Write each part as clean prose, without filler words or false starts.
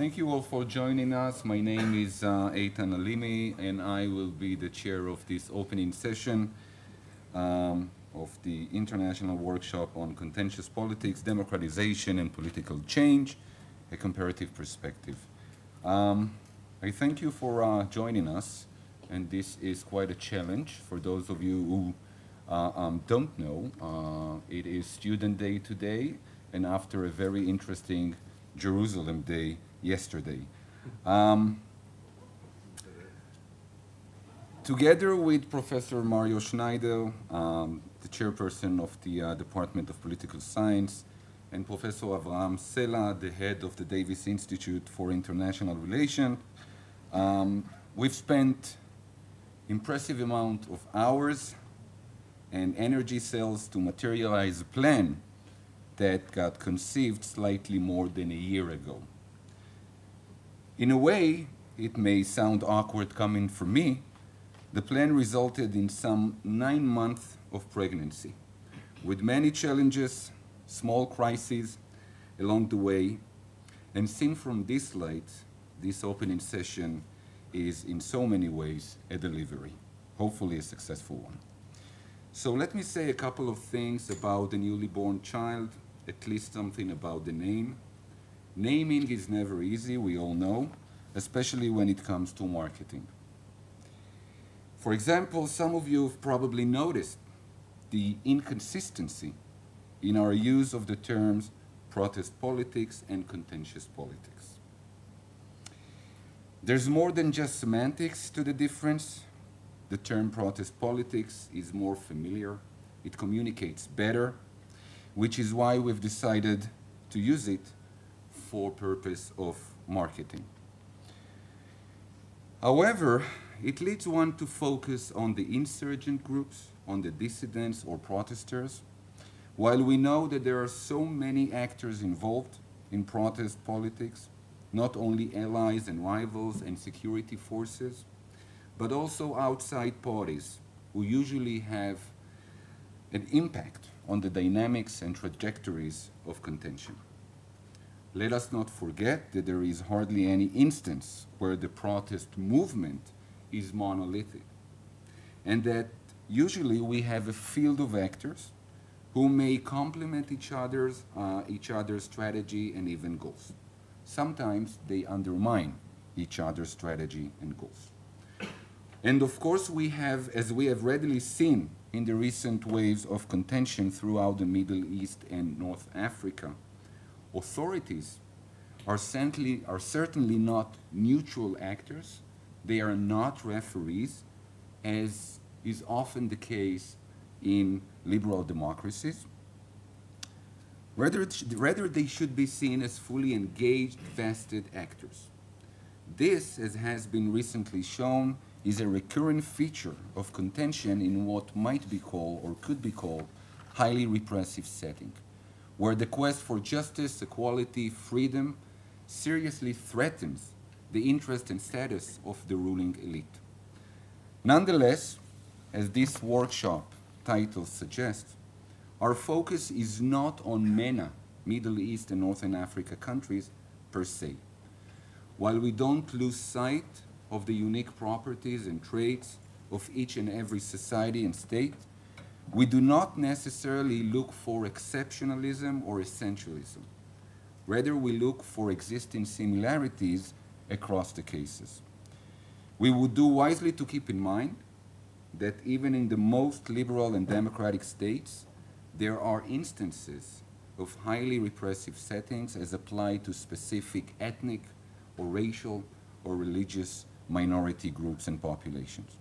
Thank you all for joining us. My name is Eitan Alimi, and I will be the chair of this opening session of the International Workshop on Contentious Politics, Democratization, and Political Change, a Comparative Perspective. I thank you for joining us, and this is quite a challenge for those of you who don't know. It is Student Day today, and after a very interesting Jerusalem Day yesterday. Together with Professor Mario Sznajder, the chairperson of the Department of Political Science, and Professor Avraham Sela, the head of the Davis Institute for International Relations, we've spent impressive amount of hours and energy cells to materialize a plan that got conceived slightly more than a year ago. In a way, it may sound awkward coming from me. The plan resulted in some 9 months of pregnancy, with many challenges, small crises along the way. And seen from this light, this opening session is in so many ways a delivery, hopefully a successful one. So let me say a couple of things about the newly born child, at least something about the name. Naming is never easy, we all know, especially when it comes to marketing. For example, some of you have probably noticed the inconsistency in our use of the terms protest politics and contentious politics. There's more than just semantics to the difference. The term protest politics is more familiar. It communicates better, which is why we've decided to use it for purpose of marketing. However, it leads one to focus on the insurgent groups, on the dissidents or protesters, while we know that there are so many actors involved in protest politics, not only allies and rivals and security forces, but also outside parties who usually have an impact on the dynamics and trajectories of contention. Let us not forget that there is hardly any instance where the protest movement is monolithic, and that usually we have a field of actors who may complement each other's strategy and even goals. Sometimes they undermine each other's strategy and goals. And of course we have, as we have readily seen in the recent waves of contention throughout the Middle East and North Africa, authorities are certainly not neutral actors. They are not referees, as is often the case in liberal democracies. Rather, they should be seen as fully engaged, vested actors. This, as has been recently shown, is a recurrent feature of contention in what might be called, or could be called, highly repressive setting, where the quest for justice, equality, freedom seriously threatens the interest and status of the ruling elite. Nonetheless, as this workshop title suggests, our focus is not on MENA, Middle East and Northern Africa countries per se. While we don't lose sight of the unique properties and traits of each and every society and state, we do not necessarily look for exceptionalism or essentialism. Rather, we look for existing similarities across the cases. We would do wisely to keep in mind that even in the most liberal and democratic states, there are instances of highly repressive settings as applied to specific ethnic or racial or religious minority groups and populations.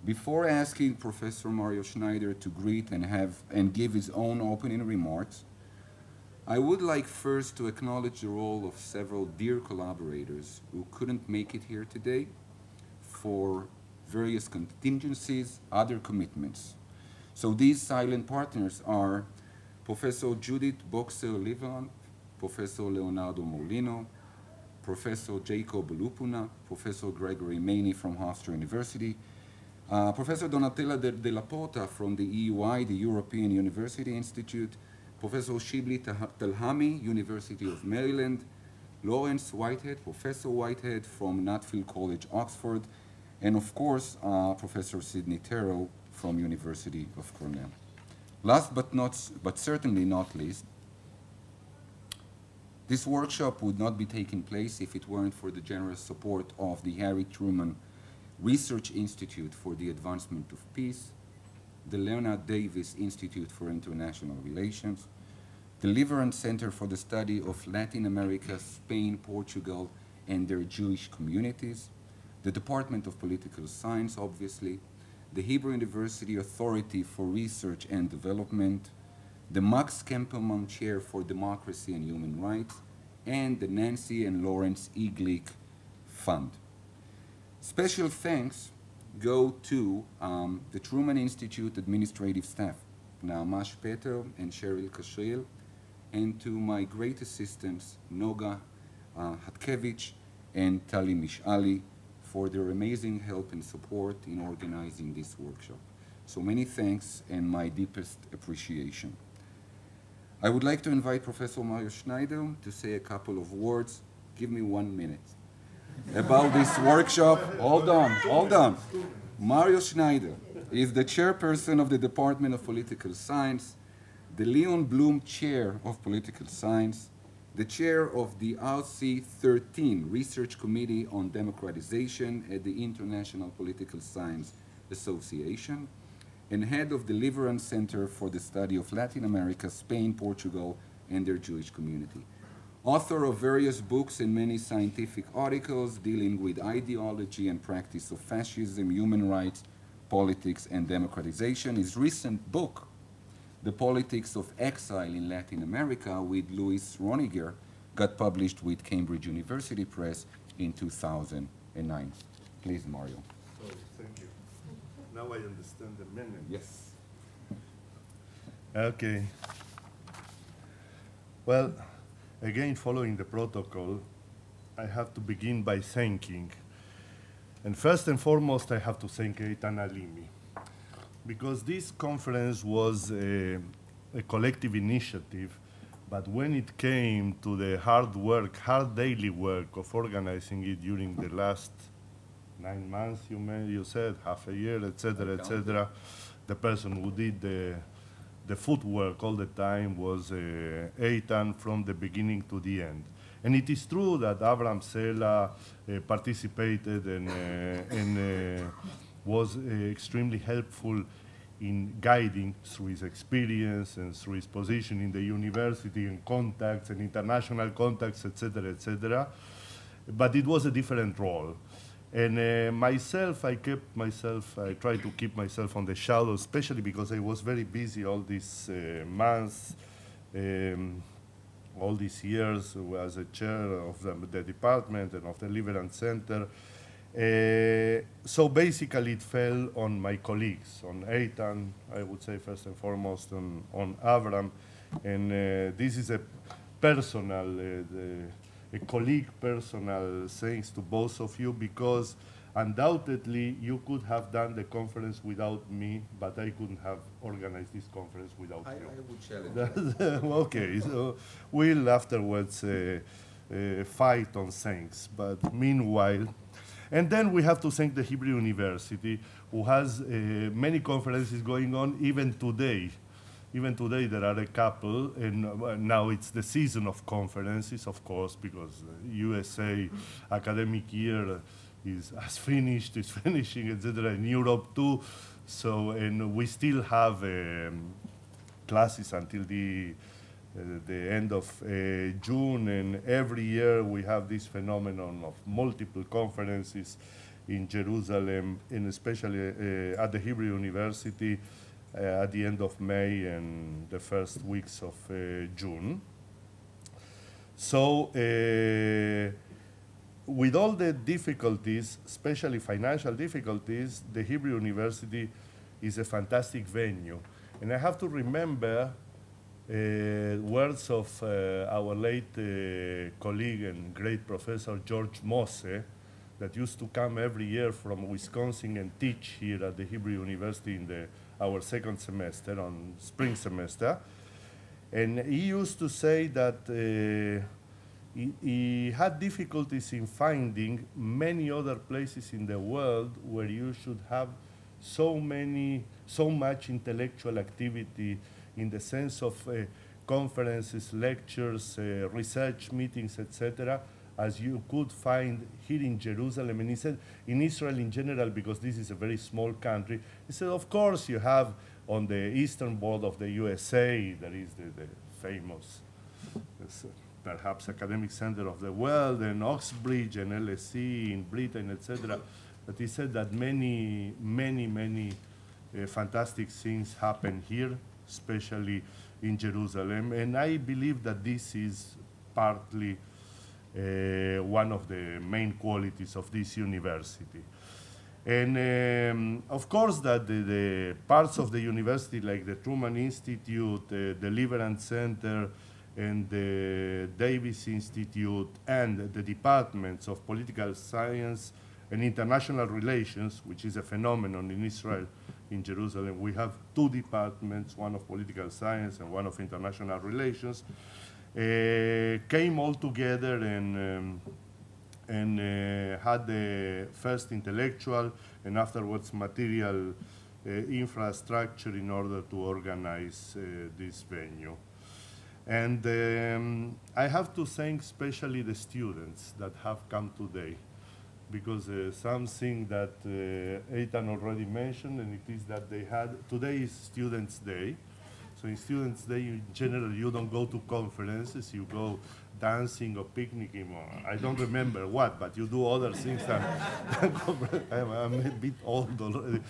Before asking Professor Mario Sznajder to greet and give his own opening remarks, I would like first to acknowledge the role of several dear collaborators who couldn't make it here today for various contingencies, other commitments. So these silent partners are Professor Judith Boxer-Liveran, Professor Leonardo Molino, Professor Jacob Lupuna, Professor Gregory Maney from Hofstra University, Professor Donatella Della Porta from the EUI, the European University Institute, Professor Shibli Telhami, University of Maryland, Lawrence Whitehead, Professor Whitehead from Nuffield College, Oxford, and of course, Professor Sidney Terrell from University of Cornell. Last but certainly not least, this workshop would not be taking place if it weren't for the generous support of the Harry Truman Research Institute for the Advancement of Peace, the Leonard Davis Institute for International Relations, the Liverance Center for the Study of Latin America, Spain, Portugal, and their Jewish communities, the Department of Political Science, obviously, the Hebrew University Authority for Research and Development, the Max Kempelman Chair for Democracy and Human Rights, and the Nancy and Lawrence E. Glick Fund. Special thanks go to the Truman Institute administrative staff, Naamash Peter and Cheryl Kashril, and to my great assistants, Noga Hatkevich and Tali Mishali, for their amazing help and support in organizing this workshop. So many thanks and my deepest appreciation. I would like to invite Professor Mario Sznajder to say a couple of words. Give me 1 minute. About this workshop. Hold on. Mario Sznajder is the chairperson of the Department of Political Science, the Leon Blum Chair of Political Science, the chair of the RC13 Research Committee on Democratization at the International Political Science Association, and head of the Liverance Center for the Study of Latin America, Spain, Portugal, and their Jewish community. Author of various books and many scientific articles dealing with ideology and practice of fascism, human rights, politics, and democratization. His recent book, The Politics of Exile in Latin America with Louis Roniger, got published with Cambridge University Press in 2009. Please, Mario. Oh, thank you. Now I understand the meaning. Yes. Okay. Well, again, following the protocol, I have to begin by thanking. And first and foremost, I have to thank Eitan Alimi, because this conference was a collective initiative, but when it came to the hard daily work of organizing it during the last 9 months, you said, half a year, etc., the person who did the footwork all the time was Eitan from the beginning to the end. And it is true that Avraham Sela participated and was extremely helpful in guiding through his experience and through his position in the university and contacts and international contacts, etc. But it was a different role. And myself, I tried to keep myself on the shadow, especially because I was very busy all these months, all these years as a chair of the department and of the Liverance Center. So basically it fell on my colleagues, on Eitan, I would say first and foremost, on Avraham. And this is a personal, a colleague personal thanks to both of you, because undoubtedly you could have done the conference without me, but I couldn't have organized this conference without you. I would challenge you. Okay, so we'll afterwards fight on thanks, but meanwhile, and then we have to thank the Hebrew University, who has many conferences going on even today. Even today there are a couple, and now it's the season of conferences, of course, because USA academic year is finishing, etc., in Europe too. So, and we still have classes until the end of June, and every year we have this phenomenon of multiple conferences in Jerusalem, and especially at the Hebrew University at the end of May and the first weeks of June. So with all the difficulties, especially financial difficulties, the Hebrew University is a fantastic venue. And I have to remember words of our late colleague and great professor George Mose, that used to come every year from Wisconsin and teach here at the Hebrew University in our second semester, on spring semester. And he used to say that he had difficulties in finding many other places in the world where you should have so much intellectual activity in the sense of conferences, lectures, research meetings, etc., as you could find here in Jerusalem. And he said, in Israel in general, because this is a very small country, he said, of course you have on the eastern border of the USA, there is the famous, perhaps academic center of the world, and Oxbridge and LSE in Britain, etc. But he said that many fantastic things happen here, especially in Jerusalem. And I believe that this is partly one of the main qualities of this university. And of course that the parts of the university like the Truman Institute, the Deliverance Center, and the Davis Institute, and the departments of political science and international relations, which is a phenomenon in Israel, in Jerusalem. We have two departments, one of political science and one of international relations, came all together and had the first intellectual and afterwards material infrastructure in order to organize this venue. And I have to thank especially the students that have come today, because something that Eitan already mentioned, and it is that they had, today is Students' Day. So in Students' Day, in general, you don't go to conferences, you go dancing or picnicking, or I don't remember what, but you do other things than I'm a bit old already.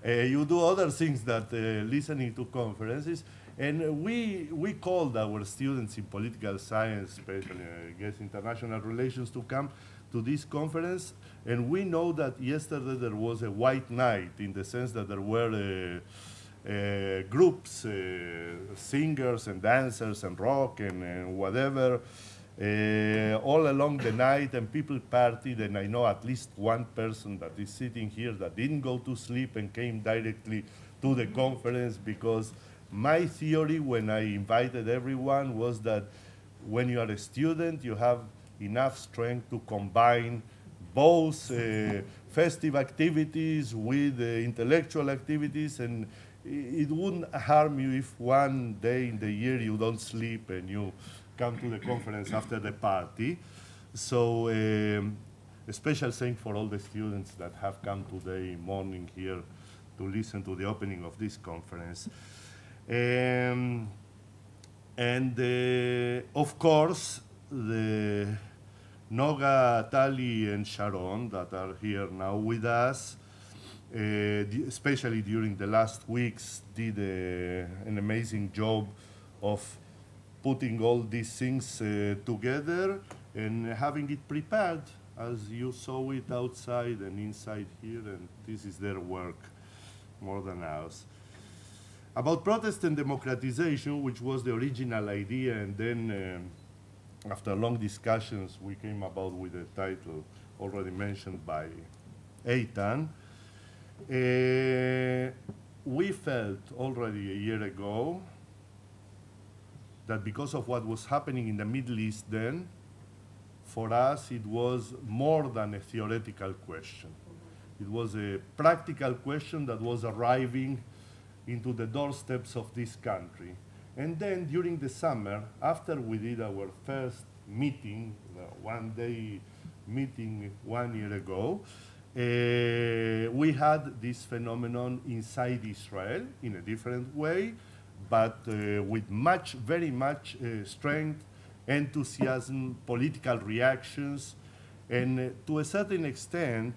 You do other things that listening to conferences. And we called our students in political science, especially, I guess, international relations, to come to this conference. And we know that yesterday there was a white night, in the sense that there were groups, singers and dancers and rock and whatever, all along the night, and people partied. And I know at least one person that is sitting here that didn't go to sleep and came directly to the conference, because my theory when I invited everyone was that when you are a student, you have enough strength to combine both festive activities with intellectual activities, and it wouldn't harm you if one day in the year you don't sleep and you come to the conference after the party. So a special thanks for all the students that have come today morning here to listen to the opening of this conference. Of course, the Noga, Tali, and Sharon that are here now with us, especially during the last weeks, did an amazing job of putting all these things together and having it prepared as you saw it outside and inside here, and this is their work more than ours. About protest and democratization, which was the original idea, and then after long discussions, we came about with the title already mentioned by Eitan. We felt already a year ago that because of what was happening in the Middle East then, for us it was more than a theoretical question. It was a practical question that was arriving into the doorsteps of this country. And then during the summer, after we did our first meeting, one-day meeting 1 year ago, we had this phenomenon inside Israel in a different way, but with very much strength, enthusiasm, political reactions, and to a certain extent,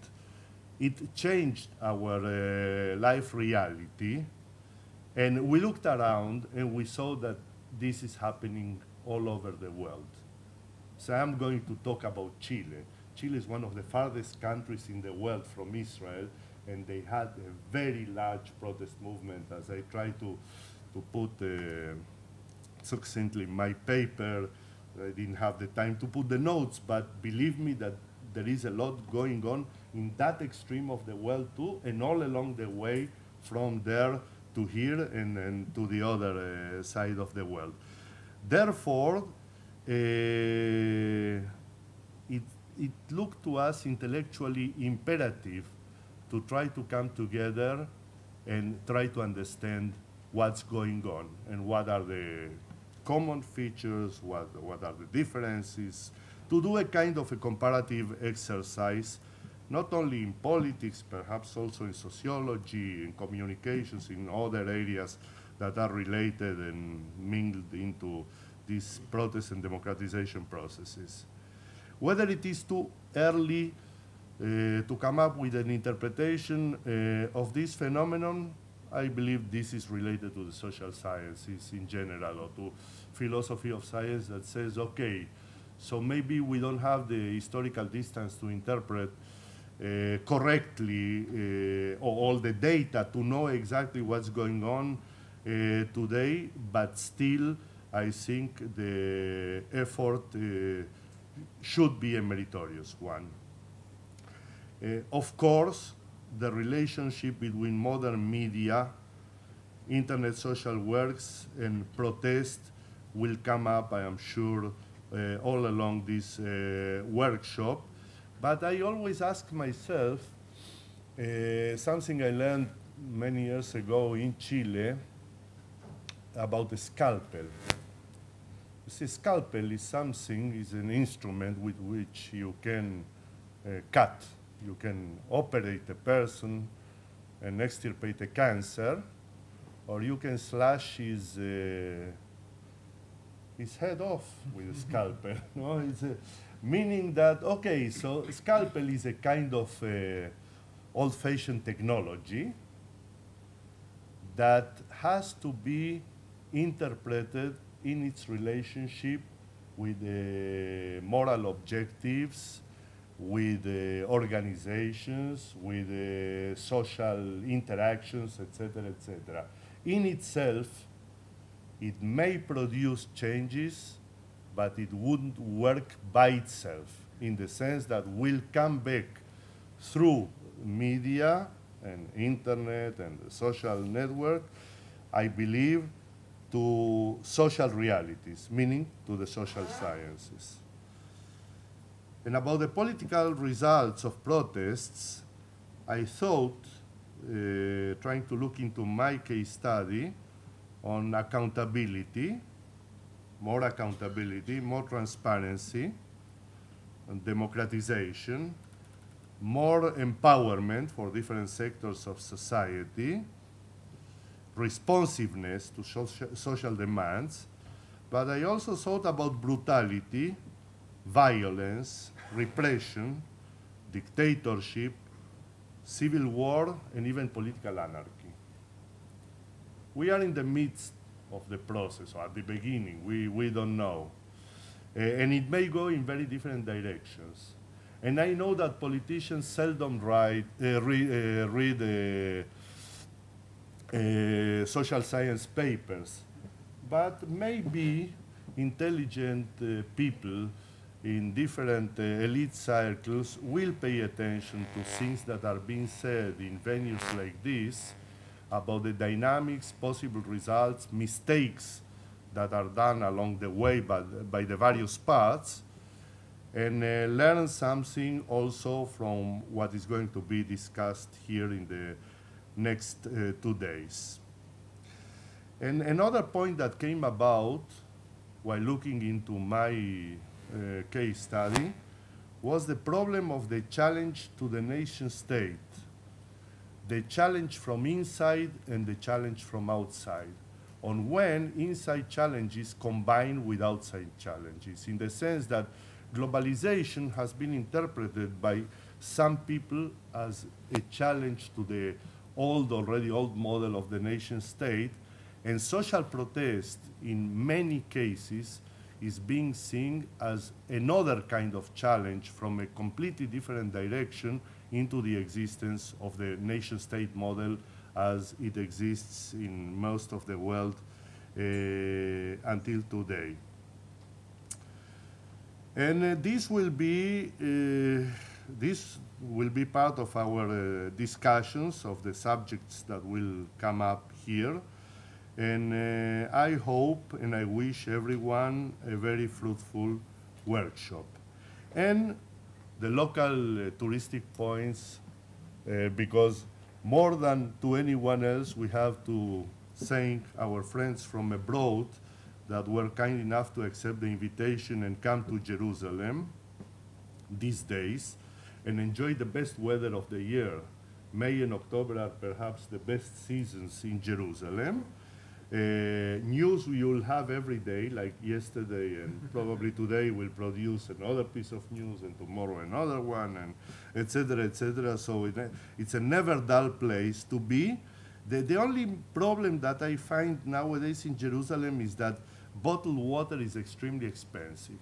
it changed our life reality. And we looked around and we saw that this is happening all over the world. So I'm going to talk about Chile. Chile is one of the farthest countries in the world from Israel, and they had a very large protest movement, as I try to put succinctly in my paper. I didn't have the time to put the notes, but believe me that there is a lot going on in that extreme of the world too, and all along the way from there to here and to the other side of the world. Therefore, it looked to us intellectually imperative to try to come together and try to understand what's going on and what are the common features, what are the differences, to do a kind of a comparative exercise, not only in politics, perhaps also in sociology, in communications, in other areas that are related and mingled into these protest and democratization processes. Whether it is too early to come up with an interpretation of this phenomenon, I believe this is related to the social sciences in general, or to philosophy of science that says, okay, so maybe we don't have the historical distance to interpret correctly all the data to know exactly what's going on today, but still I think the effort should be a meritorious one. Of course, the relationship between modern media, internet social works, and protest will come up, I am sure, all along this workshop. But I always ask myself something I learned many years ago in Chile about a scalpel. You see, scalpel is something, is an instrument with which you can cut. You can operate a person and extirpate a cancer, or you can slash his head off with a scalpel. No? It's meaning that, okay, so scalpel is a kind of old-fashioned technology that has to be interpreted in its relationship with moral objectives, with organizations, with social interactions, etc., etc. In itself, it may produce changes, but it wouldn't work by itself, in the sense that will come back through media and internet and the social network, I believe, to social realities, meaning to the social sciences. And about the political results of protests, I thought, trying to look into my case study on accountability, more transparency, and democratization, more empowerment for different sectors of society, responsiveness to social demands, but I also thought about brutality, violence, repression, dictatorship, civil war, and even political anarchy. We are in the midst of the process, or at the beginning, we don't know. And it may go in very different directions. And I know that politicians seldom read social science papers, but maybe intelligent people in different elite circles will pay attention to things that are being said in venues like this about the dynamics, possible results, mistakes that are done along the way by the various paths, and learn something also from what is going to be discussed here in the next 2 days. And another point that came about while looking into my case study was the problem of the challenge to the nation state, the challenge from inside and the challenge from outside, on when inside challenges combine with outside challenges, in the sense that globalization has been interpreted by some people as a challenge to the already old model of the nation state, and social protest in many cases is being seen as another kind of challenge from a completely different direction into the existence of the nation-state model as it exists in most of the world until today. And this will be part of our discussions of the subjects that will come up here. And I hope and I wish everyone a very fruitful workshop. And the local touristic points, because more than to anyone else, we have to thank our friends from abroad that were kind enough to accept the invitation and come to Jerusalem these days and enjoy the best weather of the year. May and October are perhaps the best seasons in Jerusalem. News you'll have every day, like yesterday, and probably today we'll produce another piece of news, and tomorrow another one, and et cetera, et cetera. So it's a never dull place to be. The only problem that I find nowadays in Jerusalem is that bottled water is extremely expensive.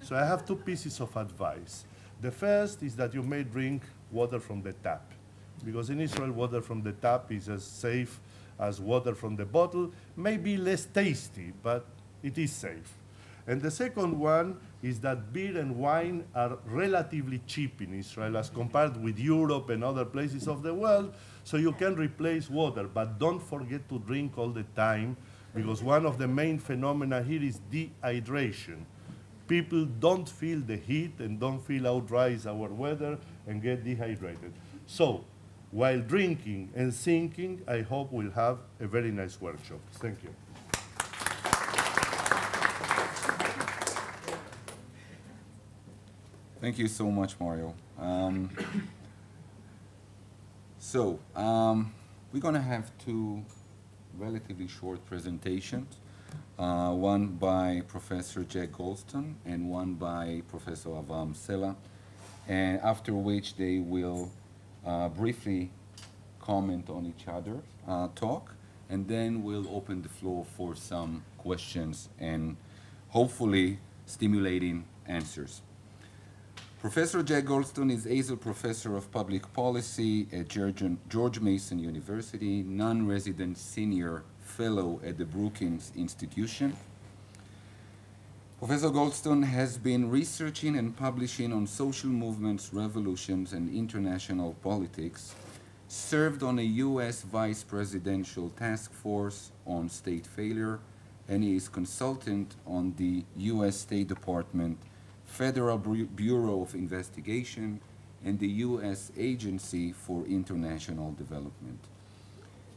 So I have two pieces of advice. The first is that you may drink water from the tap, because in Israel, water from the tap is as safe as water from the bottle, may be less tasty, but it is safe. And the second one is that beer and wine are relatively cheap in Israel as compared with Europe and other places of the world, so you can replace water, but don't forget to drink all the time, because one of the main phenomena here is dehydration. People don't feel the heat and don't feel how dry is our weather and get dehydrated. So, while drinking and thinking, I hope we'll have a very nice workshop. Thank you. Thank you so much, Mario. We're going to have two relatively short presentations, one by Professor Jack Goldstone and one by Professor Avraham Sela, and after which they will briefly comment on each other's talk, and then we'll open the floor for some questions and hopefully stimulating answers. Professor Jack Goldstone is Azell Professor of Public Policy at George Mason University, non-resident senior fellow at the Brookings Institution. Professor Goldstone has been researching and publishing on social movements, revolutions, and international politics, served on a U.S. Vice Presidential Task Force on State Failure, and he is consultant on the U.S. State Department, Federal Bureau of Investigation, and the U.S. Agency for International Development.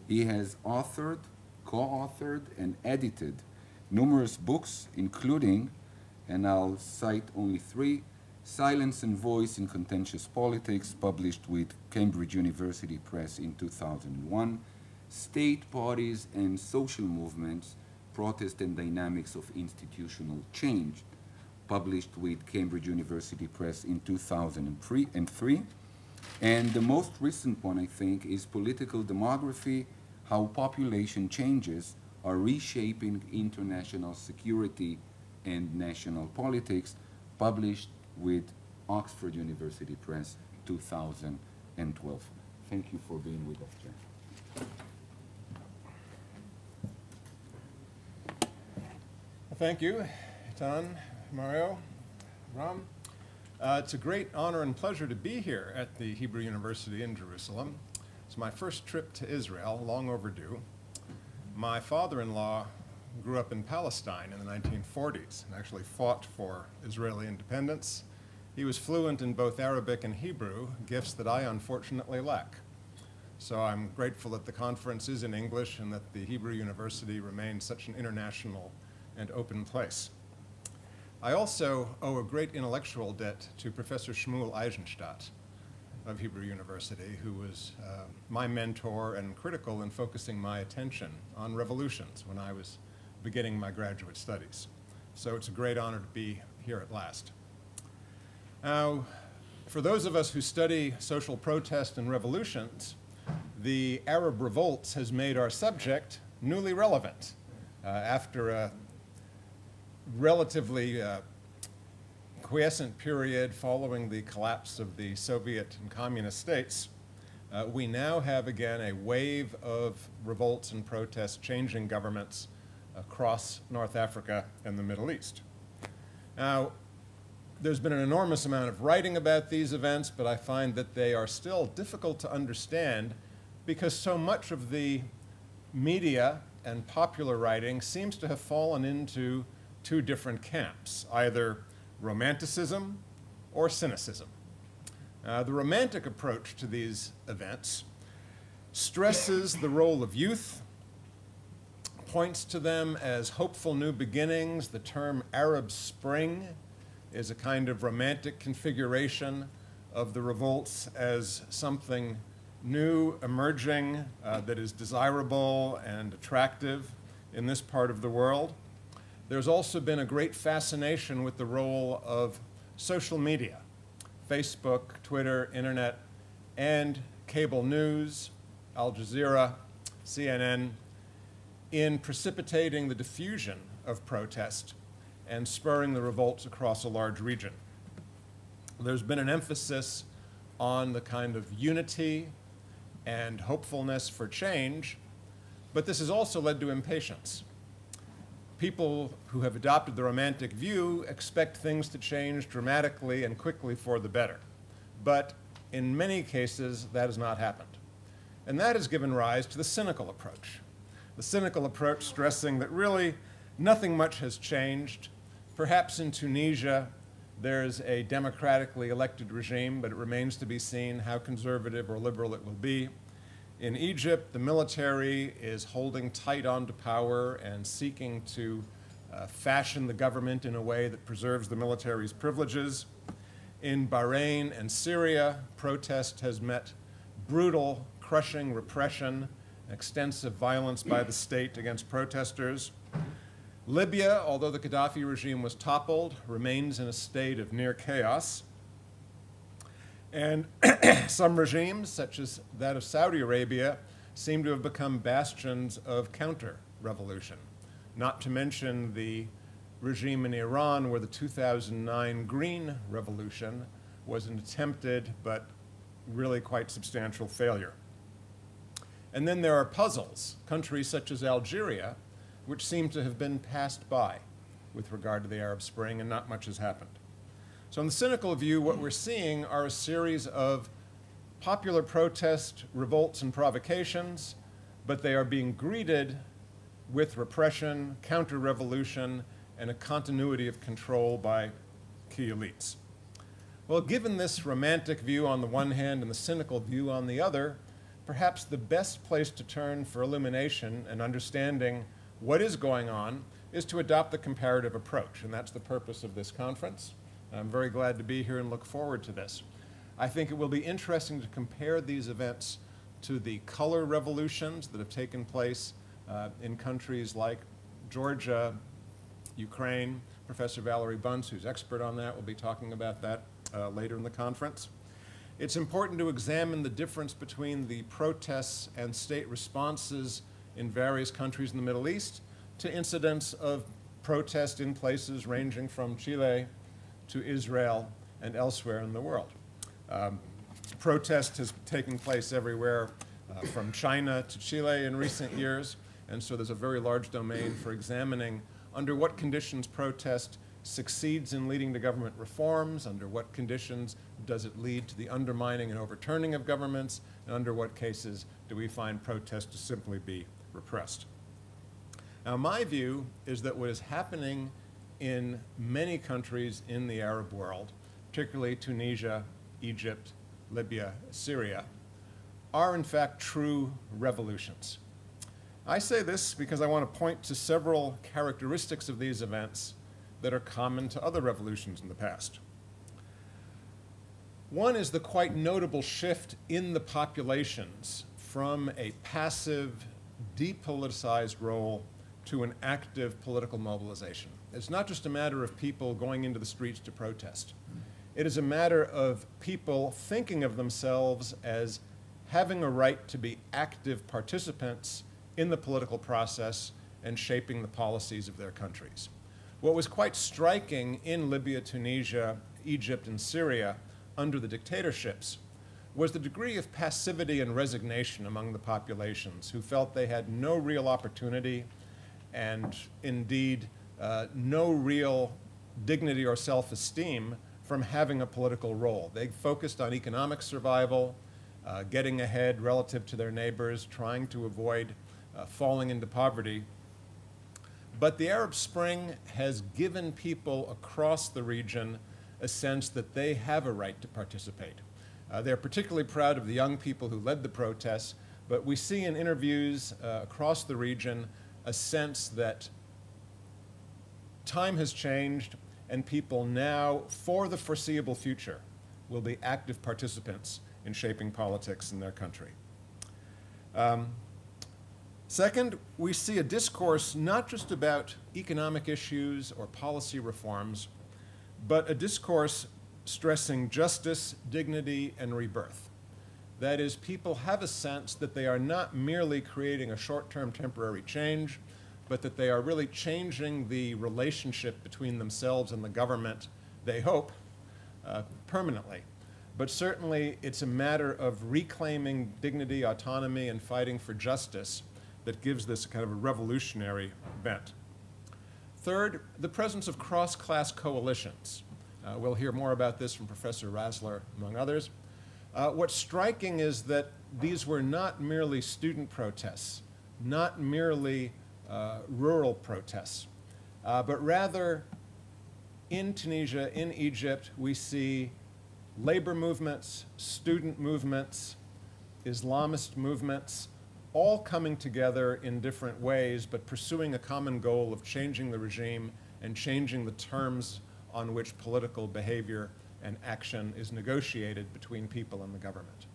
He has authored, co-authored, and edited numerous books, including, and I'll cite only three, Silence and Voice in Contentious Politics, published with Cambridge University Press in 2001, State Parties and Social Movements, Protest and Dynamics of Institutional Change, published with Cambridge University Press in 2003, and the most recent one, I think, is Political Demography, How Population Changes Are Reshaping International Security and National Politics, published with Oxford University Press, 2012. Thank you for being with us, Jack. Thank you, Eitan, Mario, Ram. It's a great honor and pleasure to be here at the Hebrew University in Jerusalem. It's my first trip to Israel, long overdue. My father-in-law grew up in Palestine in the 1940s and actually fought for Israeli independence. He was fluent in both Arabic and Hebrew, gifts that I unfortunately lack. So I'm grateful that the conference is in English and that the Hebrew University remains such an international and open place. I also owe a great intellectual debt to Professor Shmuel Eisenstadt of Hebrew University, who was my mentor and critical in focusing my attention on revolutions when I was beginning my graduate studies. So it's a great honor to be here at last. Now, for those of us who study social protest and revolutions, the Arab revolts has made our subject newly relevant. After a relatively quiescent period following the collapse of the Soviet and communist states, we now have again a wave of revolts and protests changing governments across North Africa and the Middle East. Now, there's been an enormous amount of writing about these events, but I find that they are still difficult to understand because so much of the media and popular writing seems to have fallen into two different camps, either romanticism or cynicism. The romantic approach to these events stresses the role of youth, points to them as hopeful new beginnings. The term Arab Spring is a kind of romantic configuration of the revolts as something new, emerging, that is desirable and attractive in this part of the world. There's also been a great fascination with the role of social media, Facebook, Twitter, internet, and cable news, Al Jazeera, CNN, in precipitating the diffusion of protest and spurring the revolts across a large region. There's been an emphasis on the kind of unity and hopefulness for change, but this has also led to impatience. People who have adopted the romantic view expect things to change dramatically and quickly for the better. But in many cases, that has not happened. And that has given rise to the cynical approach. The cynical approach stressing that really nothing much has changed. Perhaps in Tunisia, there's a democratically elected regime, but it remains to be seen how conservative or liberal it will be. In Egypt, the military is holding tight onto power and seeking to fashion the government in a way that preserves the military's privileges. In Bahrain and Syria, protest has met brutal, crushing repression, extensive violence by the state against protesters. Libya, although the Gaddafi regime was toppled, remains in a state of near chaos. And some regimes, such as that of Saudi Arabia, seem to have become bastions of counter-revolution, not to mention the regime in Iran where the 2009 Green Revolution was an attempted but really quite substantial failure. And then there are puzzles, countries such as Algeria, which seem to have been passed by with regard to the Arab Spring, and not much has happened. So in the cynical view, what we're seeing are a series of popular protest, revolts, and provocations, but they are being greeted with repression, counter-revolution, and a continuity of control by key elites. Well, given this romantic view on the one hand and the cynical view on the other, perhaps the best place to turn for illumination and understanding what is going on is to adopt the comparative approach, and that's the purpose of this conference. I'm very glad to be here and look forward to this. I think it will be interesting to compare these events to the color revolutions that have taken place in countries like Georgia, Ukraine. Professor Valerie Bunce, who's expert on that, will be talking about that later in the conference. It's important to examine the difference between the protests and state responses in various countries in the Middle East to incidents of protest in places ranging from Chile to Israel and elsewhere in the world. Protest has taken place everywhere from China to Chile in recent years, and so there's a very large domain for examining under what conditions protest succeeds in leading to government reforms, under what conditions does it lead to the undermining and overturning of governments, and under what cases do we find protest to simply be repressed. Now, my view is that what is happening in many countries in the Arab world, particularly Tunisia, Egypt, Libya, Syria, are in fact true revolutions. I say this because I want to point to several characteristics of these events that are common to other revolutions in the past. One is the quite notable shift in the populations from a passive, depoliticized role to an active political mobilization. It's not just a matter of people going into the streets to protest. It is a matter of people thinking of themselves as having a right to be active participants in the political process and shaping the policies of their countries. What was quite striking in Libya, Tunisia, Egypt, and Syria under the dictatorships was the degree of passivity and resignation among the populations who felt they had no real opportunity and indeed no real dignity or self-esteem from having a political role. They focused on economic survival, getting ahead relative to their neighbors, trying to avoid falling into poverty. But the Arab Spring has given people across the region a sense that they have a right to participate. They're particularly proud of the young people who led the protests, but we see in interviews across the region a sense that time has changed and people now, for the foreseeable future, will be active participants in shaping politics in their country. Second, we see a discourse not just about economic issues or policy reforms, but a discourse stressing justice, dignity, and rebirth. That is, people have a sense that they are not merely creating a short-term temporary change, but that they are really changing the relationship between themselves and the government, they hope, permanently. But certainly it's a matter of reclaiming dignity, autonomy, and fighting for justice that gives this kind of a revolutionary bent. Third, the presence of cross-class coalitions. We'll hear more about this from Professor Rasler, among others. What's striking is that these were not merely student protests, not merely rural protests, but rather in Tunisia, in Egypt, we see labor movements, student movements, Islamist movements, all coming together in different ways, but pursuing a common goal of changing the regime and changing the terms on which political behavior and action is negotiated between people and the government.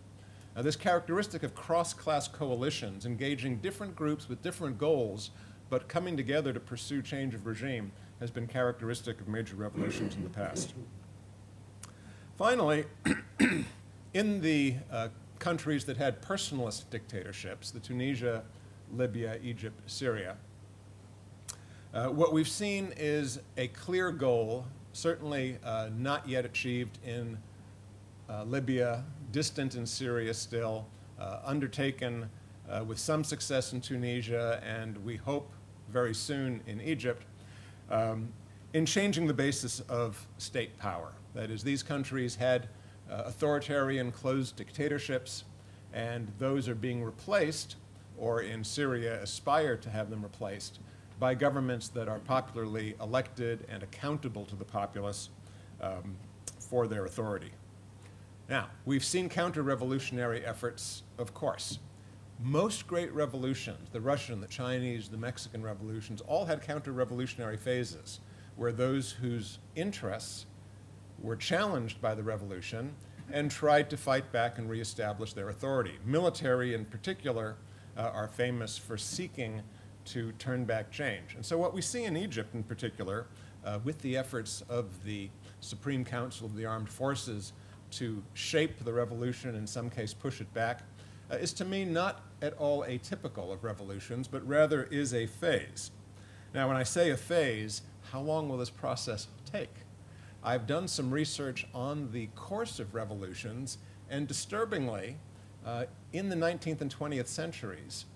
Now, this characteristic of cross-class coalitions, engaging different groups with different goals, but coming together to pursue change of regime, has been characteristic of major revolutions in the past. Finally, in the countries that had personalist dictatorships, the Tunisia, Libya, Egypt, Syria, what we've seen is a clear goal, certainly not yet achieved in Libya, distant in Syria still, undertaken with some success in Tunisia, and we hope very soon in Egypt, in changing the basis of state power. That is, these countries had authoritarian closed dictatorships, and those are being replaced, or in Syria aspire to have them replaced, by governments that are popularly elected and accountable to the populace for their authority. Now, we've seen counter-revolutionary efforts, of course. Most great revolutions, the Russian, the Chinese, the Mexican revolutions, all had counter-revolutionary phases, where those whose interests were challenged by the revolution and tried to fight back and reestablish their authority. Military, in particular, are famous for seeking to turn back change. And so what we see in Egypt, in particular, with the efforts of the Supreme Council of the Armed Forces to shape the revolution, in some case push it back, is to me not at all atypical of revolutions, but rather is a phase. Now, when I say a phase, how long will this process take? I've done some research on the course of revolutions, and disturbingly, in the 19th and 20th centuries,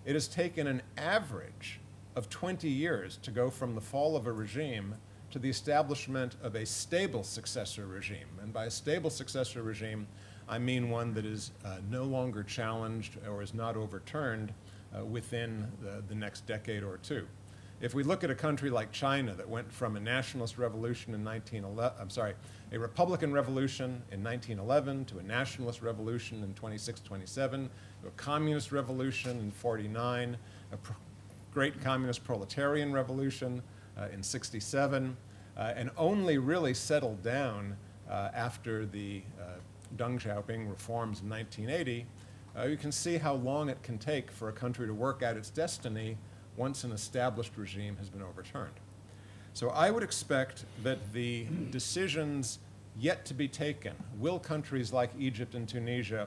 it has taken an average of 20 years to go from the fall of a regime to the establishment of a stable successor regime. And by a stable successor regime, I mean one that is no longer challenged or is not overturned within the next decade or two. If we look at a country like China that went from a nationalist revolution in a Republican revolution in 1911 to a nationalist revolution in 26-27, to a communist revolution in 49, a great communist proletarian revolution in 67, and only really settled down after the Deng Xiaoping reforms in 1980, you can see how long it can take for a country to work out its destiny once an established regime has been overturned. So I would expect that the decisions yet to be taken, will countries like Egypt and Tunisia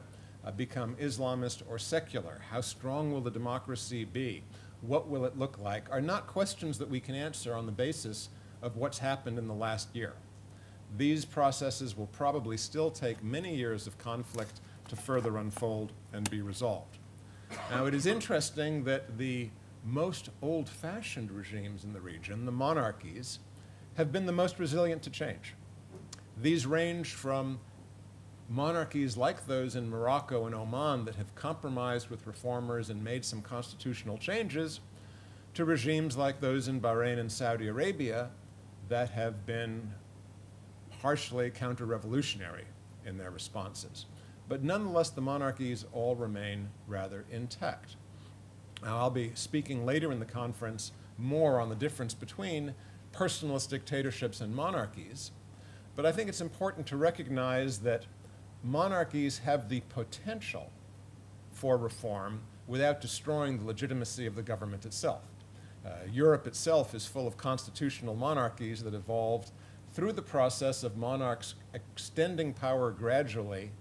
become Islamist or secular? How strong will the democracy be? What will it look like? Are not questions that we can answer on the basis of what's happened in the last year. These processes will probably still take many years of conflict to further unfold and be resolved. Now, it is interesting that the most old-fashioned regimes in the region, the monarchies, have been the most resilient to change. These range from monarchies like those in Morocco and Oman that have compromised with reformers and made some constitutional changes, to regimes like those in Bahrain and Saudi Arabia that have been harshly counter-revolutionary in their responses. But nonetheless, the monarchies all remain rather intact. Now, I'll be speaking later in the conference more on the difference between personalist dictatorships and monarchies, but I think it's important to recognize that monarchies have the potential for reform without destroying the legitimacy of the government itself. Europe itself is full of constitutional monarchies that evolved through the process of monarchs extending power gradually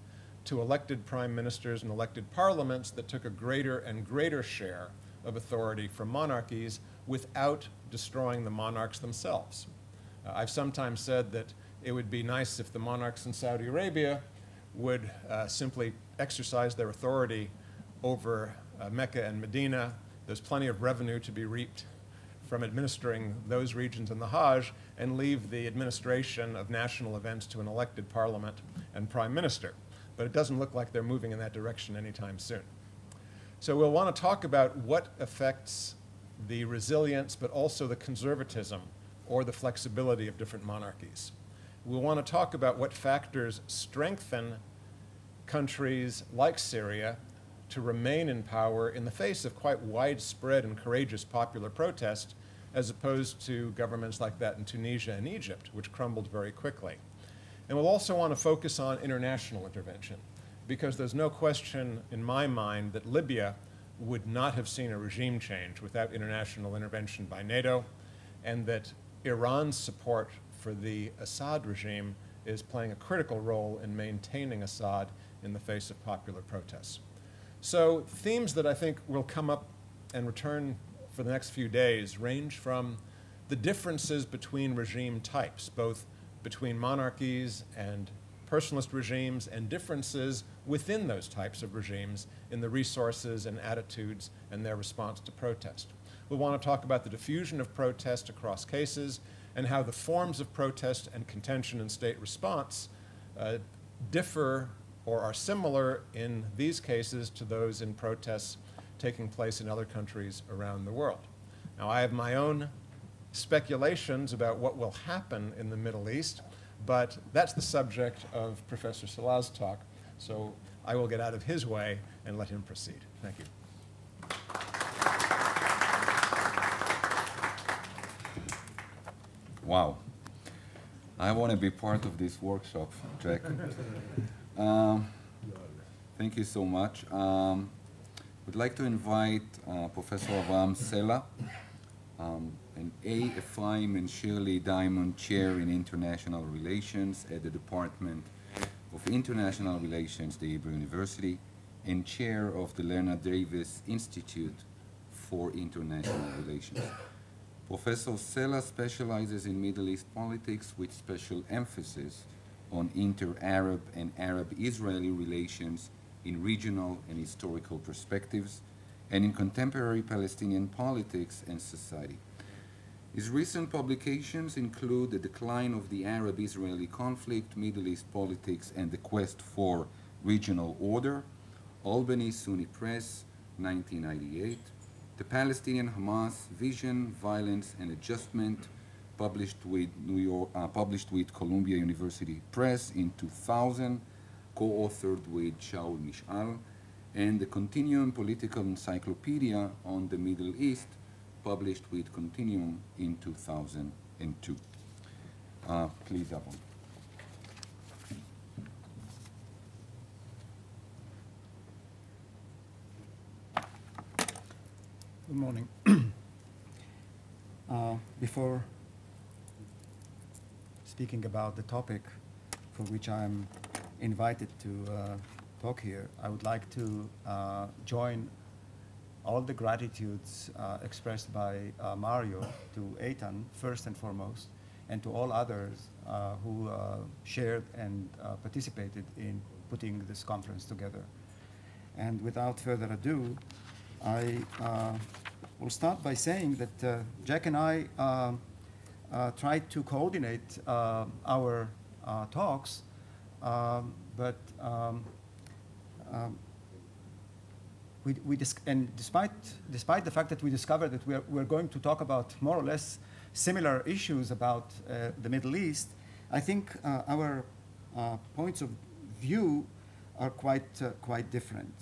to elected prime ministers and elected parliaments that took a greater and greater share of authority from monarchies without destroying the monarchs themselves. I've sometimes said that it would be nice if the monarchs in Saudi Arabia would simply exercise their authority over Mecca and Medina. There's plenty of revenue to be reaped from administering those regions in the Hajj, and leave the administration of national events to an elected parliament and prime minister. But it doesn't look like they're moving in that direction anytime soon. So we'll want to talk about what affects the resilience, but also the conservatism or the flexibility of different monarchies. We'll want to talk about what factors strengthen countries like Syria to remain in power in the face of quite widespread and courageous popular protest, as opposed to governments like that in Tunisia and Egypt, which crumbled very quickly. And we'll also want to focus on international intervention, because there's no question in my mind that Libya would not have seen a regime change without international intervention by NATO, and that Iran's support for the Assad regime is playing a critical role in maintaining Assad in the face of popular protests. So themes that I think will come up and return for the next few days range from the differences between regime types, both between monarchies and personalist regimes, and differences within those types of regimes in the resources and attitudes and their response to protest. We'll want to talk about the diffusion of protest across cases and how the forms of protest and contention and state response differ or are similar in these cases to those in protests taking place in other countries around the world. Now, I have my own speculations about what will happen in the Middle East, but that's the subject of Professor Sela's talk, so I will get out of his way and let him proceed. Thank you. Wow. I want to be part of this workshop, Jack. Thank you so much. Would like to invite Professor Avraham Sela, an A. Ephraim and Shirley Diamond Chair in International Relations at the Department of International Relations, the Hebrew University, and Chair of the Leonard Davis Institute for International Relations. Professor Sela specializes in Middle East politics with special emphasis on inter-Arab and Arab-Israeli relations in regional and historical perspectives, and in contemporary Palestinian politics and society. His recent publications include The Decline of the Arab-Israeli Conflict, Middle East Politics, and the Quest for Regional Order, Albany Sunni Press, 1998, The Palestinian Hamas Vision, Violence, and Adjustment, published with Columbia University Press in 2000, co-authored with Shaul Mishal, and the Continuum Political Encyclopedia on the Middle East, published with Continuum in 2002. Please, Avon. Good morning. Before speaking about the topic for which I'm invited to talk here, I would like to join all the gratitudes expressed by Mario to Eitan, first and foremost, and to all others who shared and participated in putting this conference together. And without further ado, I will start by saying that Jack and I tried to coordinate our talks, but and despite the fact that we discovered that we're going to talk about more or less similar issues about the Middle East, I think our points of view are quite different.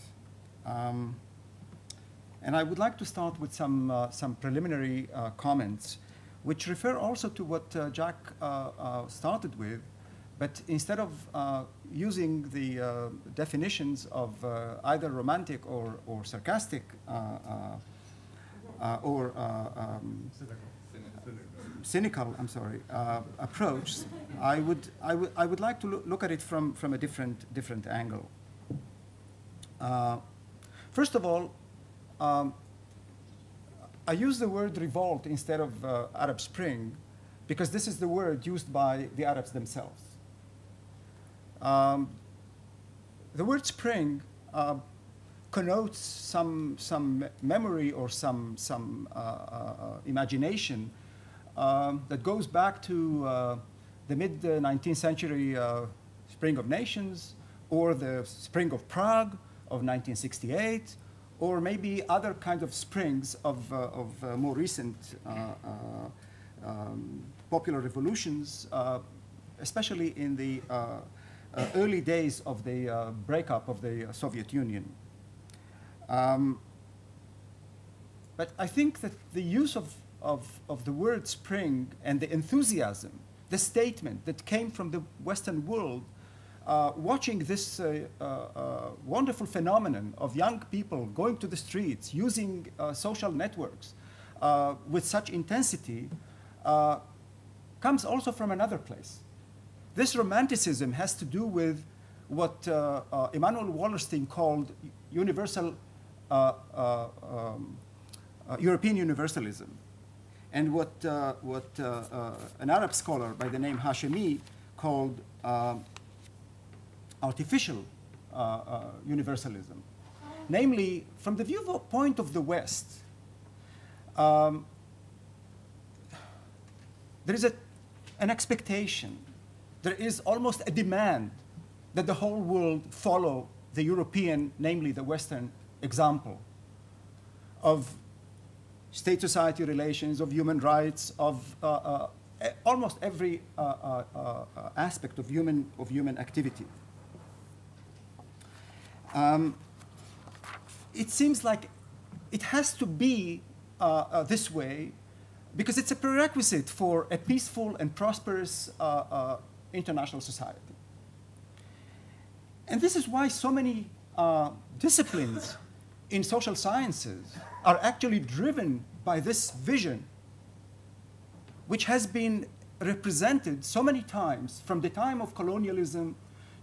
And I would like to start with some preliminary comments, which refer also to what Jack started with, but instead of using the definitions of either romantic or sarcastic or cynical, approach, I would like to look at it from a different angle. First of all, I use the word revolt instead of Arab Spring because this is the word used by the Arabs themselves. The word spring connotes some memory or some imagination that goes back to the mid-19th century Spring of Nations, or the Spring of Prague of 1968, or maybe other kinds of springs of more recent popular revolutions, especially in the early days of the breakup of the Soviet Union. But I think that the use of the word spring and the enthusiasm, the statement that came from the Western world, watching this wonderful phenomenon of young people going to the streets, using social networks with such intensity, comes also from another place. This romanticism has to do with what Emanuel Wallerstein called universal European universalism, and what an Arab scholar by the name Hashemi called artificial universalism. Namely, from the viewpoint of the West, there is an expectation, there is almost a demand that the whole world follow the European, namely the Western example of state-society relations, of human rights, of almost every aspect of human activity. It seems like it has to be this way because it's a prerequisite for a peaceful and prosperous international society. And this is why so many disciplines in social sciences are actually driven by this vision, which has been represented so many times from the time of colonialism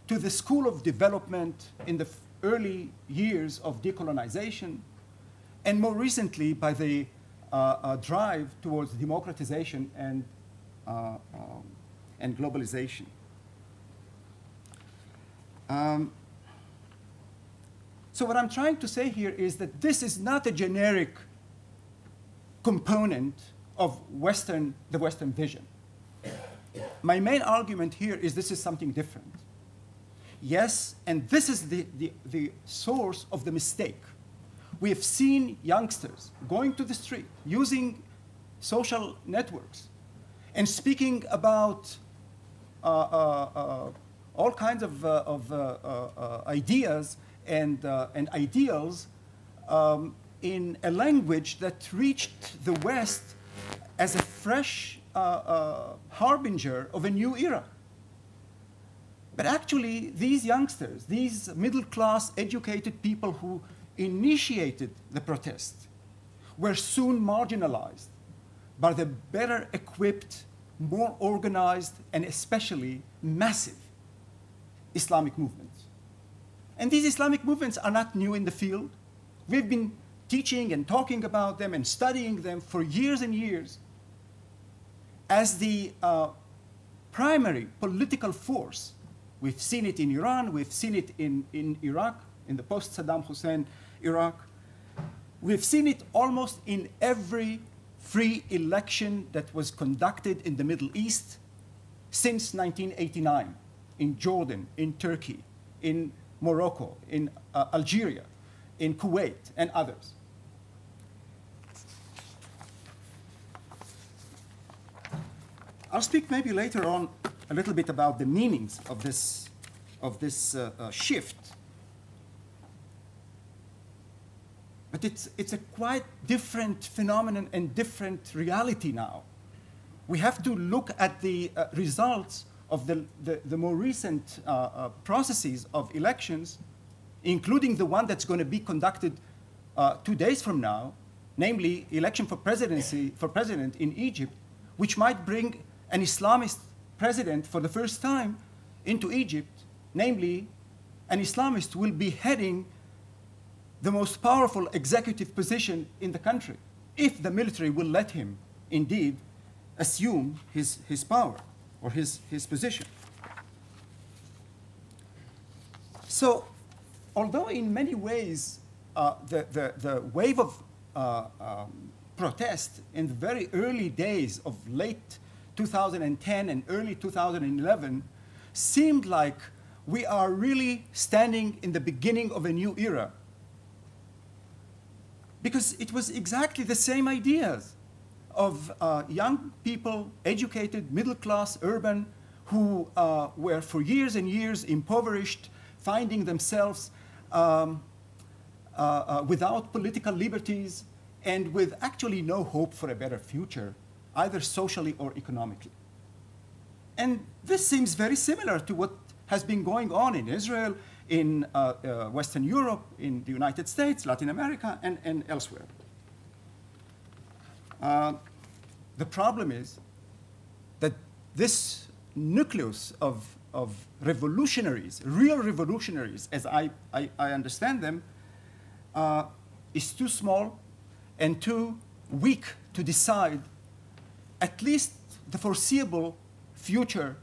to the school of development in the early years of decolonization, and more recently by the drive towards democratization and globalization. So what I'm trying to say here is that this is not a generic component of the Western vision. My main argument here is this is something different. Yes, and this is the source of the mistake. We have seen youngsters going to the street, using social networks, and speaking about all kinds of ideas and ideals in a language that reached the West as a fresh harbinger of a new era. But actually, these youngsters, these middle-class, educated people who initiated the protest, were soon marginalized by the better equipped, more organized, and especially massive Islamic movements. And these Islamic movements are not new in the field. We've been teaching and talking about them and studying them for years and years as the primary political force. We've seen it in Iran, we've seen it in Iraq, in the post-Saddam Hussein Iraq. We've seen it almost in every free election that was conducted in the Middle East since 1989, in Jordan, in Turkey, in Morocco, in Algeria, in Kuwait, and others. I'll speak maybe later on a little bit about the meanings of this shift. But it's a quite different phenomenon and different reality now. We have to look at the results of the more recent processes of elections, including the one that's going to be conducted 2 days from now, namely election for president in Egypt, which might bring an Islamist president for the first time into Egypt, namely an Islamist will be heading the most powerful executive position in the country, if the military will let him indeed assume his power or his position. So, although in many ways the wave of protest in the very early days of late 2010 and early 2011 seemed like we are really standing in the beginning of a new era, because it was exactly the same ideas of young people, educated, middle class, urban, who were for years and years impoverished, finding themselves without political liberties and with actually no hope for a better future, either socially or economically. And this seems very similar to what has been going on in Israel, in Western Europe, in the United States, Latin America, and elsewhere. The problem is that this nucleus of revolutionaries, real revolutionaries, as I understand them, is too small and too weak to decide at least the foreseeable future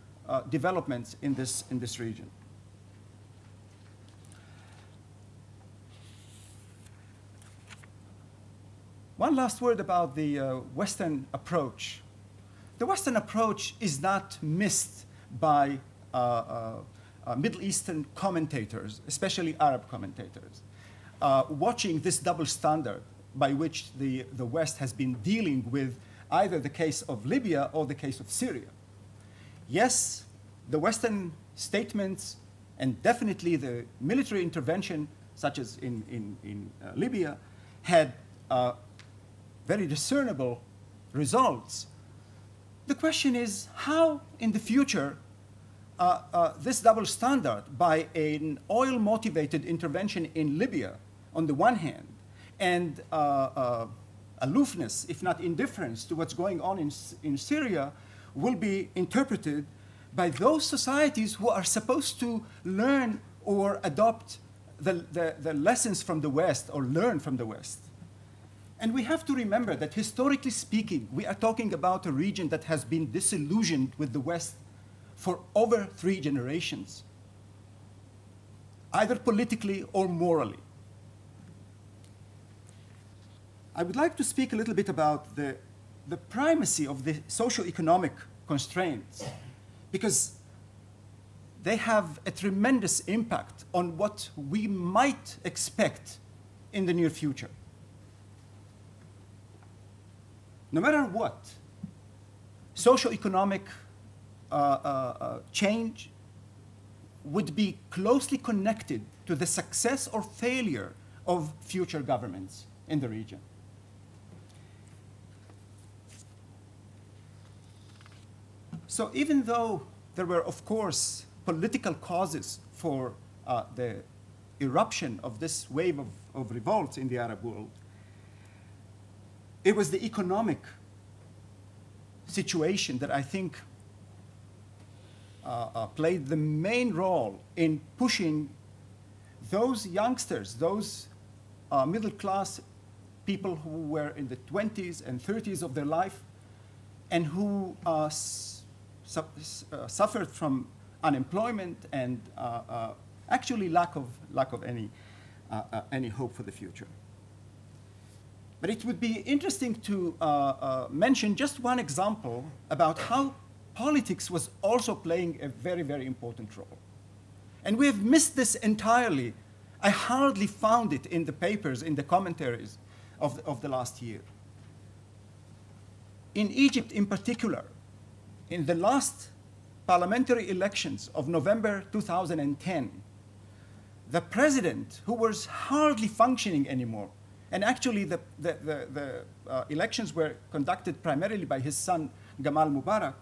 developments in this region. One last word about the Western approach. The Western approach is not missed by Middle Eastern commentators, especially Arab commentators, watching this double standard by which the West has been dealing with either the case of Libya or the case of Syria. Yes, the Western statements and definitely the military intervention, such as in Libya, had very discernible results. The question is how, in the future, this double standard by an oil-motivated intervention in Libya, on the one hand, and aloofness, if not indifference, to what's going on in Syria, will be interpreted by those societies who are supposed to learn or adopt the lessons from the West or learn from the West. And we have to remember that historically speaking, we are talking about a region that has been disillusioned with the West for over 3 generations, either politically or morally. I would like to speak a little bit about the primacy of the socio-economic constraints, because they have a tremendous impact on what we might expect in the near future. No matter what, socio-economic change would be closely connected to the success or failure of future governments in the region. So even though there were, of course, political causes for the eruption of this wave of revolts in the Arab world, it was the economic situation that I think played the main role in pushing those youngsters, those middle-class people who were in the 20s and 30s of their life and who suffered from unemployment and actually lack of any hope for the future. But it would be interesting to mention just one example about how politics was also playing a very, very important role. And we have missed this entirely. I hardly found it in the papers, in the commentaries of the last year. In Egypt in particular, in the last parliamentary elections of November 2010, the president, who was hardly functioning anymore, and actually the elections were conducted primarily by his son, Gamal Mubarak,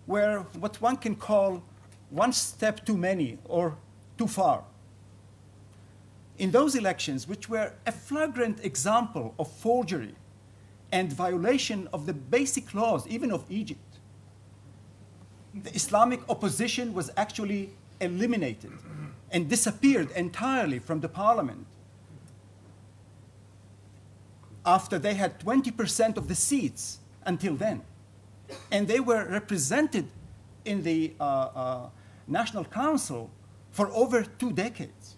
were what one can call one step too many or too far. In those elections, which were a flagrant example of forgery and violation of the basic laws, even of Egypt, the Islamic opposition was actually eliminated and disappeared entirely from the parliament after they had 20% of the seats until then. And they were represented in the National Council for over 2 decades.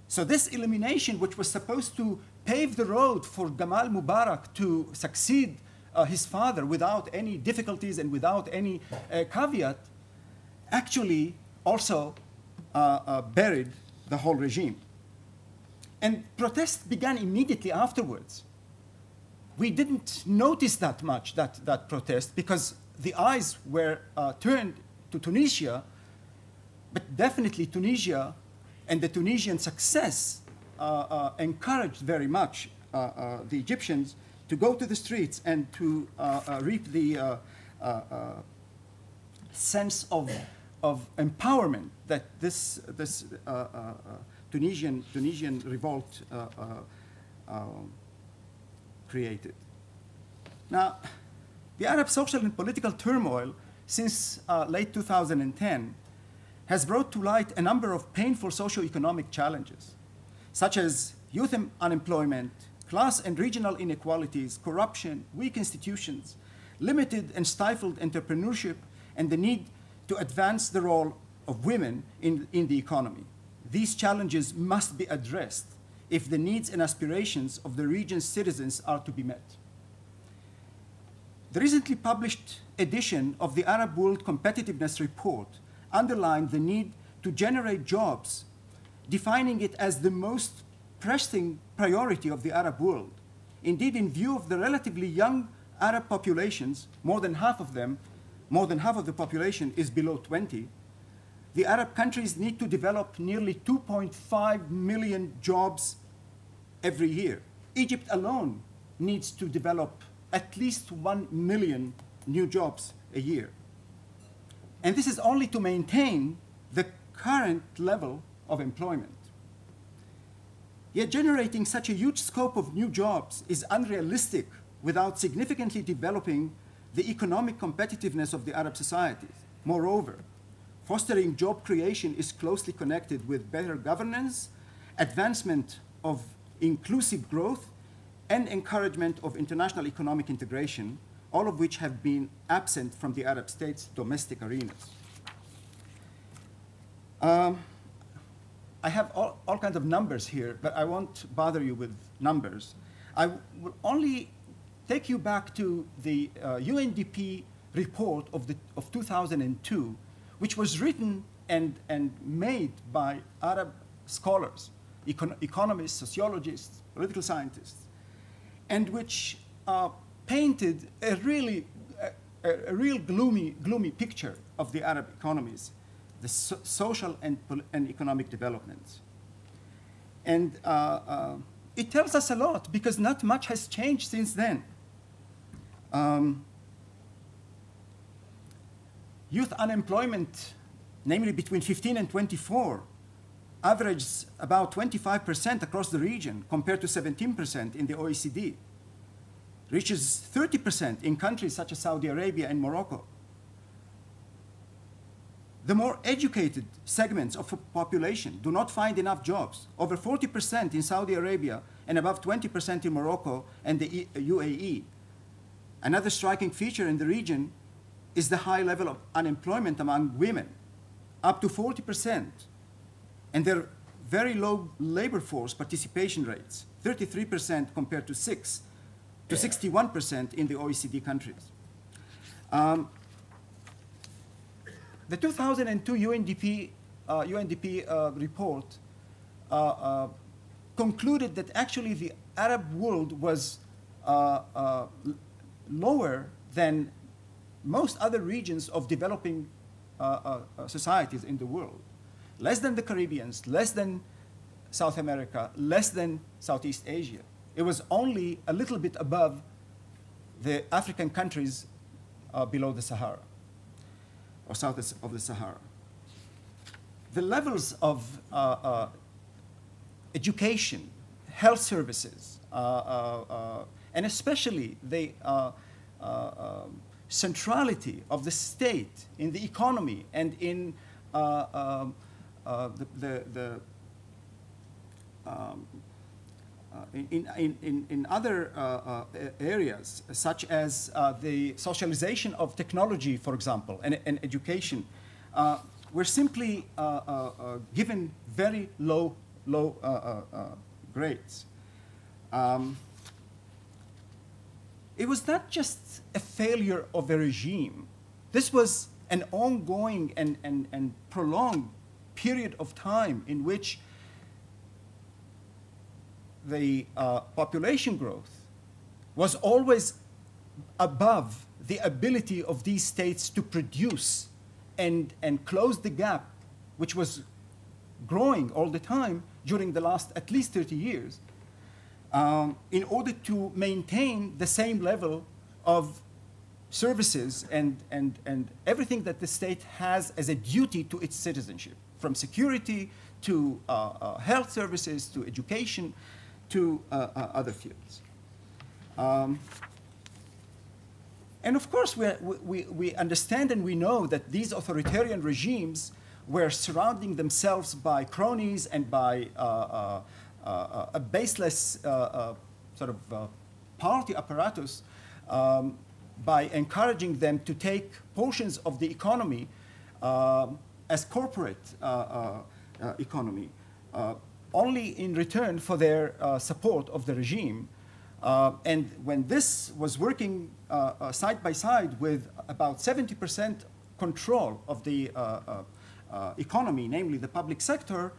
So this elimination, which was supposed to pave the road for Gamal Mubarak to succeed his father without any difficulties and without any caveat, actually also buried the whole regime. And protests began immediately afterwards. We didn't notice that much, that protest, because the eyes were turned to Tunisia, but definitely Tunisia and the Tunisian success encouraged very much the Egyptians to go to the streets and to reap the sense of empowerment that this Tunisian revolt created. Now, the Arab social and political turmoil since late 2010 has brought to light a number of painful socio-economic challenges, such as youth unemployment, class and regional inequalities, corruption, weak institutions, limited and stifled entrepreneurship, and the need to advance the role of women in the economy. These challenges must be addressed if the needs and aspirations of the region's citizens are to be met. The recently published edition of the Arab World Competitiveness Report underlined the need to generate jobs, defining it as the most pressing priority of the Arab world. Indeed, in view of the relatively young Arab populations, more than half of the population is below 20, the Arab countries need to develop nearly 2.5 million jobs every year. Egypt alone needs to develop at least 1 million new jobs a year. And this is only to maintain the current level of employment. Yet generating such a huge scope of new jobs is unrealistic without significantly developing the economic competitiveness of the Arab societies. Moreover, fostering job creation is closely connected with better governance, advancement of inclusive growth, and encouragement of international economic integration, all of which have been absent from the Arab states' domestic arenas. I have all kinds of numbers here, but I won't bother you with numbers. I will only take you back to the UNDP report of 2002, which was written and made by Arab scholars, economists, sociologists, political scientists, and which painted a real gloomy picture of the Arab economies, the social and economic developments. And it tells us a lot because not much has changed since then. Youth unemployment, namely between 15 and 24, averages about 25% across the region compared to 17% in the OECD. Reaches 30% in countries such as Saudi Arabia and Morocco. The more educated segments of the population do not find enough jobs, over 40% in Saudi Arabia and above 20% in Morocco and the UAE. Another striking feature in the region is the high level of unemployment among women, up to 40%, and their very low labor force participation rates, 33% compared to 61% in the OECD countries. The 2002 UNDP report concluded that actually the Arab world was lower than most other regions of developing societies in the world. Less than the Caribbeans, less than South America, less than Southeast Asia. It was only a little bit above the African countries below the Sahara, or south of the Sahara. The levels of education, health services, and especially the centrality of the state in the economy and in in other areas, such as the socialization of technology, for example, and education, were simply given very low grades. It was not just a failure of a regime. This was an ongoing and prolonged period of time in which the population growth was always above the ability of these states to produce and close the gap, which was growing all the time during the last at least 30 years, in order to maintain the same level of services and everything that the state has as a duty to its citizenship, from security to health services to education to other fields. And of course, we understand and we know that these authoritarian regimes were surrounding themselves by cronies and by a baseless sort of party apparatus, by encouraging them to take portions of the economy as corporate economy, only in return for their support of the regime. And when this was working side by side with about 70% control of the economy, namely the public sector,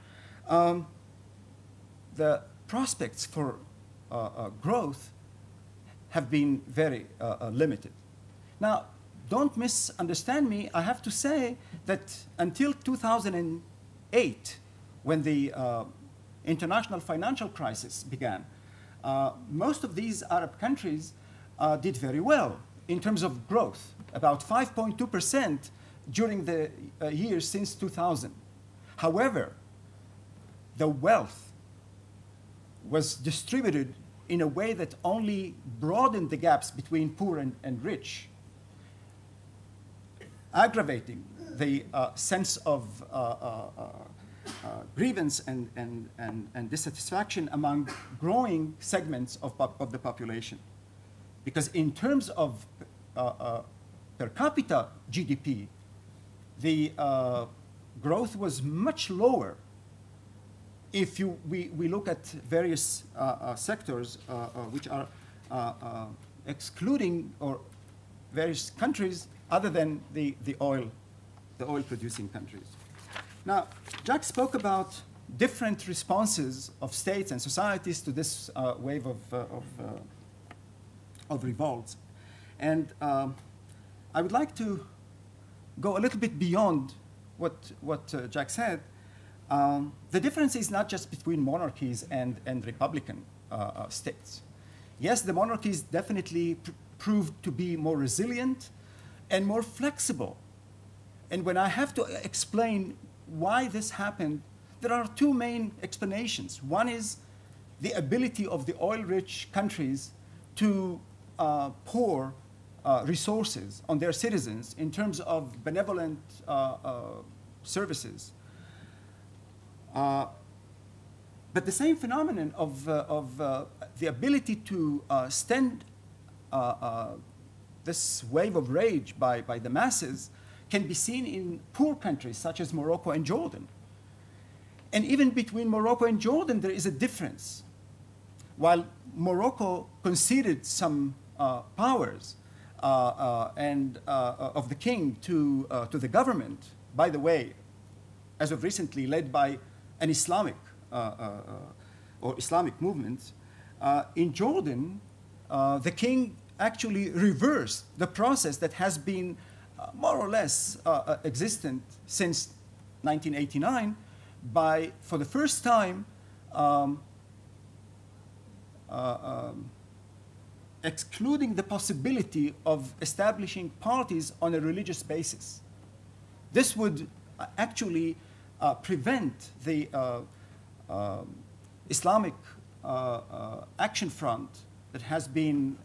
the prospects for growth have been very limited. Now, don't misunderstand me. I have to say that until 2008, when the international financial crisis began, most of these Arab countries did very well in terms of growth, about 5.2% during the years since 2000. However, the wealth was distributed in a way that only broadened the gaps between poor and rich, aggravating the sense of grievance and dissatisfaction among growing segments of the population. Because in terms of per capita GDP, the growth was much lower if we look at various sectors which are excluding or various countries other than the oil producing countries. Now, Jack spoke about different responses of states and societies to this wave of revolts. And I would like to go a little bit beyond what Jack said. The difference is not just between monarchies and republican states. Yes, the monarchies definitely proved to be more resilient and more flexible. And when I have to explain why this happened, there are two main explanations. One is the ability of the oil-rich countries to pour resources on their citizens in terms of benevolent services. But the same phenomenon of the ability to stand this wave of rage by the masses can be seen in poor countries such as Morocco and Jordan. And even between Morocco and Jordan, there is a difference. While Morocco conceded some powers of the king to the government by the way, as of recently led by an Islamic or Islamic movement, in Jordan, the king actually reversed the process that has been more or less existent since 1989 by, for the first time, excluding the possibility of establishing parties on a religious basis. This would actually prevent the Islamic Action Front that has been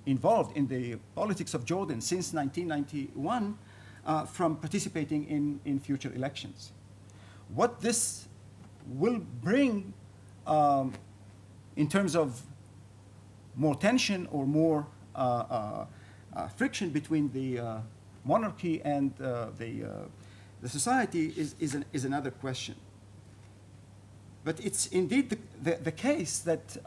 involved in the politics of Jordan since 1991 from participating in future elections. What this will bring in terms of more tension or more friction between the monarchy and the society is another question. But it's indeed the case that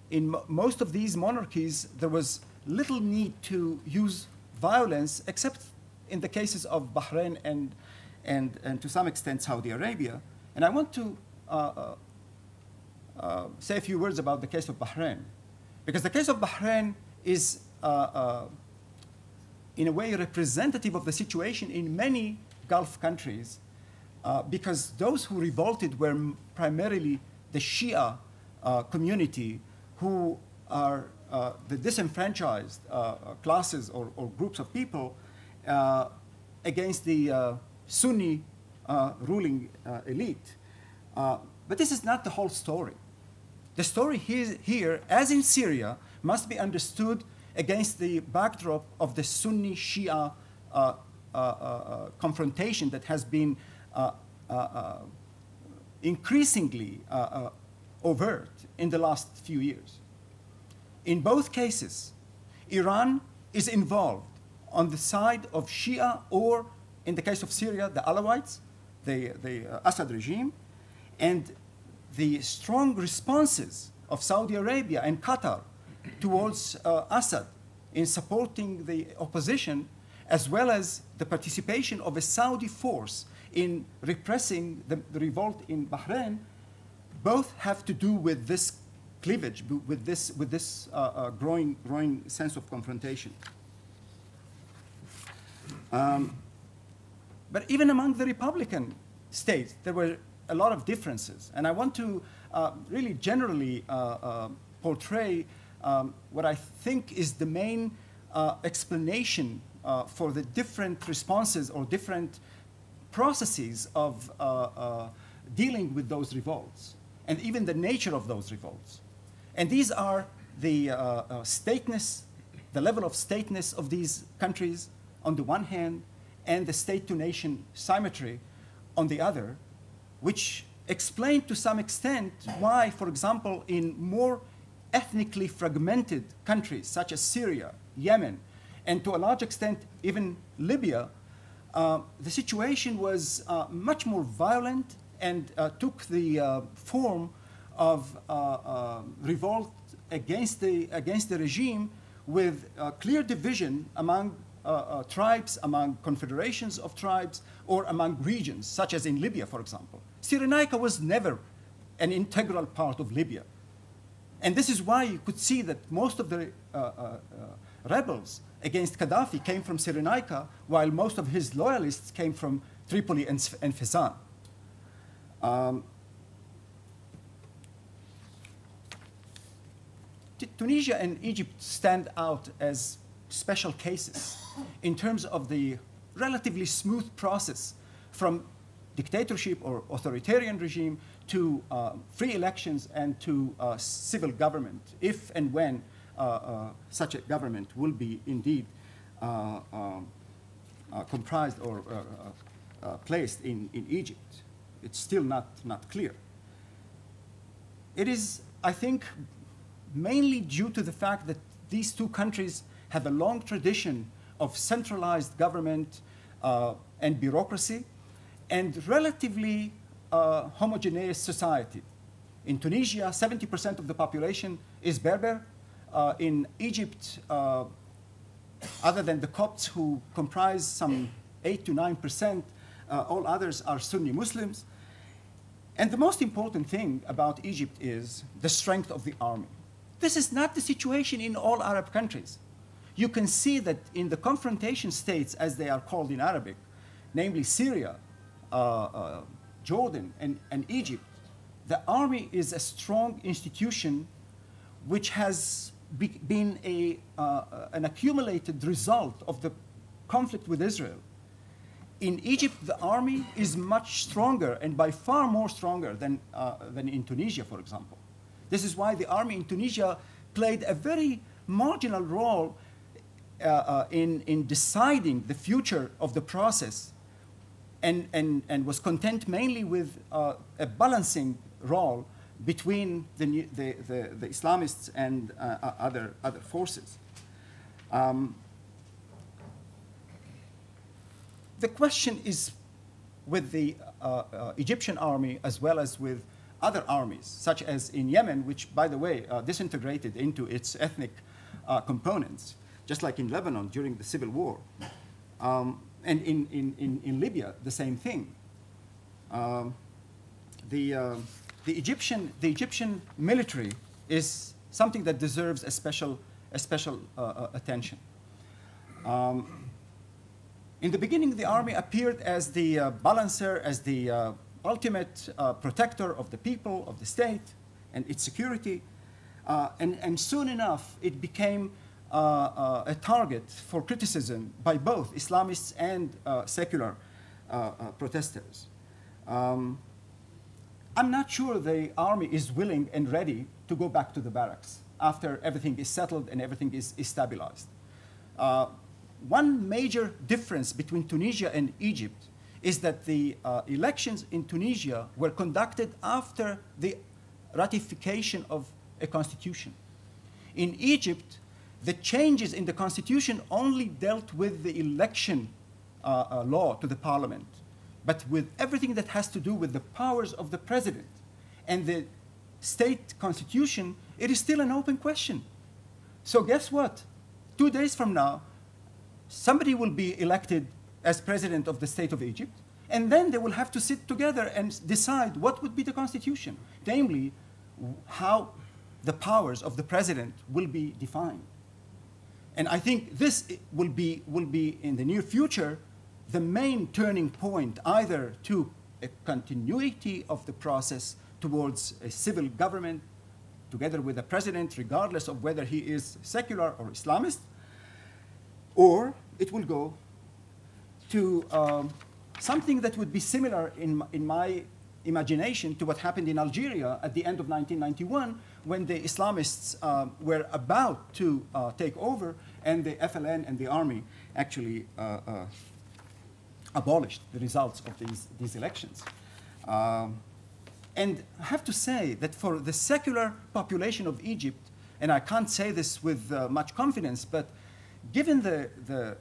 in most of these monarchies, there was little need to use violence, except in the cases of Bahrain and to some extent Saudi Arabia. And I want to say a few words about the case of Bahrain, because the case of Bahrain is in a way representative of the situation in many Gulf countries, because those who revolted were primarily the Shia community, who are the disenfranchised classes or groups of people against the Sunni ruling elite. But this is not the whole story. The story here, as in Syria, must be understood against the backdrop of the Sunni-Shia confrontation that has been increasingly overt in the last few years. In both cases, Iran is involved on the side of Shia, or in the case of Syria, the Alawites, the Assad regime, and the strong responses of Saudi Arabia and Qatar towards Assad in supporting the opposition, as well as the participation of a Saudi force in repressing the revolt in Bahrain, both have to do with this cleavage, with this growing sense of confrontation. But even among the Republican states, there were a lot of differences. And I want to really generally portray what I think is the main explanation for the different responses or different processes of dealing with those revolts, and even the nature of those revolts. And these are the stateness, the level of stateness of these countries on the one hand, and the state-to-nation symmetry on the other, which explain to some extent why, for example, in more ethnically fragmented countries such as Syria, Yemen, and to a large extent even Libya, the situation was much more violent and took the form of revolt against the regime, with clear division among tribes, among confederations of tribes, or among regions, such as in Libya, for example. Cyrenaica was never an integral part of Libya. And this is why you could see that most of the rebels against Gaddafi came from Cyrenaica, while most of his loyalists came from Tripoli and Fezzan. Tunisia and Egypt stand out as special cases in terms of the relatively smooth process from dictatorship or authoritarian regime to free elections and to civil government, if and when such a government will be indeed comprised or placed in Egypt. It's still not clear. It is, I think, mainly due to the fact that these two countries have a long tradition of centralized government and bureaucracy, and relatively homogeneous society. In Tunisia, 70% of the population is Berber. In Egypt, other than the Copts, who comprise some 8 to 9%. All others are Sunni Muslims. And the most important thing about Egypt is the strength of the army. This is not the situation in all Arab countries. You can see that in the confrontation states, as they are called in Arabic, namely Syria, Jordan, and Egypt, the army is a strong institution which has been an accumulated result of the conflict with Israel. In Egypt, the army is much stronger and by far more stronger than in Tunisia, for example. This is why the army in Tunisia played a very marginal role in deciding the future of the process and was content mainly with a balancing role between the Islamists and other forces. The question is with the Egyptian army as well as with other armies, such as in Yemen, which, by the way, disintegrated into its ethnic components, just like in Lebanon during the civil war. And in Libya, the same thing. The Egyptian military is something that deserves a special attention. In the beginning, the army appeared as the balancer, as the ultimate protector of the people, of the state, and its security. And soon enough, it became a target for criticism by both Islamists and secular protesters. I'm not sure the army is willing and ready to go back to the barracks after everything is settled and everything is stabilized. One major difference between Tunisia and Egypt is that the elections in Tunisia were conducted after the ratification of a constitution. In Egypt, the changes in the constitution only dealt with the election law to the parliament, but with everything that has to do with the powers of the president and the state constitution, it is still an open question. So guess what? 2 days from now, somebody will be elected as president of the state of Egypt, and then they will have to sit together and decide what would be the constitution, namely how the powers of the president will be defined. And I think this will be in the near future the main turning point, either to a continuity of the process towards a civil government together with a president, regardless of whether he is secular or Islamist, or it will go to something that would be similar in my imagination to what happened in Algeria at the end of 1991 when the Islamists were about to take over and the FLN and the army actually abolished the results of these elections. And I have to say that for the secular population of Egypt, and I can't say this with much confidence, but given the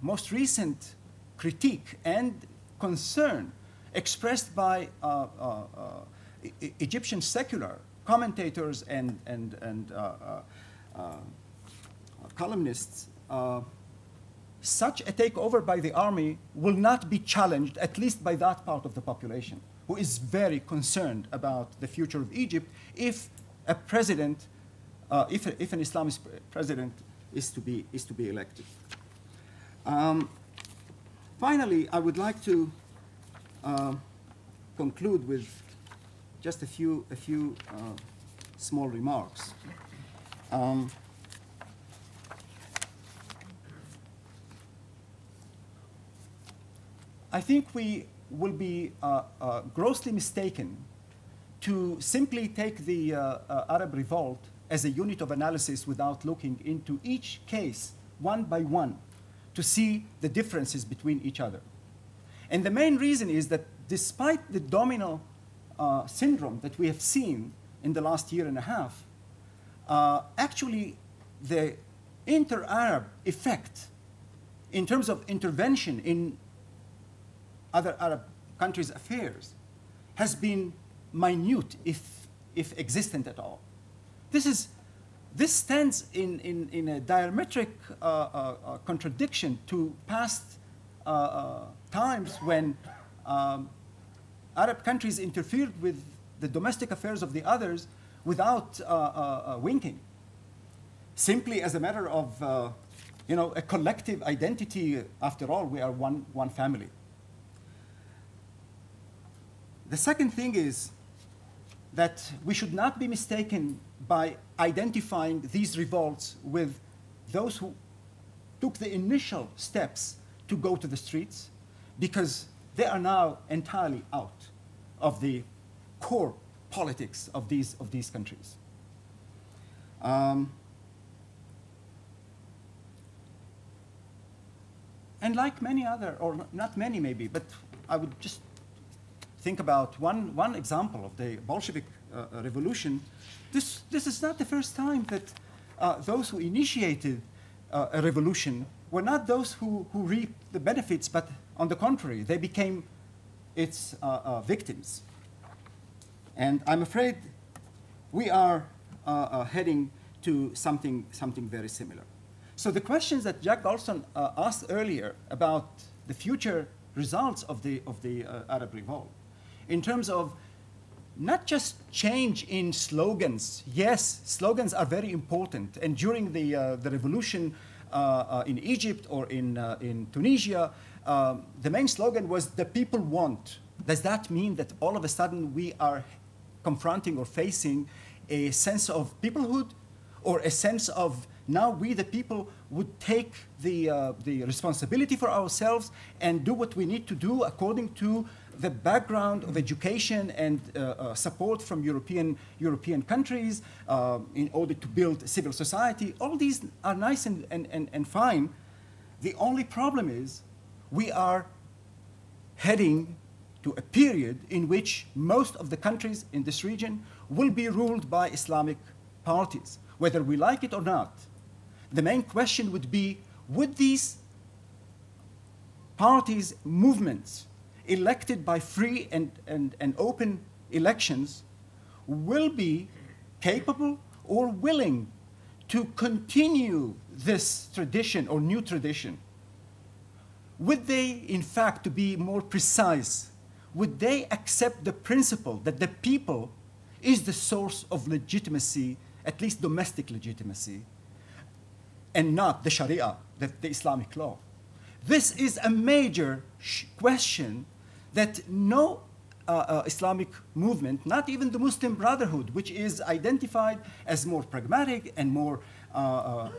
most recent critique and concern expressed by Egyptian secular commentators and columnists, such a takeover by the army will not be challenged, at least by that part of the population, who is very concerned about the future of Egypt if a president, if an Islamist president is to be elected. Finally, I would like to conclude with just a few small remarks. I think we will be grossly mistaken to simply take the Arab revolt as a unit of analysis without looking into each case one by one to see the differences between each other. And the main reason is that despite the domino syndrome that we have seen in the last year and a half, actually the inter-Arab effect in terms of intervention in other Arab countries' affairs has been minute, if existent at all. This stands in a diametric contradiction to past times when Arab countries interfered with the domestic affairs of the others without winking, simply as a matter of a collective identity. After all, we are one family. The second thing is that we should not be mistaken by identifying these revolts with those who took the initial steps to go to the streets, because they are now entirely out of the core politics of these countries. And like many other, or not many maybe, but I would just think about one example of the Bolshevik revolution. This is not the first time that those who initiated a revolution were not those who reaped the benefits, but on the contrary, they became its victims. And I'm afraid we are heading to something very similar. So the questions that Jack Galston asked earlier about the future results of the Arab Revolt, in terms of not just change in slogans. Yes, slogans are very important. And during the revolution in Egypt or in Tunisia, the main slogan was "the people want." Does that mean that all of a sudden we are confronting or facing a sense of peoplehood, or a sense of now we the people would take the responsibility for ourselves and do what we need to do according to the background of education and support from European countries in order to build civil society? All these are nice and fine. The only problem is we are heading to a period in which most of the countries in this region will be ruled by Islamic parties, whether we like it or not. The main question would be, would these parties, movements, elected by free and open elections, will be capable or willing to continue this tradition or new tradition? Would they, in fact, to be more precise, would they accept the principle that the people is the source of legitimacy, at least domestic legitimacy, and not the Sharia, the Islamic law? This is a major question that no Islamic movement, not even the Muslim Brotherhood, which is identified as more pragmatic and more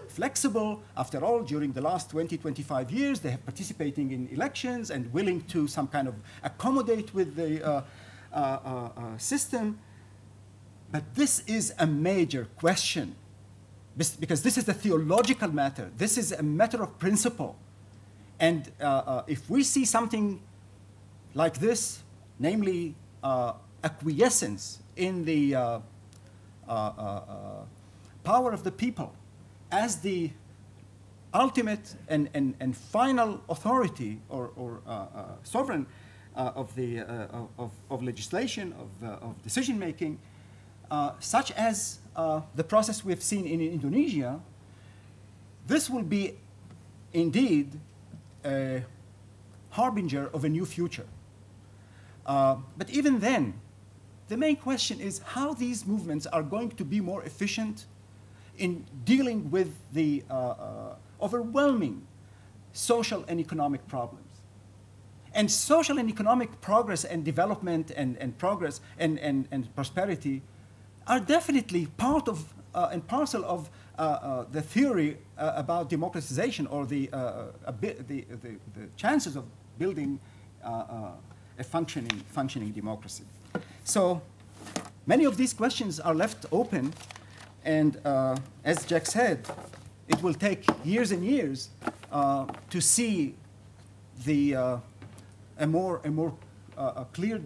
flexible. After all, during the last 20, 25 years, they have participating in elections and willing to some kind of accommodate with the system. But this is a major question, because this is a theological matter. This is a matter of principle. And if we see something like this, namely acquiescence in the power of the people as the ultimate and final authority or sovereign of legislation, of decision making, such as the process we have seen in Indonesia, this will be indeed a harbinger of a new future. But even then, the main question is how these movements are going to be more efficient in dealing with the overwhelming social and economic problems. And social and economic progress and development and progress and prosperity are definitely part of and parcel of the theory about democratization, or the chances of building a functioning democracy. So many of these questions are left open, and as Jack said, it will take years and years to see a more clear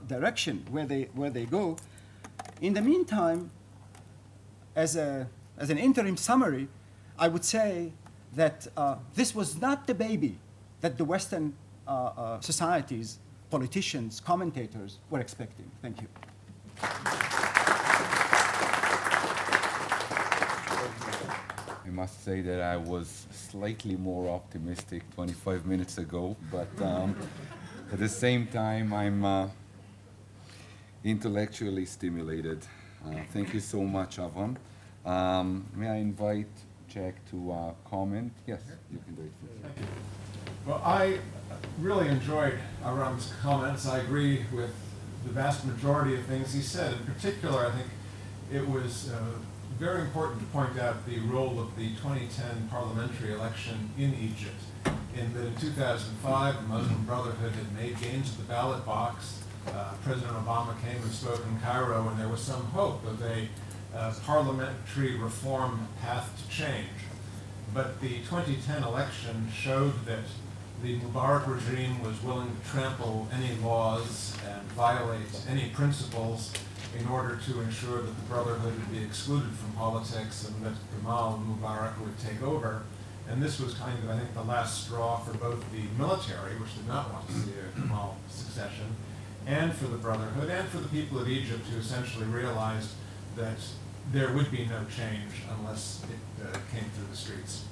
direction where they go. In the meantime, as an interim summary, I would say that this was not the baby that the Western societies, politicians, commentators were expecting. Thank you. must say that I was slightly more optimistic 25 minutes ago, but at the same time, I'm intellectually stimulated. Thank you so much, Avram. May I invite Jack to comment? Yes, you can do it. Thank you. Well, I really enjoyed Avram's comments. I agree with the vast majority of things he said. In particular, I think it was very important to point out the role of the 2010 parliamentary election in Egypt. In that in 2005, the Muslim Brotherhood had made gains at the ballot box. President Obama came and spoke in Cairo, and there was some hope of a parliamentary reform path to change. But the 2010 election showed that the Mubarak regime was willing to trample any laws and violate any principles in order to ensure that the Brotherhood would be excluded from politics and that Gamal Mubarak would take over. And this was kind of, I think, the last straw for both the military, which did not want to see a Gamal succession, and for the Brotherhood, and for the people of Egypt, who essentially realized that there would be no change unless it came through the streets.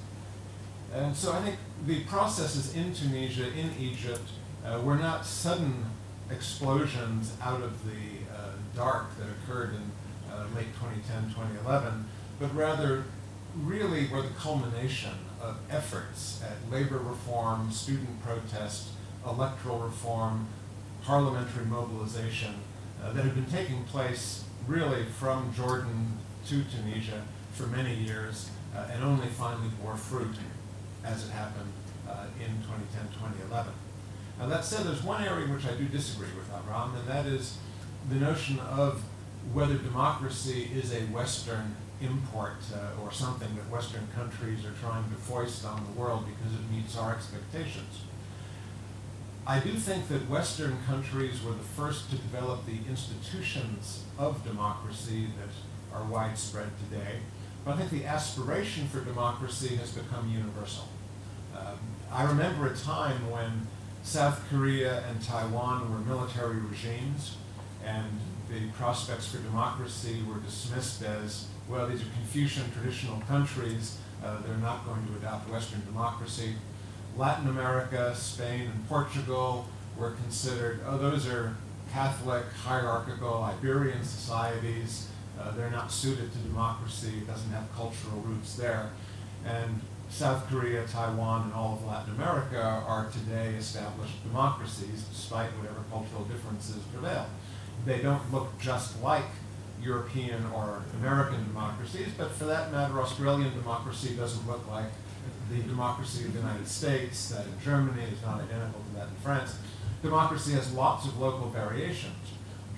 And so I think the processes in Tunisia, in Egypt, were not sudden explosions out of the dark that occurred in late 2010, 2011, but rather really were the culmination of efforts at labor reform, student protest, electoral reform, parliamentary mobilization that had been taking place really from Jordan to Tunisia for many years and only finally bore fruit as it happened in 2010, 2011. Now that said, there's one area in which I do disagree with Avraham, and that is the notion of whether democracy is a Western import or something that Western countries are trying to foist on the world because it meets our expectations. I do think that Western countries were the first to develop the institutions of democracy that are widespread today. But I think the aspiration for democracy has become universal. I remember a time when South Korea and Taiwan were military regimes, and the prospects for democracy were dismissed as, well, these are Confucian traditional countries, they're not going to adopt Western democracy. Latin America, Spain, and Portugal were considered, oh, those are Catholic, hierarchical, Iberian societies. They're not suited to democracy. It doesn't have cultural roots there. And South Korea, Taiwan, and all of Latin America are today established democracies, despite whatever cultural differences prevail. They don't look just like European or American democracies, but for that matter, Australian democracy doesn't look like the democracy of the United States. That in Germany is not identical to that in France. Democracy has lots of local variations.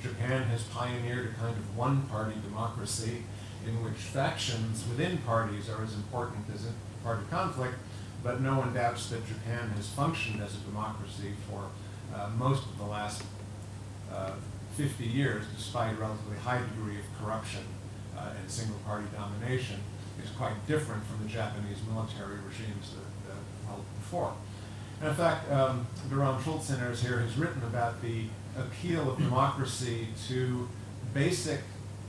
Japan has pioneered a kind of one-party democracy in which factions within parties are as important as in party conflict, but no one doubts that Japan has functioned as a democracy for most of the last 50 years, despite a relatively high degree of corruption and single-party domination. Is quite different from the Japanese military regimes that held before. And in fact, Avraham Sela here has written about the appeal of democracy to basic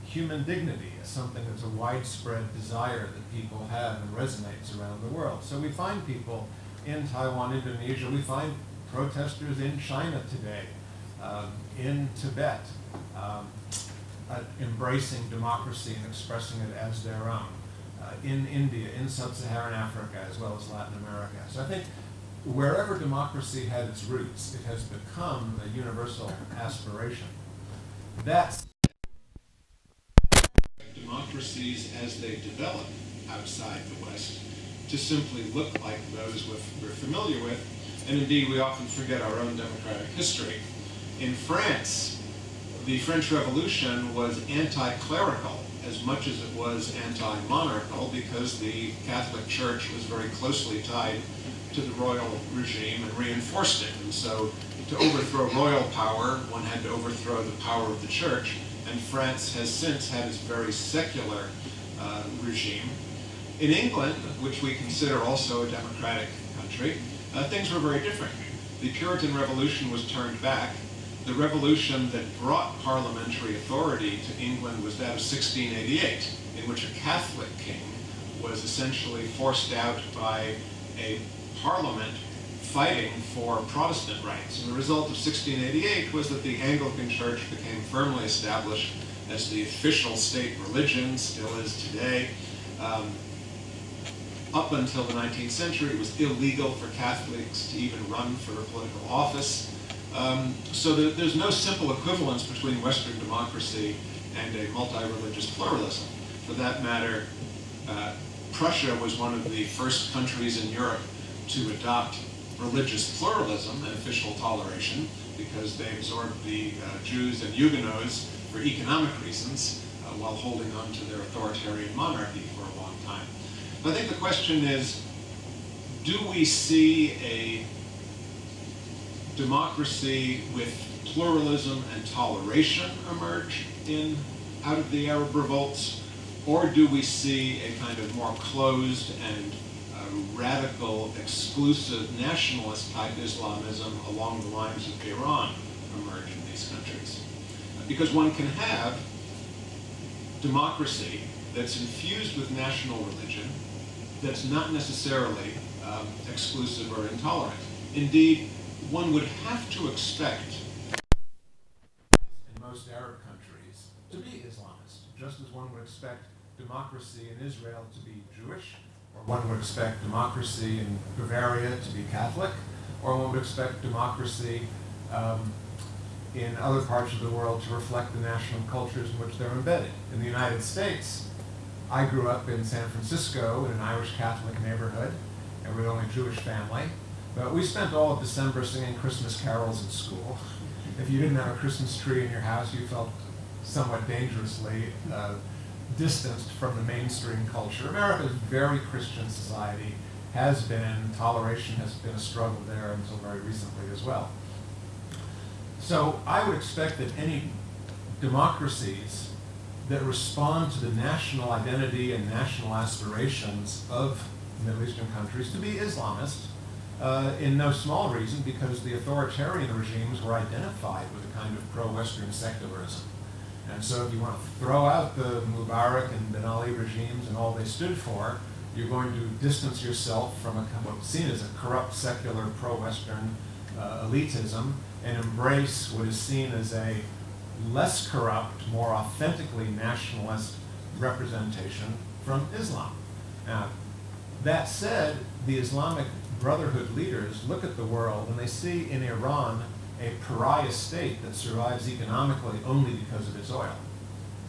human dignity as something that's a widespread desire that people have and resonates around the world. So we find people in Taiwan, Indonesia, we find protesters in China today, in Tibet, embracing democracy and expressing it as their own. In India, in sub-Saharan Africa, as well as Latin America. So I think wherever democracy had its roots, it has become a universal aspiration. That's democracies as they develop outside the West to simply look like those we're familiar with. And indeed, we often forget our own democratic history. In France, the French Revolution was anti-clerical as much as it was anti-monarchical, because the Catholic Church was very closely tied to the royal regime and reinforced it. And so to overthrow royal power, one had to overthrow the power of the church, and France has since had its very secular regime. In England, which we consider also a democratic country, things were very different. The Puritan Revolution was turned back. The revolution that brought parliamentary authority to England was that of 1688, in which a Catholic king was essentially forced out by a parliament fighting for Protestant rights. And the result of 1688 was that the Anglican Church became firmly established as the official state religion, still is today. Up until the 19th century, it was illegal for Catholics to even run for a political office. So there's no simple equivalence between Western democracy and a multi-religious pluralism. For that matter, Prussia was one of the first countries in Europe to adopt religious pluralism and official toleration because they absorbed the Jews and Huguenots for economic reasons while holding on to their authoritarian monarchy for a long time. I think the question is, do we see a democracy with pluralism and toleration emerge out of the Arab revolts, or do we see a kind of more closed and radical, exclusive, nationalist-type Islamism along the lines of Iran emerge in these countries? Because one can have democracy that's infused with national religion, that's not necessarily exclusive or intolerant. Indeed, one would have to expect in most Arab countries to be Islamist, just as one would expect democracy in Israel to be Jewish, or one would expect democracy in Bavaria to be Catholic, or one would expect democracy in other parts of the world to reflect the national cultures in which they're embedded. In the United States, I grew up in San Francisco in an Irish Catholic neighborhood, and we're the only Jewish family. But we spent all of December singing Christmas carols in school. If you didn't have a Christmas tree in your house, you felt somewhat dangerously distanced from the mainstream culture. America is a very Christian society, has been. Toleration has been a struggle there until very recently as well. So I would expect that any democracies that respond to the national identity and national aspirations of Middle Eastern countries to be Islamist, in no small reason because the authoritarian regimes were identified with a kind of pro-Western secularism. And so if you want to throw out the Mubarak and Ben Ali regimes and all they stood for, you're going to distance yourself from what's seen as a corrupt, secular, pro-Western elitism and embrace what is seen as a less corrupt, more authentically nationalist representation from Islam. Now, that said, the Islamic Brotherhood leaders look at the world and they see in Iran a pariah state that survives economically only because of its oil.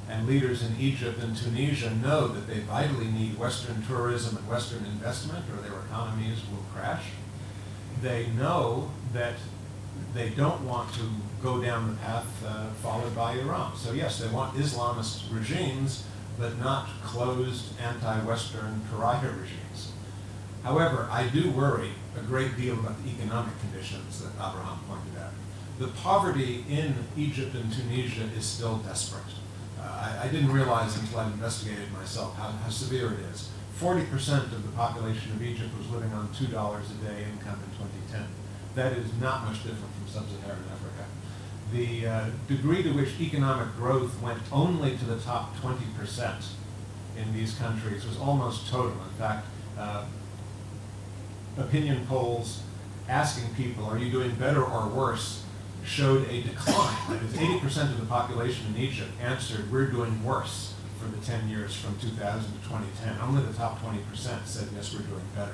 And leaders in Egypt and Tunisia know that they vitally need Western tourism and Western investment or their economies will crash. They know that they don't want to go down the path followed by Iran. So yes, they want Islamist regimes, but not closed anti-Western pariah regimes. However, I do worry a great deal about the economic conditions that Avraham pointed out. The poverty in Egypt and Tunisia is still desperate. I didn't realize until I investigated myself how severe it is. 40% of the population of Egypt was living on $2 a day income in 2010. That is not much different from sub-Saharan Africa. The degree to which economic growth went only to the top 20% in these countries was almost total. In fact, opinion polls asking people, are you doing better or worse, showed a decline. That is, 80% of the population in Egypt answered, we're doing worse for the 10 years from 2000 to 2010. Only the top 20% said, yes, we're doing better.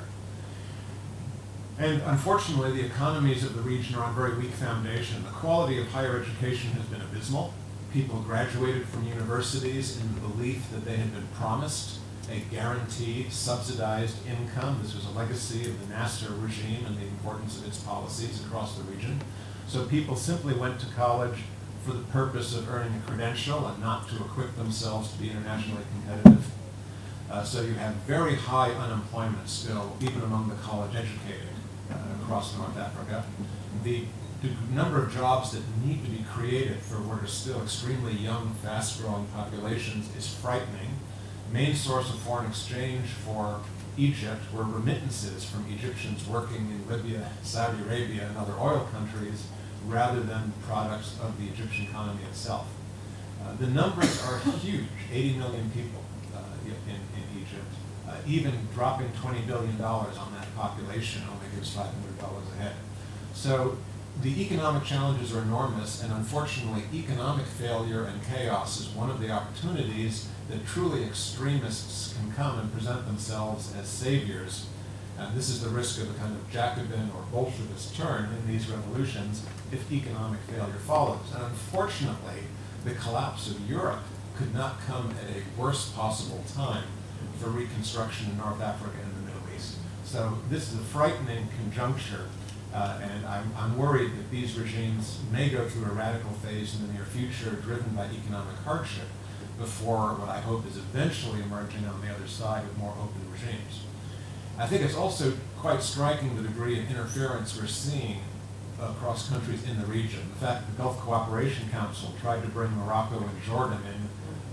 And unfortunately, the economies of the region are on very weak foundation. The quality of higher education has been abysmal. People graduated from universities in the belief that they had been promised a guaranteed, subsidized income. This was a legacy of the Nasser regime and the importance of its policies across the region. So people simply went to college for the purpose of earning a credential and not to equip themselves to be internationally competitive. So you have very high unemployment still, even among the college educated across North Africa. The number of jobs that need to be created for what are still extremely young, fast-growing populations is frightening. Main source of foreign exchange for Egypt were remittances from Egyptians working in Libya, Saudi Arabia, and other oil countries, rather than products of the Egyptian economy itself. The numbers are huge, 80 million people in Egypt. even dropping $20 billion on that population only gives $500 a head. So the economic challenges are enormous, and unfortunately, economic failure and chaos is one of the opportunities that truly extremists can come and present themselves as saviors. And this is the risk of a kind of Jacobin or Bolshevist turn in these revolutions if economic failure follows. And unfortunately, the collapse of Europe could not come at a worst possible time for reconstruction in North Africa and the Middle East. So this is a frightening conjuncture, and I'm worried that these regimes may go through a radical phase in the near future driven by economic hardship before what I hope is eventually emerging on the other side with more open regimes. I think it's also quite striking the degree of interference we're seeing across countries in the region. The fact that the Gulf Cooperation Council tried to bring Morocco and Jordan in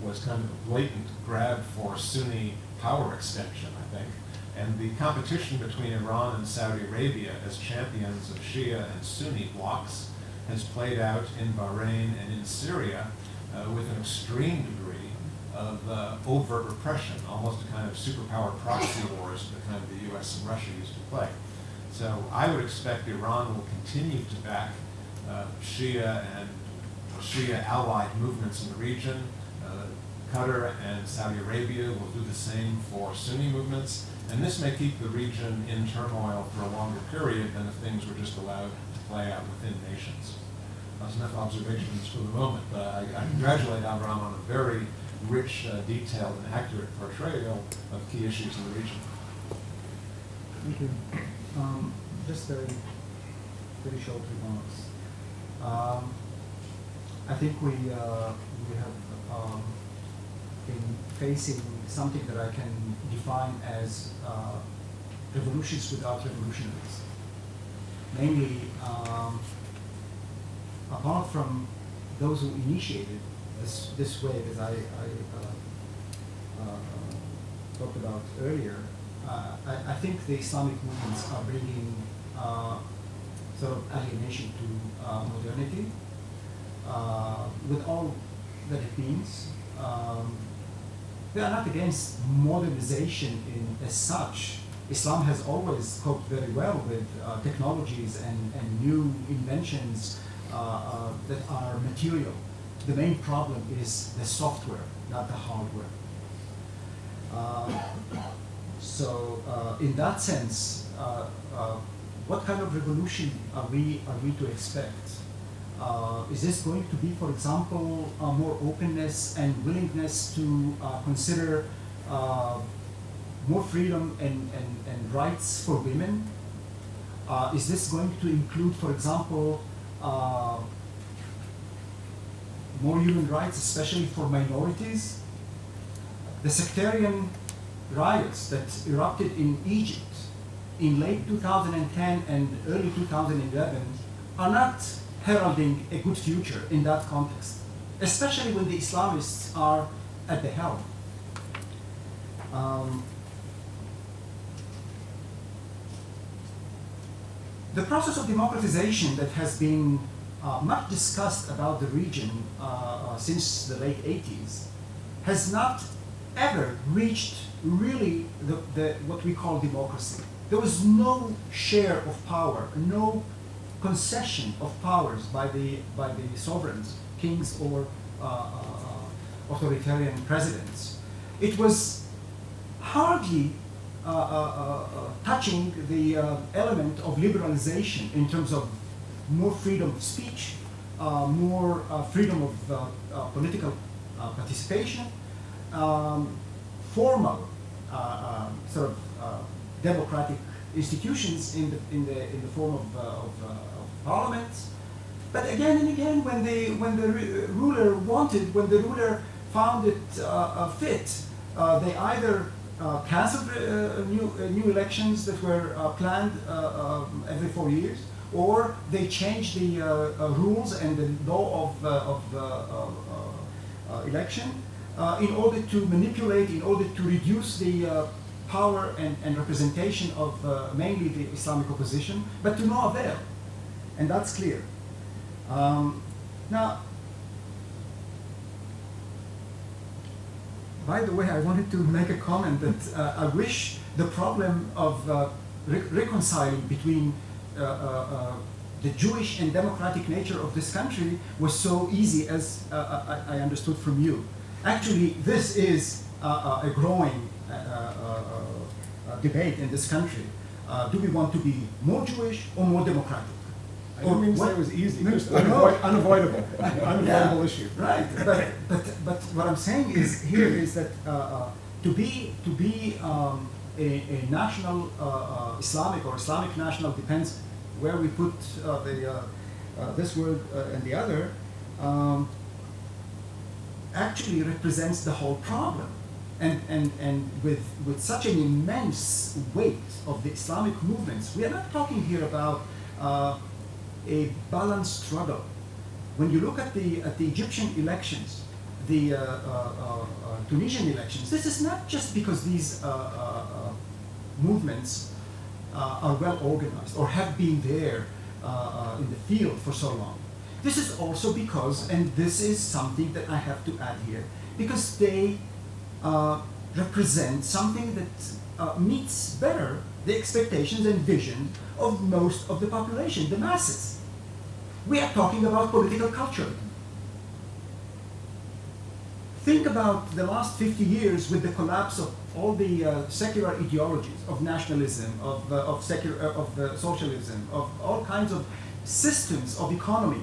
was kind of a blatant grab for Sunni power extension, I think. And the competition between Iran and Saudi Arabia as champions of Shia and Sunni blocs has played out in Bahrain and in Syria with an extreme degree of overt repression, almost a kind of superpower proxy wars, the kind of the US and Russia used to play. So I would expect Iran will continue to back Shia and Shia allied movements in the region. Qatar and Saudi Arabia will do the same for Sunni movements, and this may keep the region in turmoil for a longer period than if things were just allowed to play out within nations. That's enough observations for the moment, but I congratulate Avraham on a very rich, detailed, and accurate portrayal of key issues in the region. Thank you. Just very short remarks. I think we have been facing something that I can define as revolutions without revolutionaries. Namely, apart from those who initiated this wave, as I talked about earlier, I think the Islamic movements are bringing sort of alienation to modernity, with all that it means. They are not against modernization as such. Islam has always coped very well with technologies and new inventions that are material. The main problem is the software, not the hardware. So in that sense, what kind of revolution are we to expect? Is this going to be, for example, more openness and willingness to consider more freedom and rights for women? Is this going to include, for example, more human rights, especially for minorities? The sectarian riots that erupted in Egypt in late 2010 and early 2011 are not heralding a good future in that context, especially when the Islamists are at the helm. The process of democratization that has been much discussed about the region since the late 80s has not ever reached really what we call democracy. There was no share of power, no concession of powers by the sovereigns, kings or authoritarian presidents. It was hardly touching the element of liberalization in terms of more freedom of speech, more freedom of political participation, formal sort of democratic institutions in the form of parliaments. But again and again, when the ruler wanted, when the ruler found it fit, they either canceled new elections that were planned every 4 years, or they changed the rules and the law of election in order to manipulate, in order to reduce the power and representation of mainly the Islamic opposition, but to no avail. And that's clear. Now, by the way, I wanted to make a comment that I wish the problem of reconciling between the Jewish and democratic nature of this country was so easy as I understood from you. Actually, this is a growing debate in this country. Do we want to be more Jewish or more democratic? I didn't mean to say it was easy, just No. unavoidable, unavoidable issue. Right, but what I'm saying is here is that to be a national Islamic or Islamic national, depends where we put this word and the other, actually represents the whole problem. And with such an immense weight of the Islamic movements, we are not talking here about a balanced struggle. When you look at the Egyptian elections, the Tunisian elections, this is not just because these movements are well organized or have been there in the field for so long. This is also because, and this is something that I have to add here, because they represent something that meets better the expectations and vision of most of the population, the masses. We are talking about political culture. Think about the last 50 years with the collapse of all the secular ideologies of nationalism, of socialism, of all kinds of systems of economy,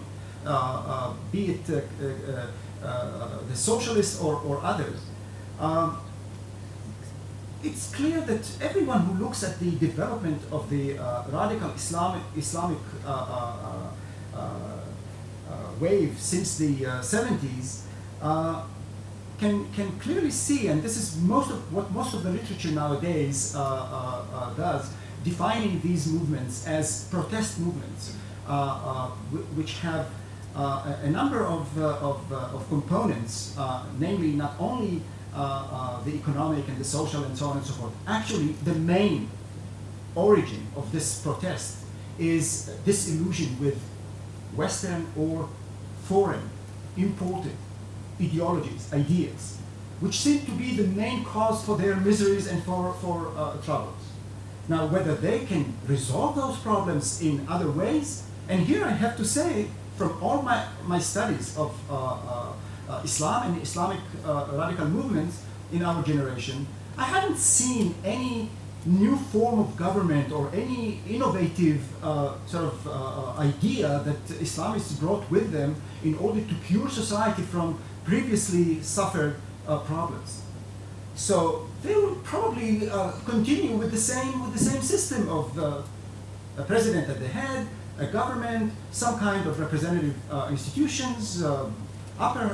be it the socialists or others. It's clear that everyone who looks at the development of the radical Islamic wave since the 70s can clearly see, and this is what most of the literature nowadays does, defining these movements as protest movements, which have a number of components, namely not only the economic and the social and so on and so forth. Actually, the main origin of this protest is disillusion with Western or foreign imported ideologies, ideas, which seem to be the main cause for their miseries and for troubles. Now, whether they can resolve those problems in other ways, and here I have to say, from all my studies of Islam and Islamic radical movements in our generation, I haven't seen any new form of government or any innovative idea that Islamists brought with them in order to cure society from previously suffered problems. So they will probably continue with the same system of a president at the head, a government, some kind of representative institutions, upper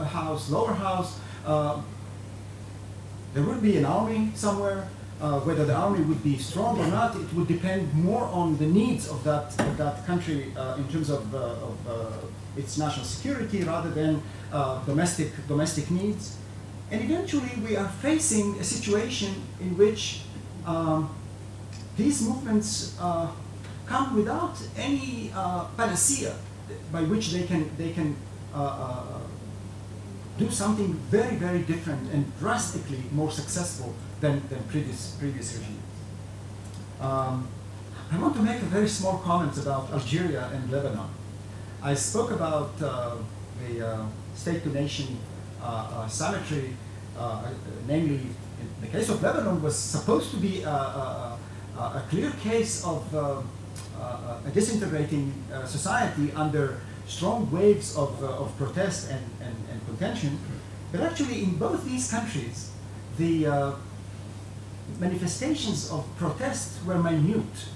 house, lower house. There would be an army somewhere. Whether the army would be strong or not, it would depend more on the needs of that country in terms of its national security rather than domestic needs. And eventually we are facing a situation in which these movements come without any panacea by which they can do something very, very different and drastically more successful than previous regimes. I want to make a very small comment about Algeria and Lebanon. I spoke about the state-to-nation symmetry, namely, in the case of Lebanon, was supposed to be a clear case of a disintegrating society under strong waves of protest and contention. But actually, in both these countries, the manifestations of protest were minute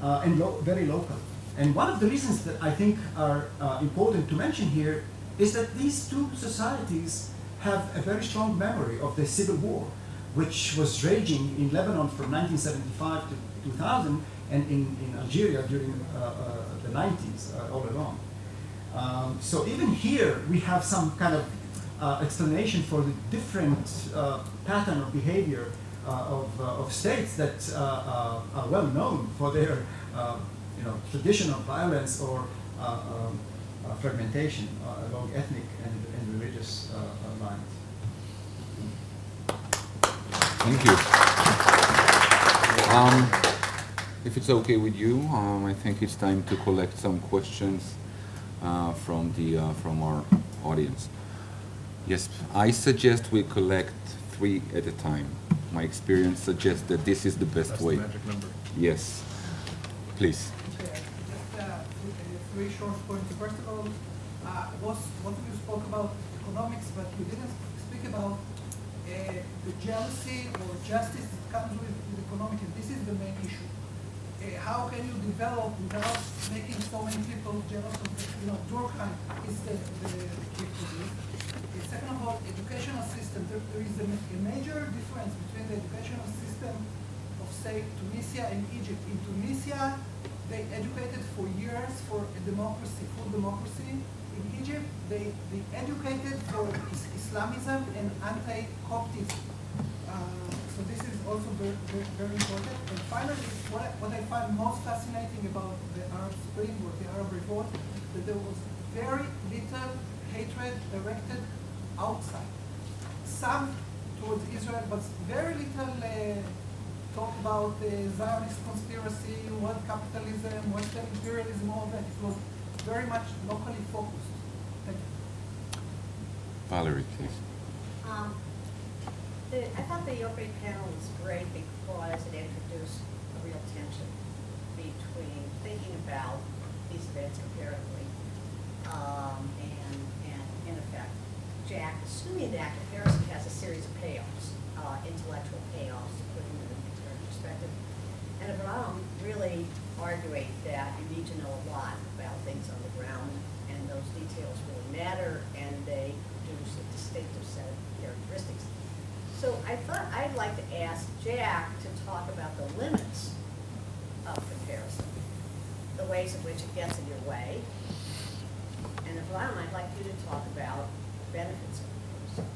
and very local. And one of the reasons that I think are important to mention here is that these two societies have a very strong memory of the civil war, which was raging in Lebanon from 1975 to 2000, and in Algeria during the 90s all along. So even here, we have some kind of explanation for the different pattern of behavior of states that are well known for their traditional violence or fragmentation along ethnic and religious lines. Thank you. If it's okay with you, I think it's time to collect some questions from our audience. Yes, I suggest we collect 3 at a time. My experience suggests that this is the best way. That's the magic number. Yes, please. Okay, just 3 short points. First of all, both of you spoke about economics, but you didn't speak about the jealousy or justice that comes with economics. And this is the main issue. How can you develop without making so many people jealous of Durkheim is the key to this. Second of all, educational system. There is a major difference between the educational system of, say, Tunisia and Egypt. In Tunisia, they educated for years for a democracy, full democracy. In Egypt, they educated for Islamism and anti-Coptism. So this is also very, very, very important. And finally, what I find most fascinating about the Arab Spring or the Arab Revolt, that there was very little hatred directed outside. Some towards Israel, but very little talk about the Zionist conspiracy, world capitalism, Western imperialism, all that. It was very much locally focused. Thank you. Valerie, please. I thought the opening panel was great because it introduced a real tension between thinking about these events comparatively and in effect, Jack, assuming that comparison has a series of payoffs, intellectual payoffs, to put them in a perspective, and Avraham really arguing that you need to know a lot about things on the ground, and those details really matter, and they produce a distinctive set of characteristics. So I thought I'd like to ask Jack to talk about the limits of comparison, the ways in which it gets in your way, and Avraham, I'd like you to talk about benefits of comparison.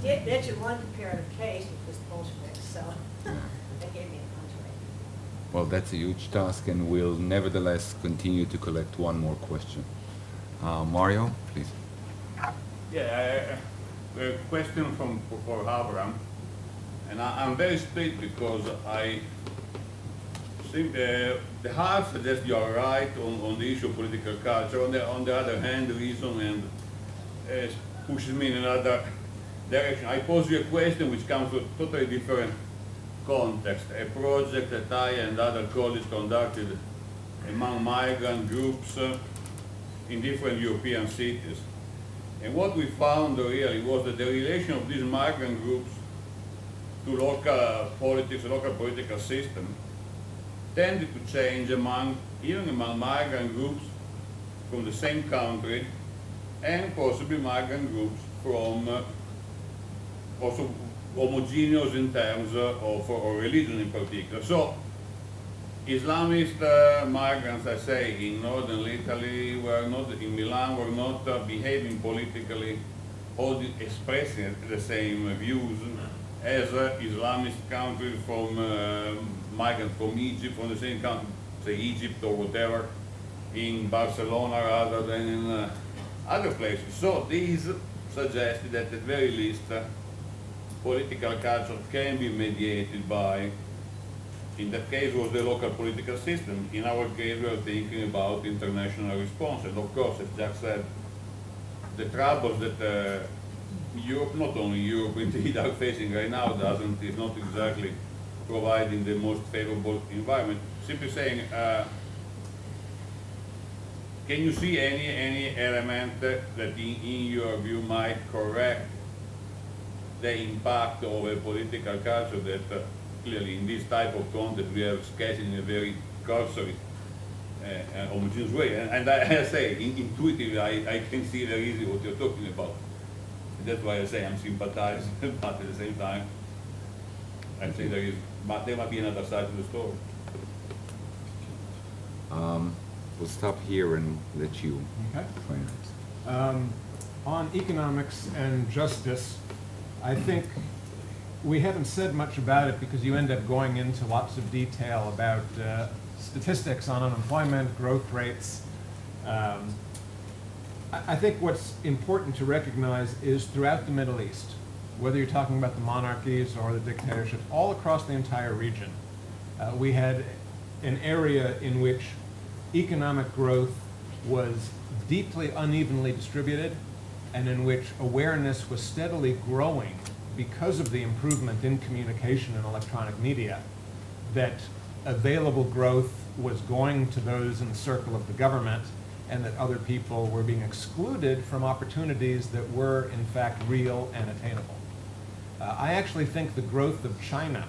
You did mention one comparative case, which was the Bolsheviks, so that gave me a contrary. Well, that's a huge task, and we'll nevertheless continue to collect one more question. Mario, please. Yeah, a question for Avraham, and I'm very split because I think the half suggests you are right on the issue of political culture. On the other hand, the reason and pushes me in another direction. I pose you a question which comes with a totally different context. A project that I and other colleagues conducted among migrant groups in different European cities. And what we found really was that the relation of these migrant groups to local politics, local political system, tended to change even among migrant groups from the same country and possibly migrant groups from also homogeneous in terms of religion in particular. So Islamist migrants, I say, in northern Italy were not, in Milan, were not behaving politically or expressing the same views as Islamist countries from migrants from Egypt, from the same country, say Egypt or whatever, in Barcelona rather than in other places. So these suggested that at the very least political culture can be mediated by, in that case, was the local political system. In our case, we are thinking about international response. And of course, as Jack said, the troubles that Europe, not only Europe, indeed, are facing right now is not exactly providing the most favorable environment. Simply saying, can you see any element that in your view might correct the impact of a political culture that clearly in this type of context we have sketched in a very cursory and homogeneous way. And I say, intuitively, I can see very easily what you're talking about. And that's why I say I'm sympathizing, but at the same time, I say there might be another side to the story. We'll stop here and let you explain it. On economics and justice, I think we haven't said much about it because you end up going into lots of detail about statistics on unemployment, growth rates. I think what's important to recognize is throughout the Middle East, whether you're talking about the monarchies or the dictatorships, all across the entire region, we had an area in which economic growth was deeply unevenly distributed and in which awareness was steadily growing because of the improvement in communication and electronic media, that available growth was going to those in the circle of the government and that other people were being excluded from opportunities that were in fact real and attainable. I actually think the growth of China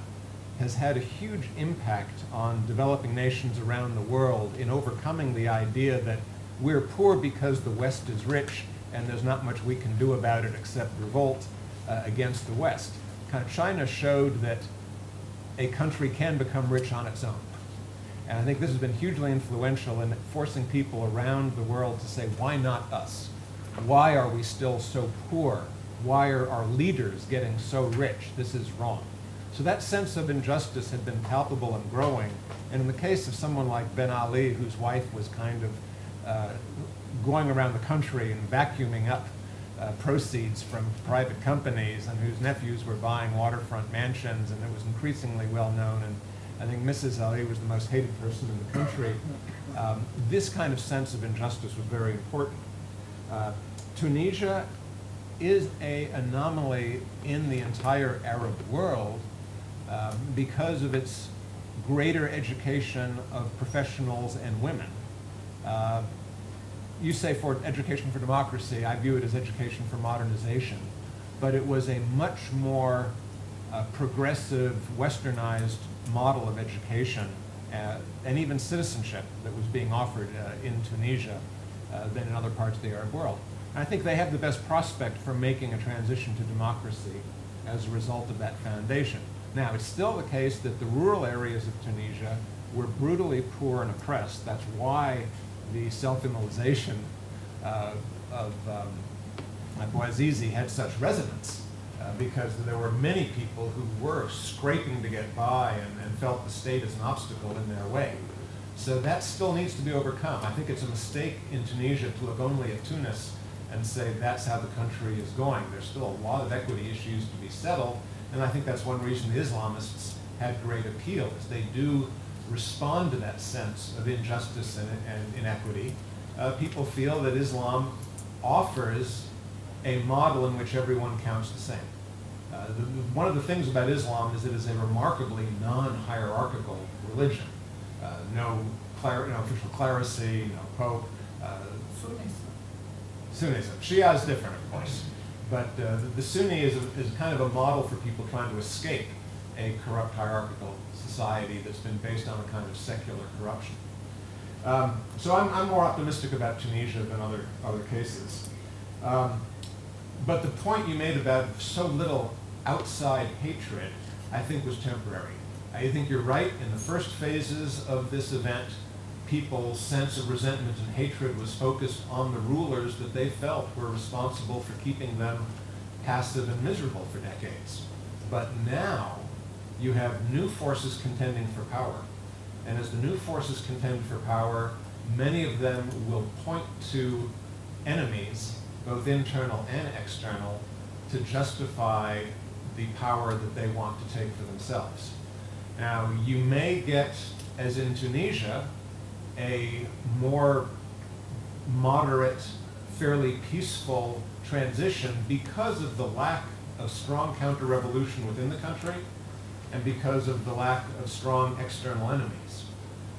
has had a huge impact on developing nations around the world in overcoming the idea that we're poor because the West is rich and there's not much we can do about it except revolt against the West. China showed that a country can become rich on its own. And I think this has been hugely influential in forcing people around the world to say, why not us? Why are we still so poor? Why are our leaders getting so rich? This is wrong. So that sense of injustice had been palpable and growing. And in the case of someone like Ben Ali, whose wife was kind of going around the country and vacuuming up proceeds from private companies, and whose nephews were buying waterfront mansions, and it was increasingly well known, and I think Mrs. Ali was the most hated person in the country. This kind of sense of injustice was very important. Tunisia is an anomaly in the entire Arab world because of its greater education of professionals and women. You say for education for democracy, I view it as education for modernization, but it was a much more progressive, westernized model of education and even citizenship that was being offered in Tunisia than in other parts of the Arab world. And I think they have the best prospect for making a transition to democracy as a result of that foundation. Now, it's still the case that the rural areas of Tunisia were brutally poor and oppressed. That's why the self-immolation of Bouazizi had such resonance, because there were many people who were scraping to get by and felt the state as an obstacle in their way. So that still needs to be overcome. I think it's a mistake in Tunisia to look only at Tunis and say that's how the country is going. There's still a lot of equity issues to be settled, and I think that's one reason the Islamists had great appeal, is they do respond to that sense of injustice and inequity. People feel that Islam offers a model in which everyone counts the same. One of the things about Islam is it is a remarkably non-hierarchical religion. No official clerisy, no pope. Sunnism. Shia is different, of course. But the Sunni is kind of a model for people trying to escape a corrupt hierarchical society that's been based on a kind of secular corruption. So I'm more optimistic about Tunisia than other cases. But the point you made about so little outside hatred, I think, was temporary. I think you're right. In the first phases of this event, people's sense of resentment and hatred was focused on the rulers that they felt were responsible for keeping them passive and miserable for decades. But now you have new forces contending for power. And as the new forces contend for power, many of them will point to enemies, both internal and external, to justify the power that they want to take for themselves. Now, you may get, as in Tunisia, a more moderate, fairly peaceful transition because of the lack of strong counter-revolution within the country and because of the lack of strong external enemies.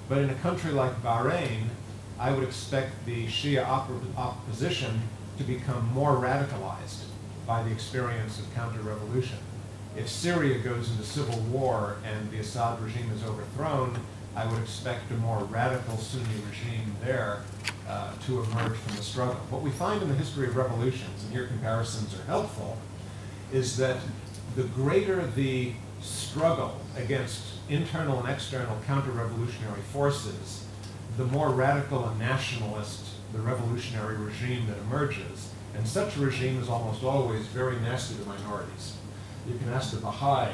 But in a country like Bahrain, I would expect the Shia opposition to become more radicalized by the experience of counter-revolution. If Syria goes into civil war and the Assad regime is overthrown, I would expect a more radical Sunni regime there to emerge from the struggle. What we find in the history of revolutions, and here comparisons are helpful, is that the greater the struggle against internal and external counter-revolutionary forces, the more radical and nationalist the revolutionary regime that emerges. And such a regime is almost always very nasty to minorities. You can ask the Baha'i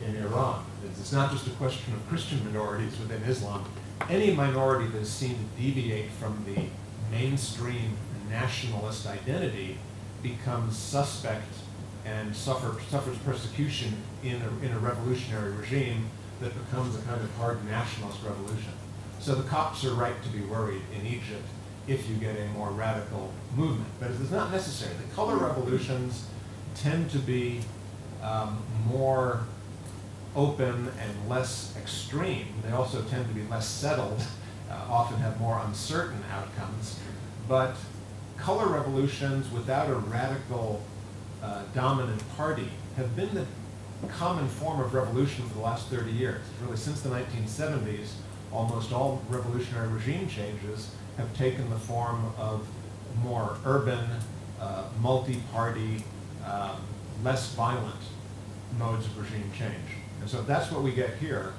in Iran. It's not just a question of Christian minorities within Islam. Any minority that is seen to deviate from the mainstream nationalist identity becomes suspect and suffers persecution in a revolutionary regime that becomes a kind of hard nationalist revolution. So the Copts are right to be worried in Egypt if you get a more radical movement. But it is not necessary. The color revolutions tend to be more open and less extreme. They also tend to be less settled, often have more uncertain outcomes. But color revolutions without a radical dominant party have been the common form of revolution for the last 30 years. Really, since the 1970s, almost all revolutionary regime changes have taken the form of more urban, multi-party, less violent modes of regime change. And so if that's what we get here,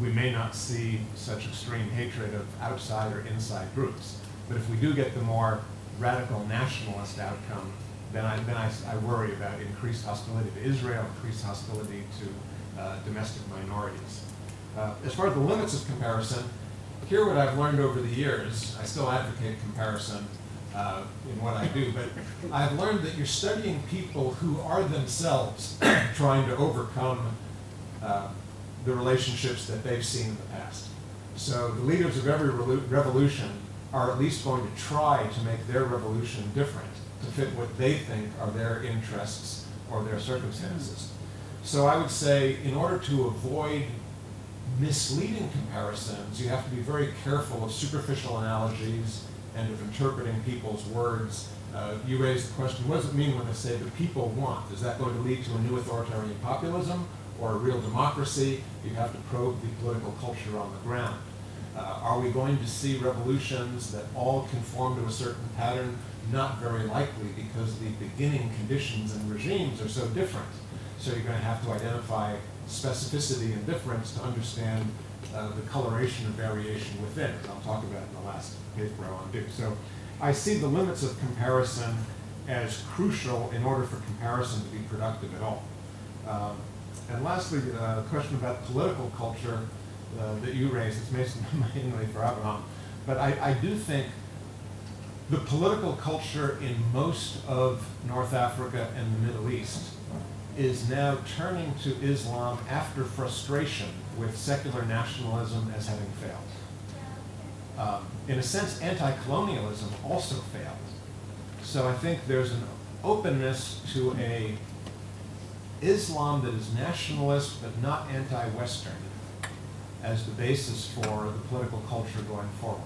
we may not see such extreme hatred of outside or inside groups. But if we do get the more radical nationalist outcome, then I worry about increased hostility to Israel, increased hostility to domestic minorities. As far as the limits of comparison, here what I've learned over the years, I still advocate comparison in what I do, but I've learned that you're studying people who are themselves trying to overcome the relationships that they've seen in the past. So the leaders of every revolution are at least going to try to make their revolution different, to fit what they think are their interests or their circumstances. So I would say, in order to avoid misleading comparisons, you have to be very careful of superficial analogies and of interpreting people's words. You raised the question, what does it mean when they say the people want? Is that going to lead to a new authoritarian populism or a real democracy? You have to probe the political culture on the ground. Are we going to see revolutions that all conform to a certain pattern? Not very likely, because the beginning conditions and regimes are so different. So you're going to have to identify specificity and difference to understand the coloration of variation within, as I'll talk about in the last paper I want to do. So I see the limits of comparison as crucial in order for comparison to be productive at all. And lastly, the question about political culture that you raised, it's mainly for Avraham, but I do think the political culture in most of North Africa and the Middle East is now turning to Islam after frustration with secular nationalism as having failed. In a sense, anti-colonialism also failed. So I think there's an openness to a Islam that is nationalist but not anti-Western as the basis for the political culture going forward.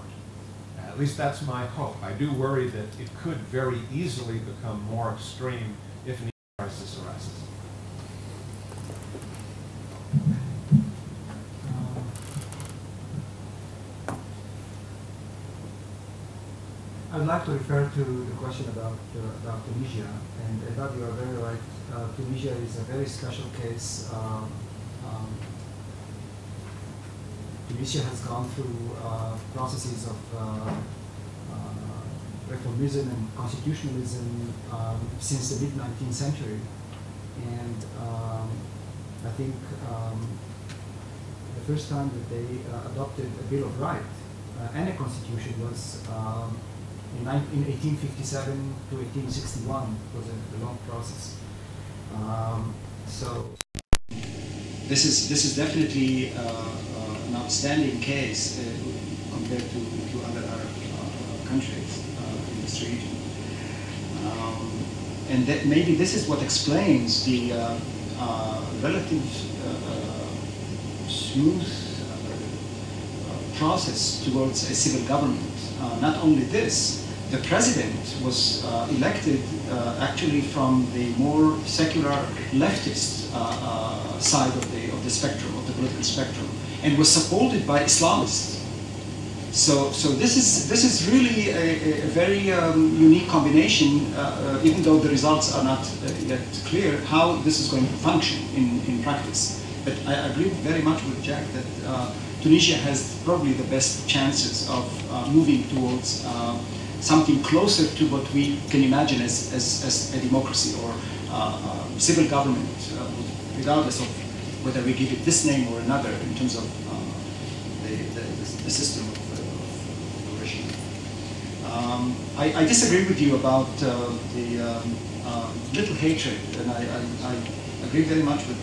At least that's my hope. I do worry that it could very easily become more extreme if an crisis arises. I would like to refer to the question about Tunisia, and I thought you are very right. Tunisia is a very special case. Tunisia has gone through processes of reformism and constitutionalism since the mid-19th century, and I think the first time that they adopted a Bill of Rights and a constitution was in 1857 to 1861. It was a long process. So this is definitely an outstanding case compared to other Arab countries in this region. And that maybe this is what explains the relative smooth process towards a civil government. Not only this, the president was elected actually from the more secular leftist side of the spectrum, of the political spectrum, and was supported by Islamists. So this is really a very unique combination, even though the results are not yet clear how this is going to function in practice. But I agree very much with Jack that Tunisia has probably the best chances of moving towards something closer to what we can imagine as a democracy or civil government, regardless of whether we give it this name or another in terms of the system of the regime. I disagree with you about the little hatred, and I agree very much with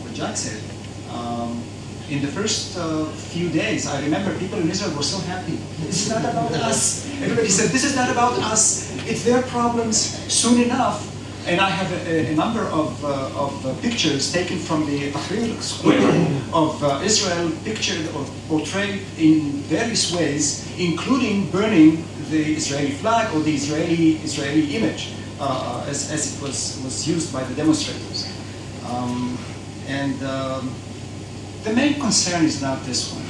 what Jack said. In the first few days, I remember people in Israel were so happy. This is not about us. Everybody said, this is not about us. It's their problems. Soon enough, and I have a number of pictures taken from the Tahrir Square of Israel, pictured or portrayed in various ways, including burning the Israeli flag or the Israeli image, as it was used by the demonstrators. The main concern is not this one,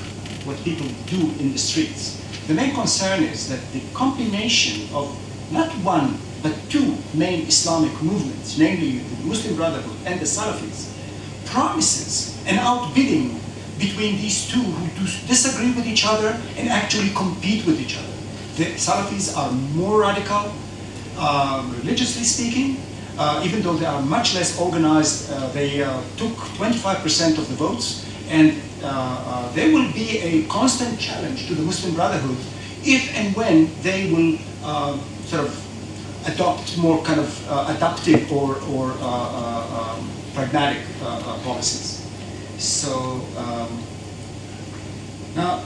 what people do in the streets. The main concern is that the combination of not one, but two main Islamic movements, namely the Muslim Brotherhood and the Salafis, promises an outbidding between these two who disagree with each other and actually compete with each other. The Salafis are more radical, religiously speaking, even though they are much less organized. They took 25% of the votes, and there will be a constant challenge to the Muslim Brotherhood if and when they will sort of adopt more kind of adaptive or pragmatic policies. So now,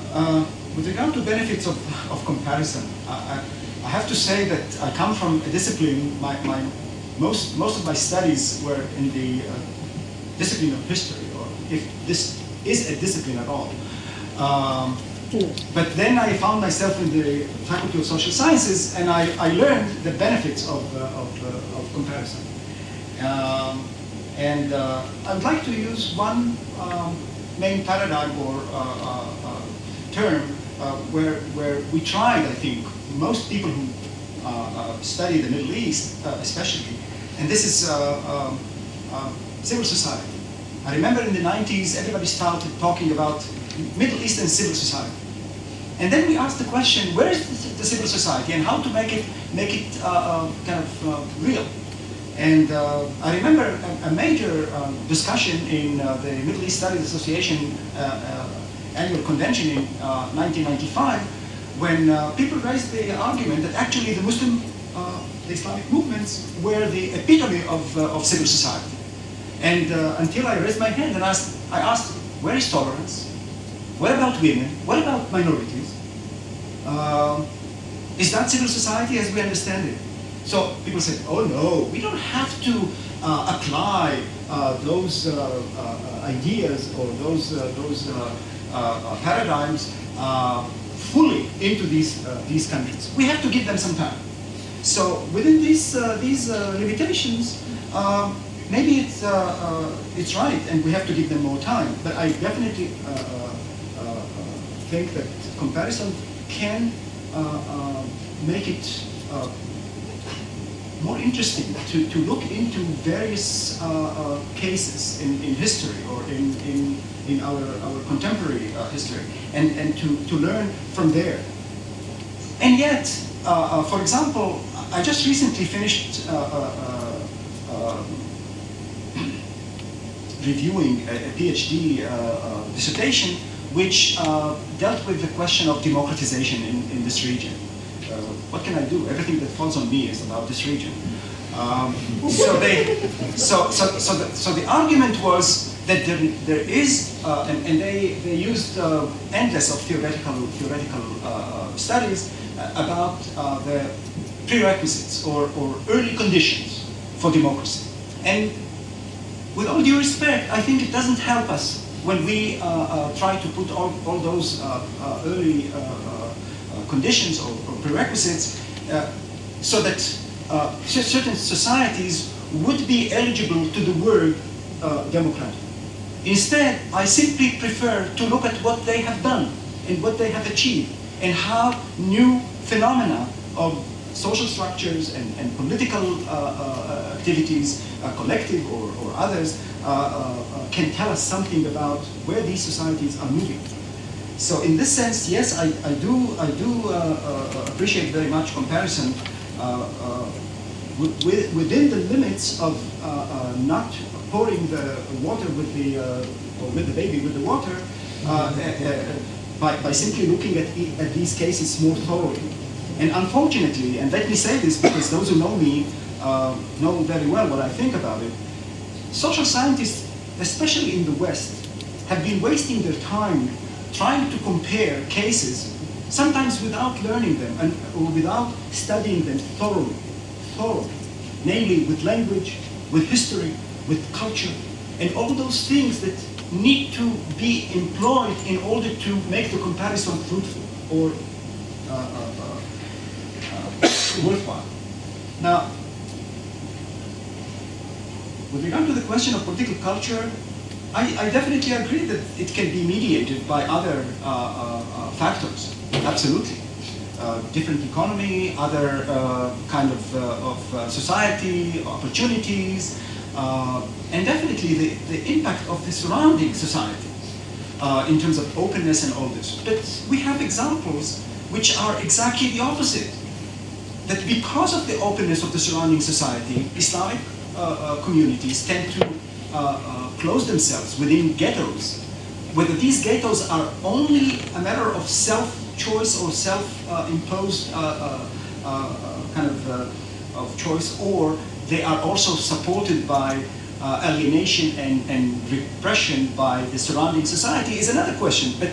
with regard to benefits of comparison, I have to say that I come from a discipline. Most of my studies were in the discipline of history, or if this is a discipline at all. But then I found myself in the Faculty of Social Sciences, and I learned the benefits of comparison. I would like to use one main paradigm or term where we tried, I think, most people who study the Middle East especially, and this is civil society. I remember in the 90s, everybody started talking about Middle Eastern civil society. And then we asked the question, where is the civil society and how to make it kind of real? And I remember a major discussion in the Middle East Studies Association annual convention in 1995, when people raised the argument that actually the the Islamic movements were the epitome of civil society. And until I raised my hand and I asked, where is tolerance? What about women? What about minorities? Is that civil society as we understand it? So people said, oh no, we don't have to apply those ideas or those paradigms fully into these countries. We have to give them some time. So within these limitations, maybe it's right, and we have to give them more time. But I definitely think that comparison can make it more interesting to look into various cases in history or in our contemporary history, and to learn from there. And yet, for example, I just recently finished reviewing a PhD dissertation which dealt with the question of democratization in this region. What can I do? Everything that falls on me is about this region. So the argument was that there is, and they used endless of theoretical studies about the prerequisites or early conditions for democracy. And with all due respect, I think it doesn't help us when we try to put all those early conditions or prerequisites so that certain societies would be eligible to the word democratic. Instead, I simply prefer to look at what they have done and what they have achieved, and how new phenomena of social structures and political activities, collective or others, can tell us something about where these societies are moving. So in this sense, yes, I do appreciate very much comparison within the limits of not pouring the water with the baby with the water, by simply looking at these cases more thoroughly. And unfortunately, and let me say this because those who know me know very well what I think about it. Social scientists, especially in the West, have been wasting their time trying to compare cases, sometimes without learning them or without studying them thoroughly, namely with language, with history, with culture, and all those things that need to be employed in order to make the comparison fruitful or worthwhile. Now, with regard to the question of political culture, I definitely agree that it can be mediated by other factors, absolutely. Different economy, other kind of society, opportunities, and definitely the impact of the surrounding society in terms of openness and all this. But we have examples which are exactly the opposite. That because of the openness of the surrounding society, Islamic communities tend to close themselves within ghettos. Whether these ghettos are only a matter of self-choice or self-imposed kind of choice, or they are also supported by alienation and repression by the surrounding society is another question. But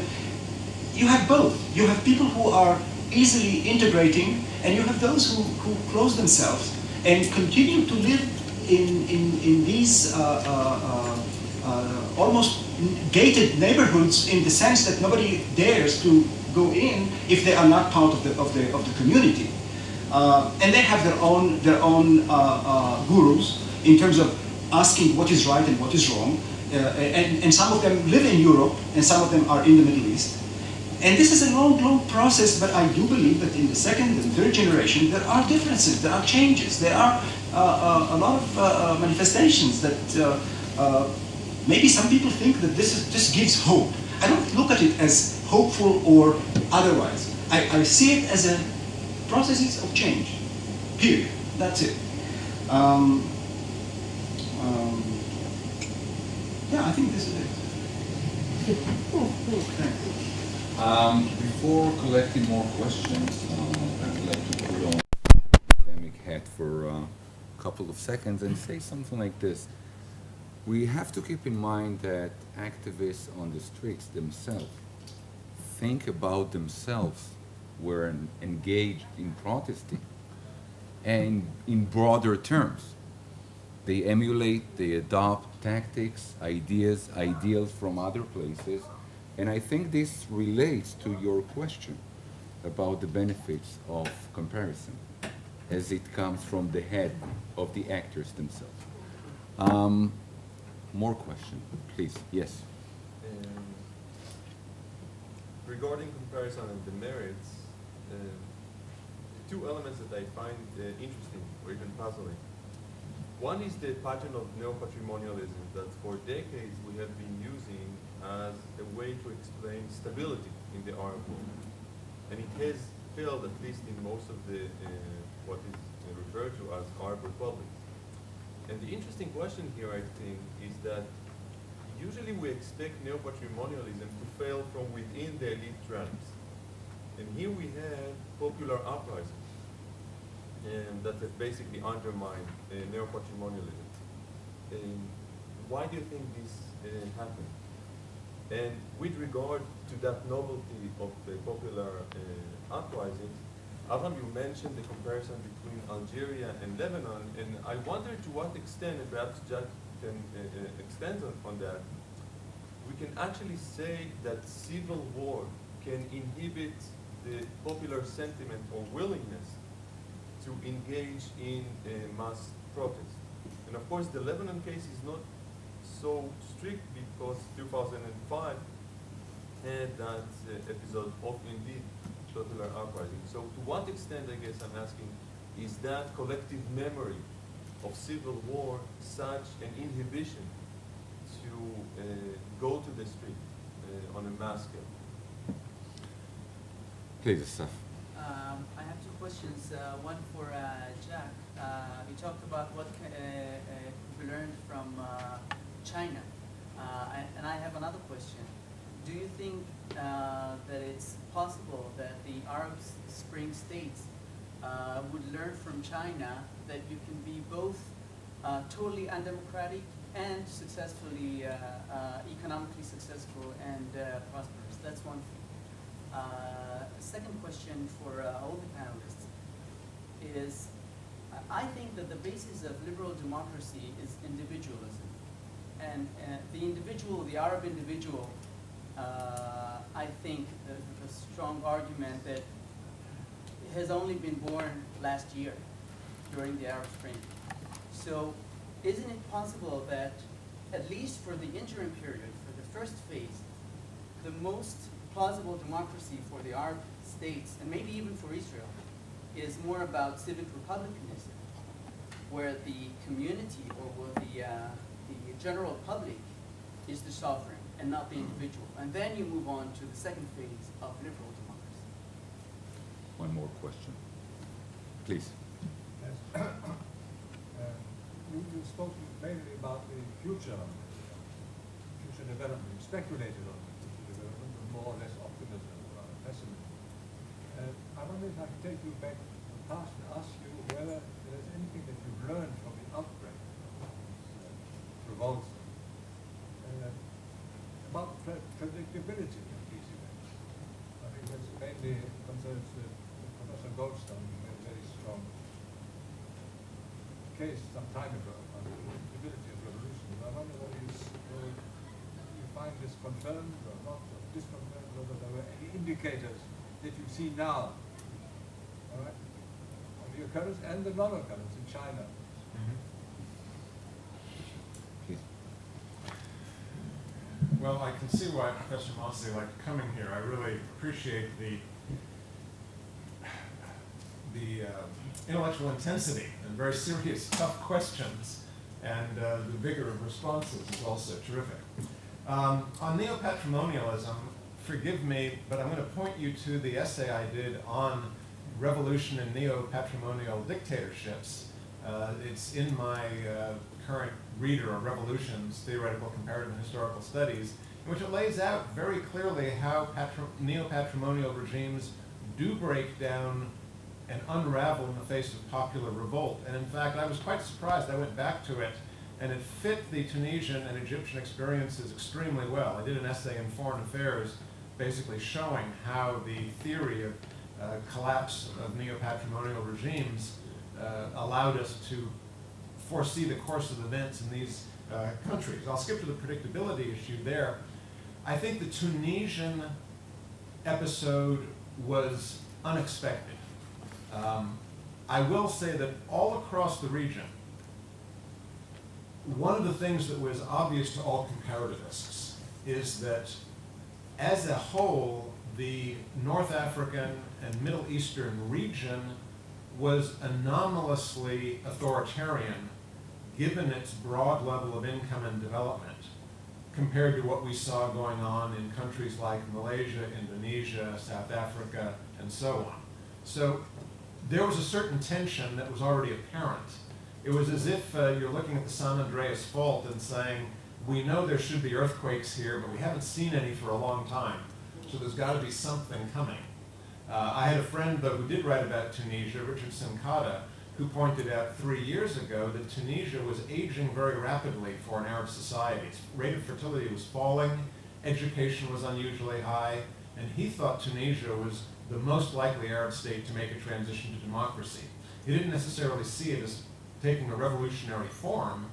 you have both. You have people who are easily integrating, and you have those who close themselves and continue to live in these almost gated neighborhoods, in the sense that nobody dares to go in if they are not part of the community. And they have their own gurus in terms of asking what is right and what is wrong. And some of them live in Europe, and some of them are in the Middle East. And this is a long process, but I do believe that in the second and third generation, there are differences, there are changes, there are a lot of manifestations that maybe some people think that this gives hope. I don't look at it as hopeful or otherwise. I see it as a processes of change, period. That's it. Yeah, I think this is it. Thanks. Before collecting more questions, I'd like to put on academic hat for a couple of seconds and say something like this. We have to keep in mind that activists on the streets themselves think about themselves when engaged in protesting, and in broader terms. They emulate, they adopt tactics, ideas, ideals from other places. And I think this relates to your question about the benefits of comparison, as it comes from the head of the actors themselves. More question, please. Yes. Regarding comparison and the merits, two elements that I find interesting or even puzzling. One is the pattern of neo-patrimonialism that for decades we have been using as a way to explain stability in the Arab world. And it has failed, at least in most of the what is referred to as Arab republics. And the interesting question here, I think, is that usually we expect neo-patrimonialism to fail from within the elite ranks. And here we have popular uprisings that have basically undermined neo-patrimonialism. Why do you think this happened? And with regard to that novelty of the popular uprisings, Avraham, you mentioned the comparison between Algeria and Lebanon, and I wonder to what extent, and perhaps Jack can extend on that, we can actually say that civil war can inhibit the popular sentiment or willingness to engage in mass protest. And of course, the Lebanon case is not so strict because 2005 had that episode of indeed popular uprising. So to what extent, I guess I'm asking, is that collective memory of civil war such an inhibition to go to the street on a mass scale? Please, Asaf. I have two questions. One for Jack. You talked about what we learned from China. And I have another question. Do you think that it's possible that the Arab Spring states would learn from China that you can be both totally undemocratic and successfully, economically successful and prosperous. That's one thing. Second question for all the panelists is, I think that the basis of liberal democracy is individualism. And the individual, the Arab individual, I think there's a strong argument that has only been born last year during the Arab Spring. So isn't it possible that, at least for the interim period, for the first phase, the most plausible democracy for the Arab states, and maybe even for Israel, is more about civic republicanism, where the community or where the general public is the sovereign and not the individual. And then you move on to the second phase of liberal democracy. One more question. Please. Yes. You spoke mainly about the future development. You speculated on future development with more or less optimism or pessimism. I wonder if I can take you back to the past and ask you whether there's anything that you've learned from the outbreak of revolts about predictability of these events. I think that's mainly concerns Professor Goldstone, who made a very strong case some time ago on the predictability of revolution. I wonder whether you find this confirmed or not, or disconfirmed, whether there were any indicators that you see now, all right, of the occurrence and the non-occurrence in China. Well, I can see why Professor Mossi liked coming here. I really appreciate the intellectual intensity and very serious, tough questions, and the vigor of responses is also terrific. On neo-patrimonialism, forgive me, but I'm going to point you to the essay I did on revolution and neo-patrimonial dictatorships. It's in my current reader of Revolutions, Theoretical, Comparative, and Historical Studies, in which it lays out very clearly how neo-patrimonial regimes do break down and unravel in the face of popular revolt. And in fact, I was quite surprised. I went back to it, and it fit the Tunisian and Egyptian experiences extremely well. I did an essay in Foreign Affairs basically showing how the theory of collapse of neo-patrimonial regimes allowed us to foresee the course of events in these countries. I'll skip to the predictability issue there. I think the Tunisian episode was unexpected. I will say that all across the region, one of the things that was obvious to all comparativists is that as a whole, the North African and Middle Eastern region was anomalously authoritarian given its broad level of income and development compared to what we saw going on in countries like Malaysia, Indonesia, South Africa, and so on. So there was a certain tension that was already apparent. It was as if you're looking at the San Andreas Fault and saying, we know there should be earthquakes here, but we haven't seen any for a long time. So there's got to be something coming. I had a friend, though, who did write about Tunisia, Richard Sinkada, who pointed out 3 years ago that Tunisia was aging very rapidly for an Arab society. Its rate of fertility was falling, education was unusually high, and he thought Tunisia was the most likely Arab state to make a transition to democracy. He didn't necessarily see it as taking a revolutionary form,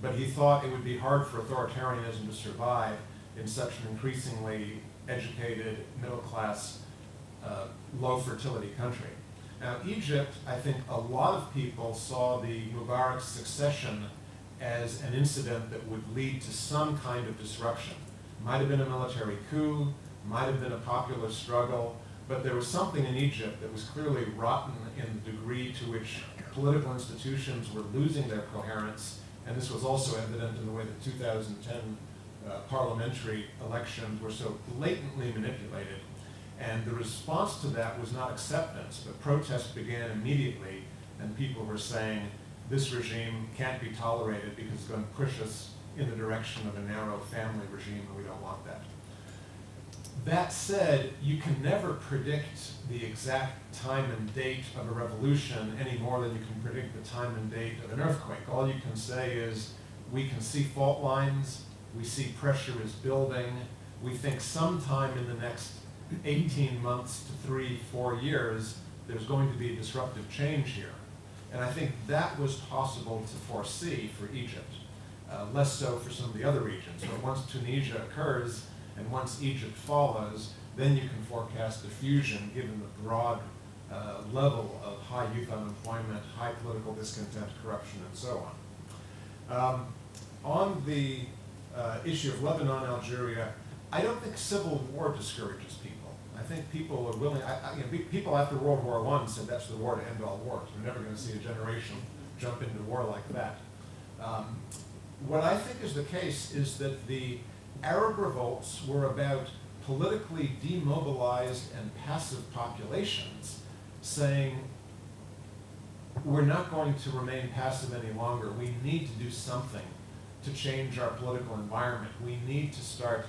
but he thought it would be hard for authoritarianism to survive in such an increasingly educated, middle-class, low-fertility country. Now, Egypt, I think a lot of people saw the Mubarak succession as an incident that would lead to some kind of disruption. Might have been a military coup, might have been a popular struggle, but there was something in Egypt that was clearly rotten in the degree to which political institutions were losing their coherence, and this was also evident in the way that 2010 parliamentary elections were so blatantly manipulated. And the response to that was not acceptance, but protest began immediately, and people were saying, this regime can't be tolerated because it's going to push us in the direction of a narrow family regime, and we don't want that. That said, you can never predict the exact time and date of a revolution any more than you can predict the time and date of an earthquake. All you can say is, we can see fault lines, we see pressure is building, we think sometime in the next 18 months to 3-4 years, there's going to be a disruptive change here. And I think that was possible to foresee for Egypt, less so for some of the other regions. But once Tunisia occurs, and once Egypt follows, then you can forecast diffusion given the broad level of high youth unemployment, high political discontent, corruption, and so on. On the issue of Lebanon, Algeria, I don't think civil war discourages people. I think people are willing, people after World War I said that's the war to end all wars. We're never going to see a generation jump into war like that. What I think is the case is that the Arab revolts were about politically demobilized and passive populations saying, we're not going to remain passive any longer. We need to do something to change our political environment. We need to start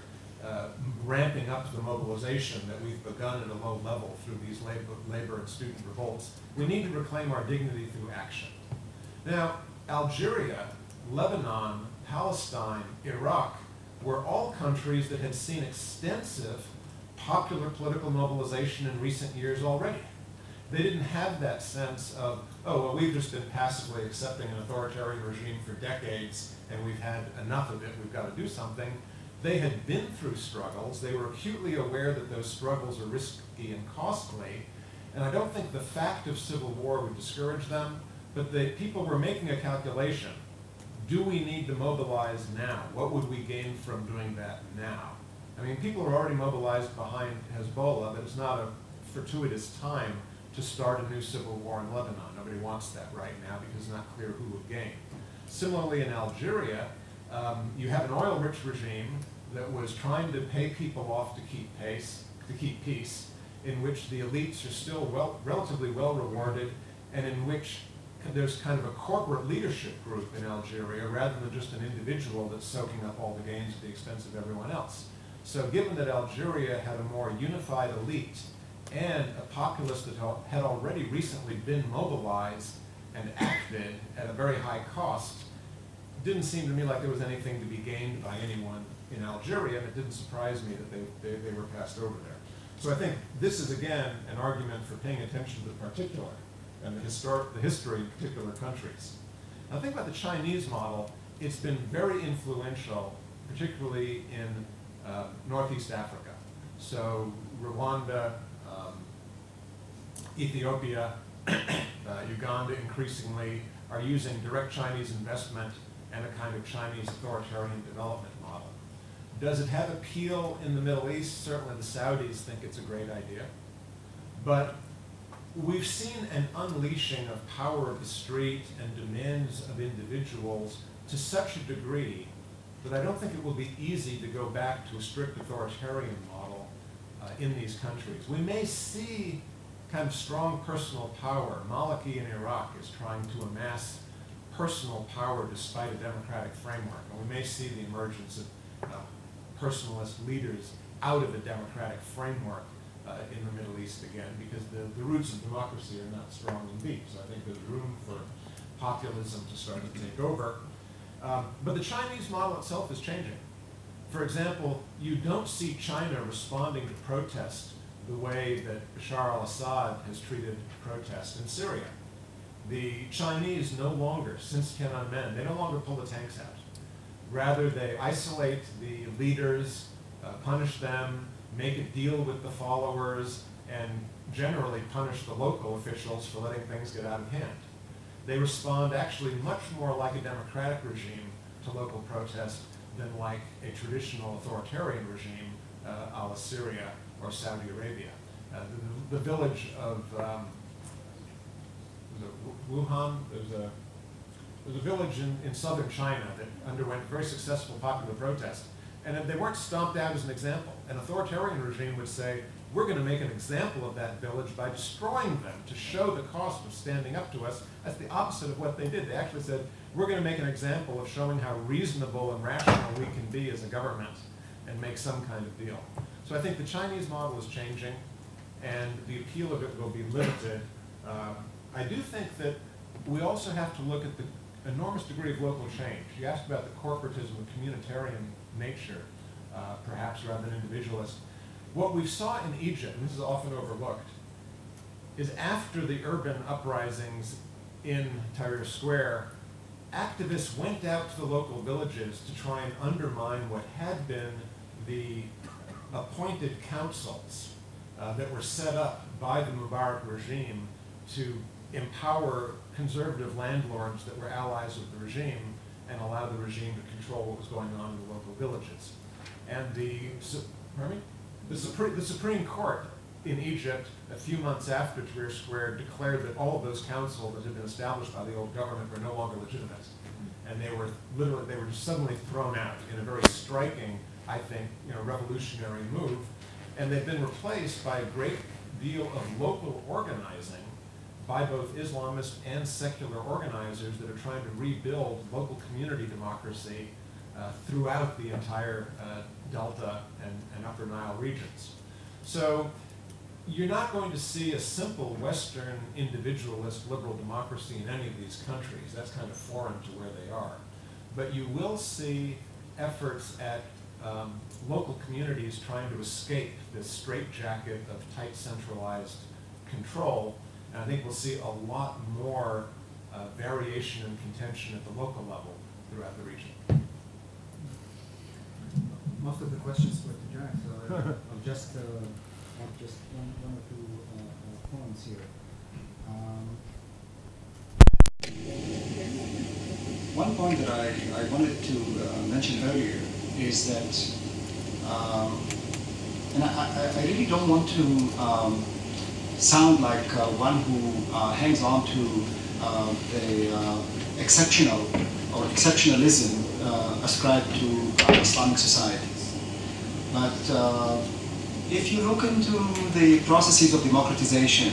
ramping up the mobilization that we've begun at a low level through these labor and student revolts. We need to reclaim our dignity through action. Now, Algeria, Lebanon, Palestine, Iraq were all countries that had seen extensive popular political mobilization in recent years already. They didn't have that sense of, oh, well, we've just been passively accepting an authoritarian regime for decades and we've had enough of it, we've got to do something. They had been through struggles. They were acutely aware that those struggles are risky and costly. And I don't think the fact of civil war would discourage them, but the people were making a calculation. Do we need to mobilize now? What would we gain from doing that now? I mean, people are already mobilized behind Hezbollah, but it's not a fortuitous time to start a new civil war in Lebanon. Nobody wants that right now because it's not clear who will gain. Similarly, in Algeria, you have an oil-rich regime that was trying to pay people off to keep peace, in which the elites are still relatively well rewarded, and in which there's kind of a corporate leadership group in Algeria rather than just an individual that's soaking up all the gains at the expense of everyone else. So given that Algeria had a more unified elite and a populace that had already recently been mobilized and acted at a very high cost, it didn't seem to me like there was anything to be gained by anyone in Algeria, and it didn't surprise me that they were passed over there. So I think this is, again, an argument for paying attention to the particular and the history of particular countries. Now think about the Chinese model. It's been very influential, particularly in Northeast Africa. So Rwanda, Ethiopia, Uganda increasingly are using direct Chinese investment and a kind of Chinese authoritarian development model. Does it have appeal in the Middle East? Certainly the Saudis think it's a great idea. But we've seen an unleashing of power of the street and demands of individuals to such a degree that I don't think it will be easy to go back to a strict authoritarian model in these countries. We may see kind of strong personal power. Maliki in Iraq is trying to amass personal power despite a democratic framework. And we may see the emergence of personalist leaders out of a democratic framework in the Middle East again, because the roots of democracy are not strong and deep. So I think there's room for populism to start to take over. But the Chinese model itself is changing. For example, you don't see China responding to protest the way that Bashar al-Assad has treated protest in Syria. The Chinese no longer, since Tiananmen, they no longer pull the tanks out. Rather, they isolate the leaders, punish them, make a deal with the followers, and generally punish the local officials for letting things get out of hand. They respond actually much more like a democratic regime to local protest than like a traditional authoritarian regime a la Syria or Saudi Arabia. The village of Wuhan, there's a village in southern China that underwent very successful popular protest, and they weren't stomped out as an example. An authoritarian regime would say, we're going to make an example of that village by destroying them to show the cost of standing up to us. That's the opposite of what they did. They actually said, we're going to make an example of showing how reasonable and rational we can be as a government and make some kind of deal. So I think the Chinese model is changing, and the appeal of it will be limited. I do think that we also have to look at the enormous degree of local change. You asked about the corporatism, the communitarian nature, perhaps rather than individualist. What we saw in Egypt, and this is often overlooked, is after the urban uprisings in Tahrir Square, activists went out to the local villages to try and undermine what had been the appointed councils that were set up by the Mubarak regime to empower conservative landlords that were allies of the regime and allow the regime to control what was going on in the local villages. And the Supreme Court in Egypt, a few months after Tahrir Square, declared that all of those councils that had been established by the old government were no longer legitimate. And they were just suddenly thrown out in a very striking, I think, revolutionary move. And they've been replaced by a great deal of local organizing by both Islamist and secular organizers that are trying to rebuild local community democracy throughout the entire Delta and Upper Nile regions. So you're not going to see a simple Western individualist liberal democracy in any of these countries. That's kind of foreign to where they are. But you will see efforts at local communities trying to escape this straitjacket of tight centralized control. And I think we'll see a lot more variation and contention at the local level throughout the region. Most of the questions were to Jack, so I'll just add just one or two points here. One point that I wanted to mention earlier is that, and I really don't want to sound like one who hangs on to the exceptional or exceptionalism ascribed to Islamic societies. But if you look into the processes of democratization,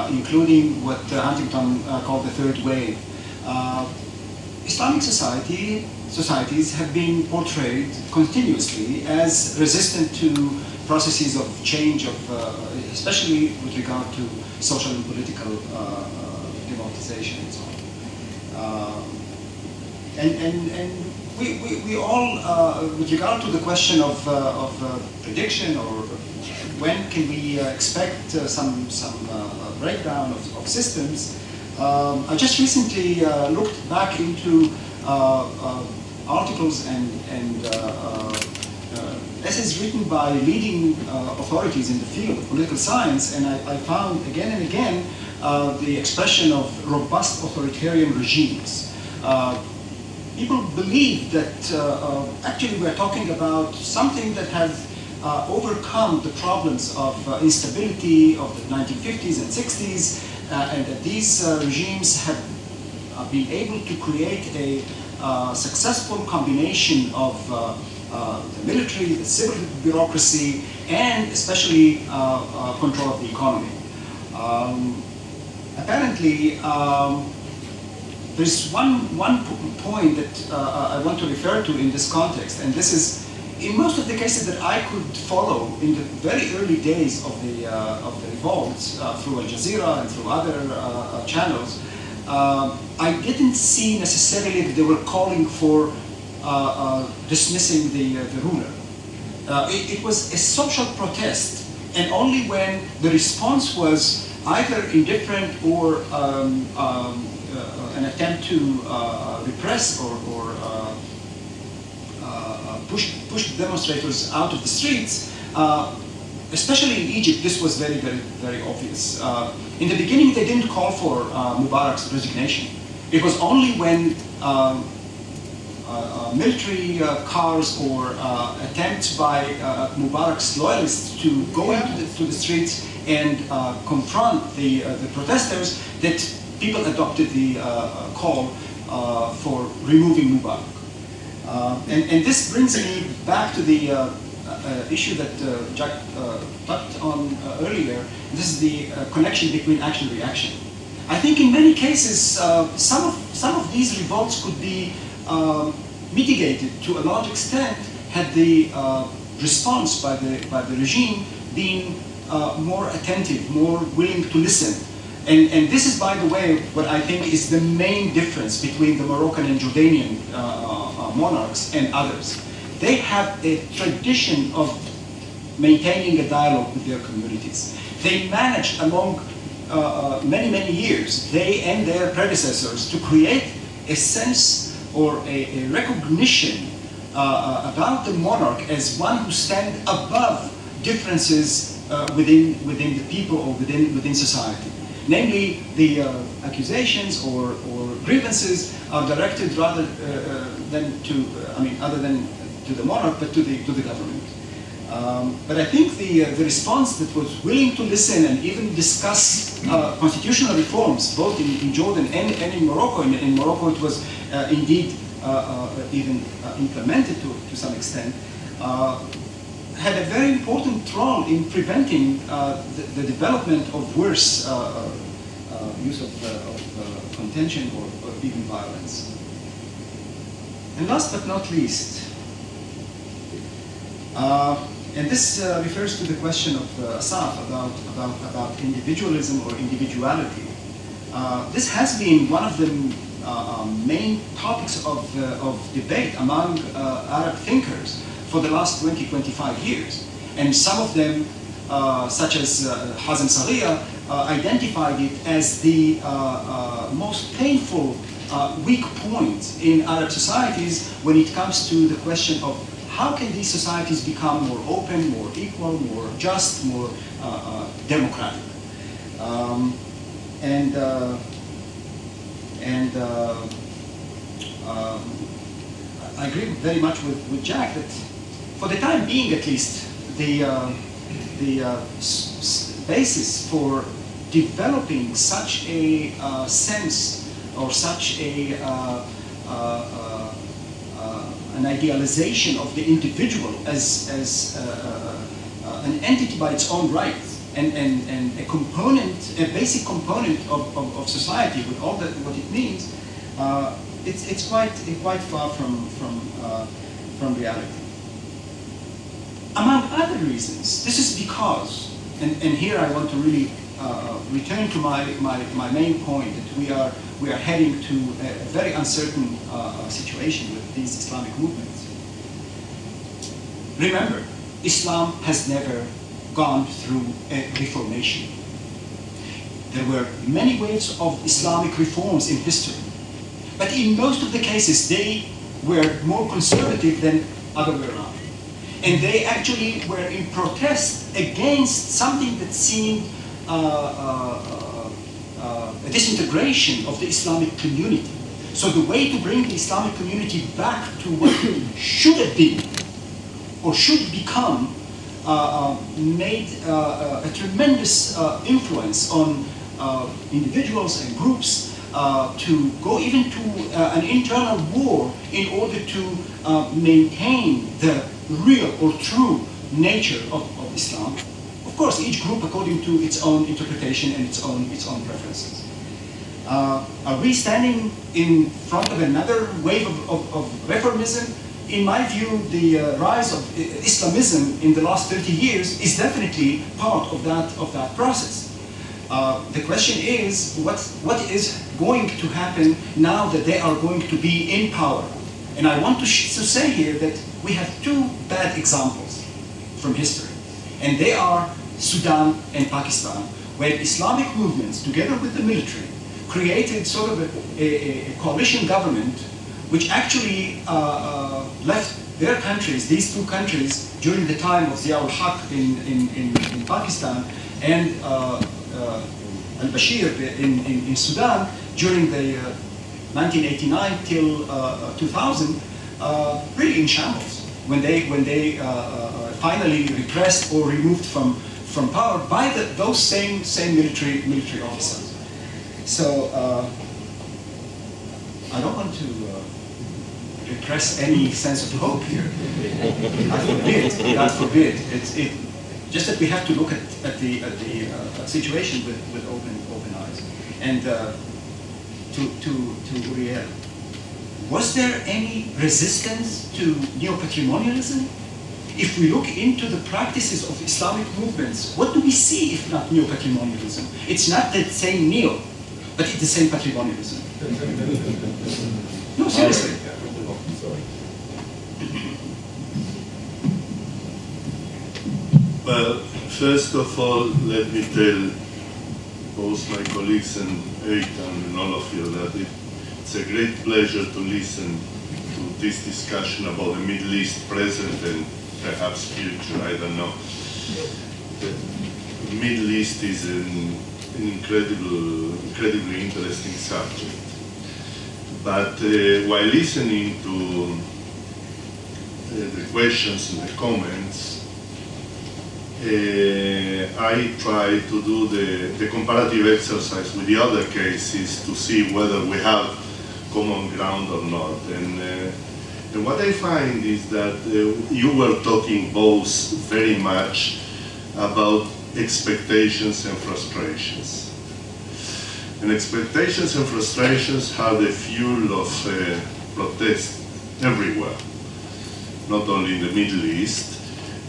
including what Huntington called the third wave, Islamic societies have been portrayed continuously as resistant to processes of change, especially with regard to social and political democratization and so on. And we all, with regard to the question of prediction or when can we expect some breakdown of systems, I just recently looked back into articles and essays written by leading authorities in the field of political science, and I found again and again the expression of robust authoritarian regimes. People believe that actually we're talking about something that has overcome the problems of instability of the 1950s and 60s, and that these regimes have been able to create a successful combination of the military, the civil bureaucracy, and especially control of the economy. Apparently, there's one point that I want to refer to in this context, and this is, in most of the cases that I could follow in the very early days of the revolts through Al Jazeera and through other channels, I didn't see necessarily that they were calling for dismissing the ruler. It was a social protest, and only when the response was either indifferent or an attempt to repress or push demonstrators out of the streets, especially in Egypt, this was very, very, very obvious. In the beginning, they didn't call for Mubarak's resignation. It was only when military cars or attempts by Mubarak's loyalists to go into the streets and confront the protesters that people adopted the call for removing Mubarak. And this brings me back to the issue that Jack touched on earlier. This is the connection between action and reaction. I think in many cases, some of these revolts could be mitigated to a large extent had the response by the regime being more attentive, more willing to listen. And this is, by the way, what I think is the main difference between the Moroccan and Jordanian monarchs and others. They have a tradition of maintaining a dialogue with their communities. They managed along many, many years, they and their predecessors, to create a sense or a recognition about the monarch as one who stands above differences within the people or within society. Namely, the accusations or grievances are directed rather than to, other than to the monarch, but to the government. But I think the response that was willing to listen and even discuss constitutional reforms, both in Jordan and in Morocco. In Morocco, it was indeed even implemented to some extent. Had a very important role in preventing the development of worse use of contention or even violence. And last but not least, and this refers to the question of Asaf about individualism or individuality. This has been one of the main topics of debate among Arab thinkers for the last 20-25 years. And some of them, such as Hazem Saria, identified it as the most painful weak point in Arab societies when it comes to the question of how can these societies become more open, more equal, more just, more democratic. I agree very much with Jack that for the time being, at least, the basis for developing such a sense or such an idealization of the individual as an entity by its own right and a component, a basic component of society with all that what it means, it's quite far from reality. Among other reasons, this is because, and here I want to really return to my main point, that we are heading to a very uncertain situation with these Islamic movements. Remember, Islam has never gone through a reformation. There were many waves of Islamic reforms in history, but in most of the cases they were more conservative than other way around. And they actually were in protest against something that seemed a disintegration of the Islamic community. So the way to bring the Islamic community back to what it should have been, or should become, made a tremendous influence on individuals and groups to go even to an internal war in order to maintain the real or true nature of Islam. Of course, each group according to its own interpretation and its own preferences. Are we standing in front of another wave of reformism? In my view, the rise of Islamism in the last 30 years is definitely part of that process. The question is, what is going to happen now that they are going to be in power? And I want to say here that we have two bad examples from history, and they are Sudan and Pakistan, where Islamic movements, together with the military, created sort of a coalition government, which actually left their countries, these two countries, during the time of Zia ul-Haq in Pakistan and al-Bashir in Sudan during the 1989 till 2000, really in shambles when they finally repressed or removed from power by those same military officers. So I don't want to repress any sense of hope here. God forbid. It's just that we have to look at the situation with open eyes. And to Uriel, was there any resistance to neo-patrimonialism? if we look into the practices of Islamic movements, what do we see if not neo-patrimonialism? It's not the same neo, but it's the same patrimonialism. No, seriously. Well, first of all, let me tell both my colleagues and Eitan and all of you that it's a great pleasure to listen to this discussion about the Middle East present and perhaps future, I don't know. The Middle East is an incredibly interesting subject. But while listening to the questions and the comments, I try to do the comparative exercise with the other cases to see whether we have common ground or not. And what I find is that you were talking both very much about expectations and frustrations. And expectations and frustrations are the fuel of protest everywhere, not only in the Middle East.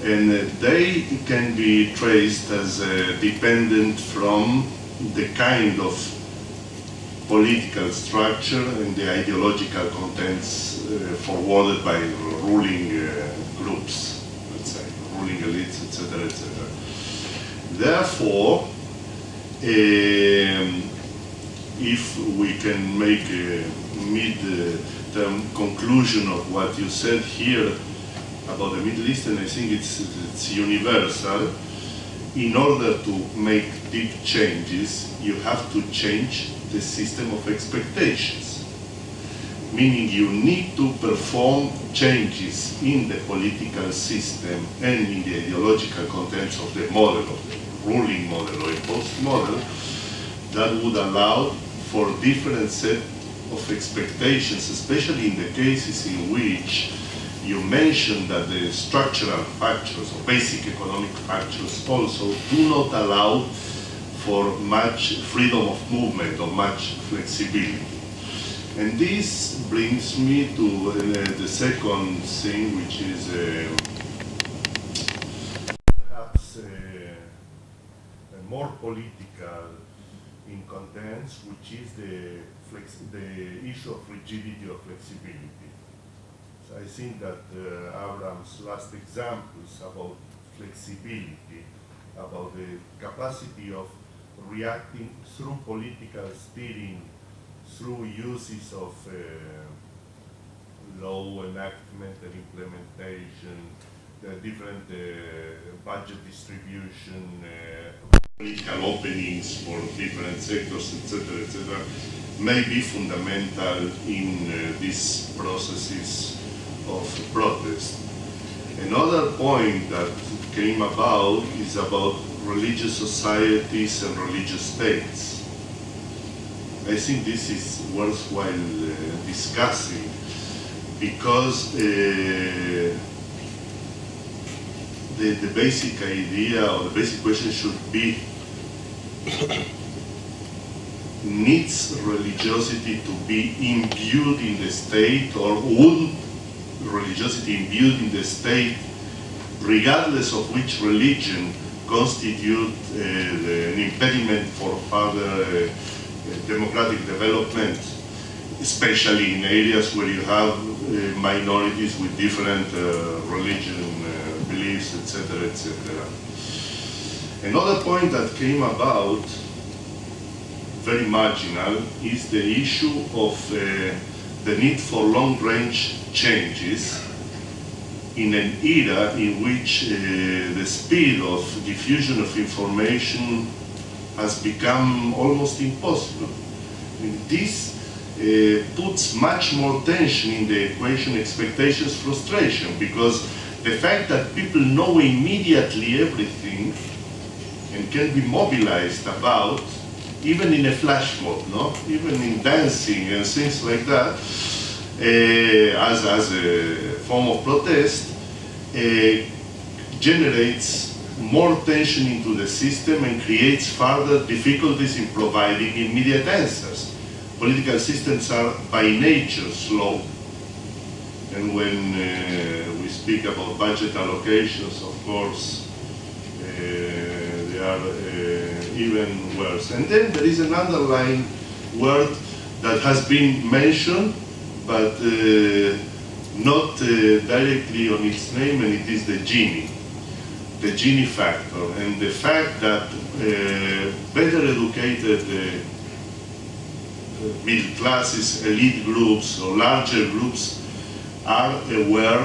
And they can be traced as dependent from the kind of political structure and the ideological contents forwarded by ruling groups, let's say, ruling elites, etc., etc. Therefore, if we can make a mid-term conclusion of what you said here about the Middle East, and I think it's universal, in order to make deep changes, you have to change the system of expectations. Meaning you need to perform changes in the political system and in the ideological contents of the model, of the ruling model or imposed model, that would allow for different set of expectations, especially in the cases in which you mentioned that the structural factors or basic economic factors also do not allow for much freedom of movement or much flexibility. And this brings me to the second thing, which is perhaps a more political in contents, which is the issue of rigidity or flexibility. I think that Avraham's last examples about flexibility, about the capacity of reacting through political steering, through uses of law enactment and implementation, the different budget distribution, political openings for different sectors, etc., may be fundamental in these processes of protest. Another point that came about is about religious societies and religious states. I think this is worthwhile discussing because the basic idea or the basic question should be needs religiosity to be imbued in the state, or would religiosity imbued in the state, regardless of which religion, constitute an impediment for further democratic development, especially in areas where you have minorities with different religion beliefs, etc., etc. Another point that came about, very marginal, is the issue of the need for long-range changes in an era in which the speed of diffusion of information has become almost impossible. This puts much more tension in the equation expectations frustration, because the fact that people know immediately everything and can be mobilized about, even in a flash mob, no? Even in dancing and things like that, as a form of protest, generates more tension into the system and creates further difficulties in providing immediate answers. Political systems are by nature slow. And when we speak about budget allocations, of course, they are even worse. And then there is an underlying word that has been mentioned, but not directly on its name, and it is the Gini factor, and the fact that better educated middle classes, elite groups, or larger groups are aware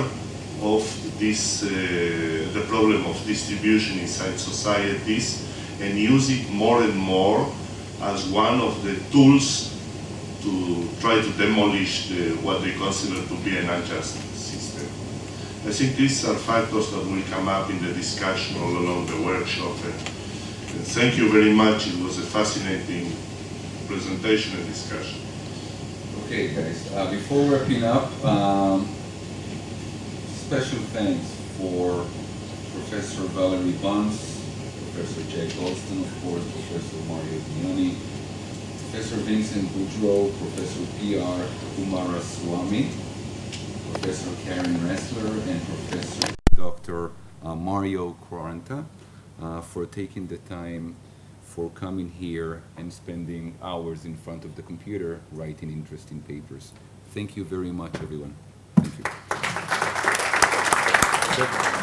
of this, the problem of distribution inside societies, and use it more and more as one of the tools to try to demolish what they consider to be an unjust system. I think these are factors that will come up in the discussion all along the workshop. And thank you very much. It was a fascinating presentation and discussion. Okay, guys. Before wrapping up, special thanks for Professor Valerie Bunce, Professor Jay Golston, of course, Professor Mario Diani, Professor Vincent Boudreau, Professor P.R. Kumaraswamy, Professor Karen Ressler, and Professor Dr. Mario Quaranta for taking the time for coming here and spending hours in front of the computer writing interesting papers. Thank you very much, everyone. Thank you.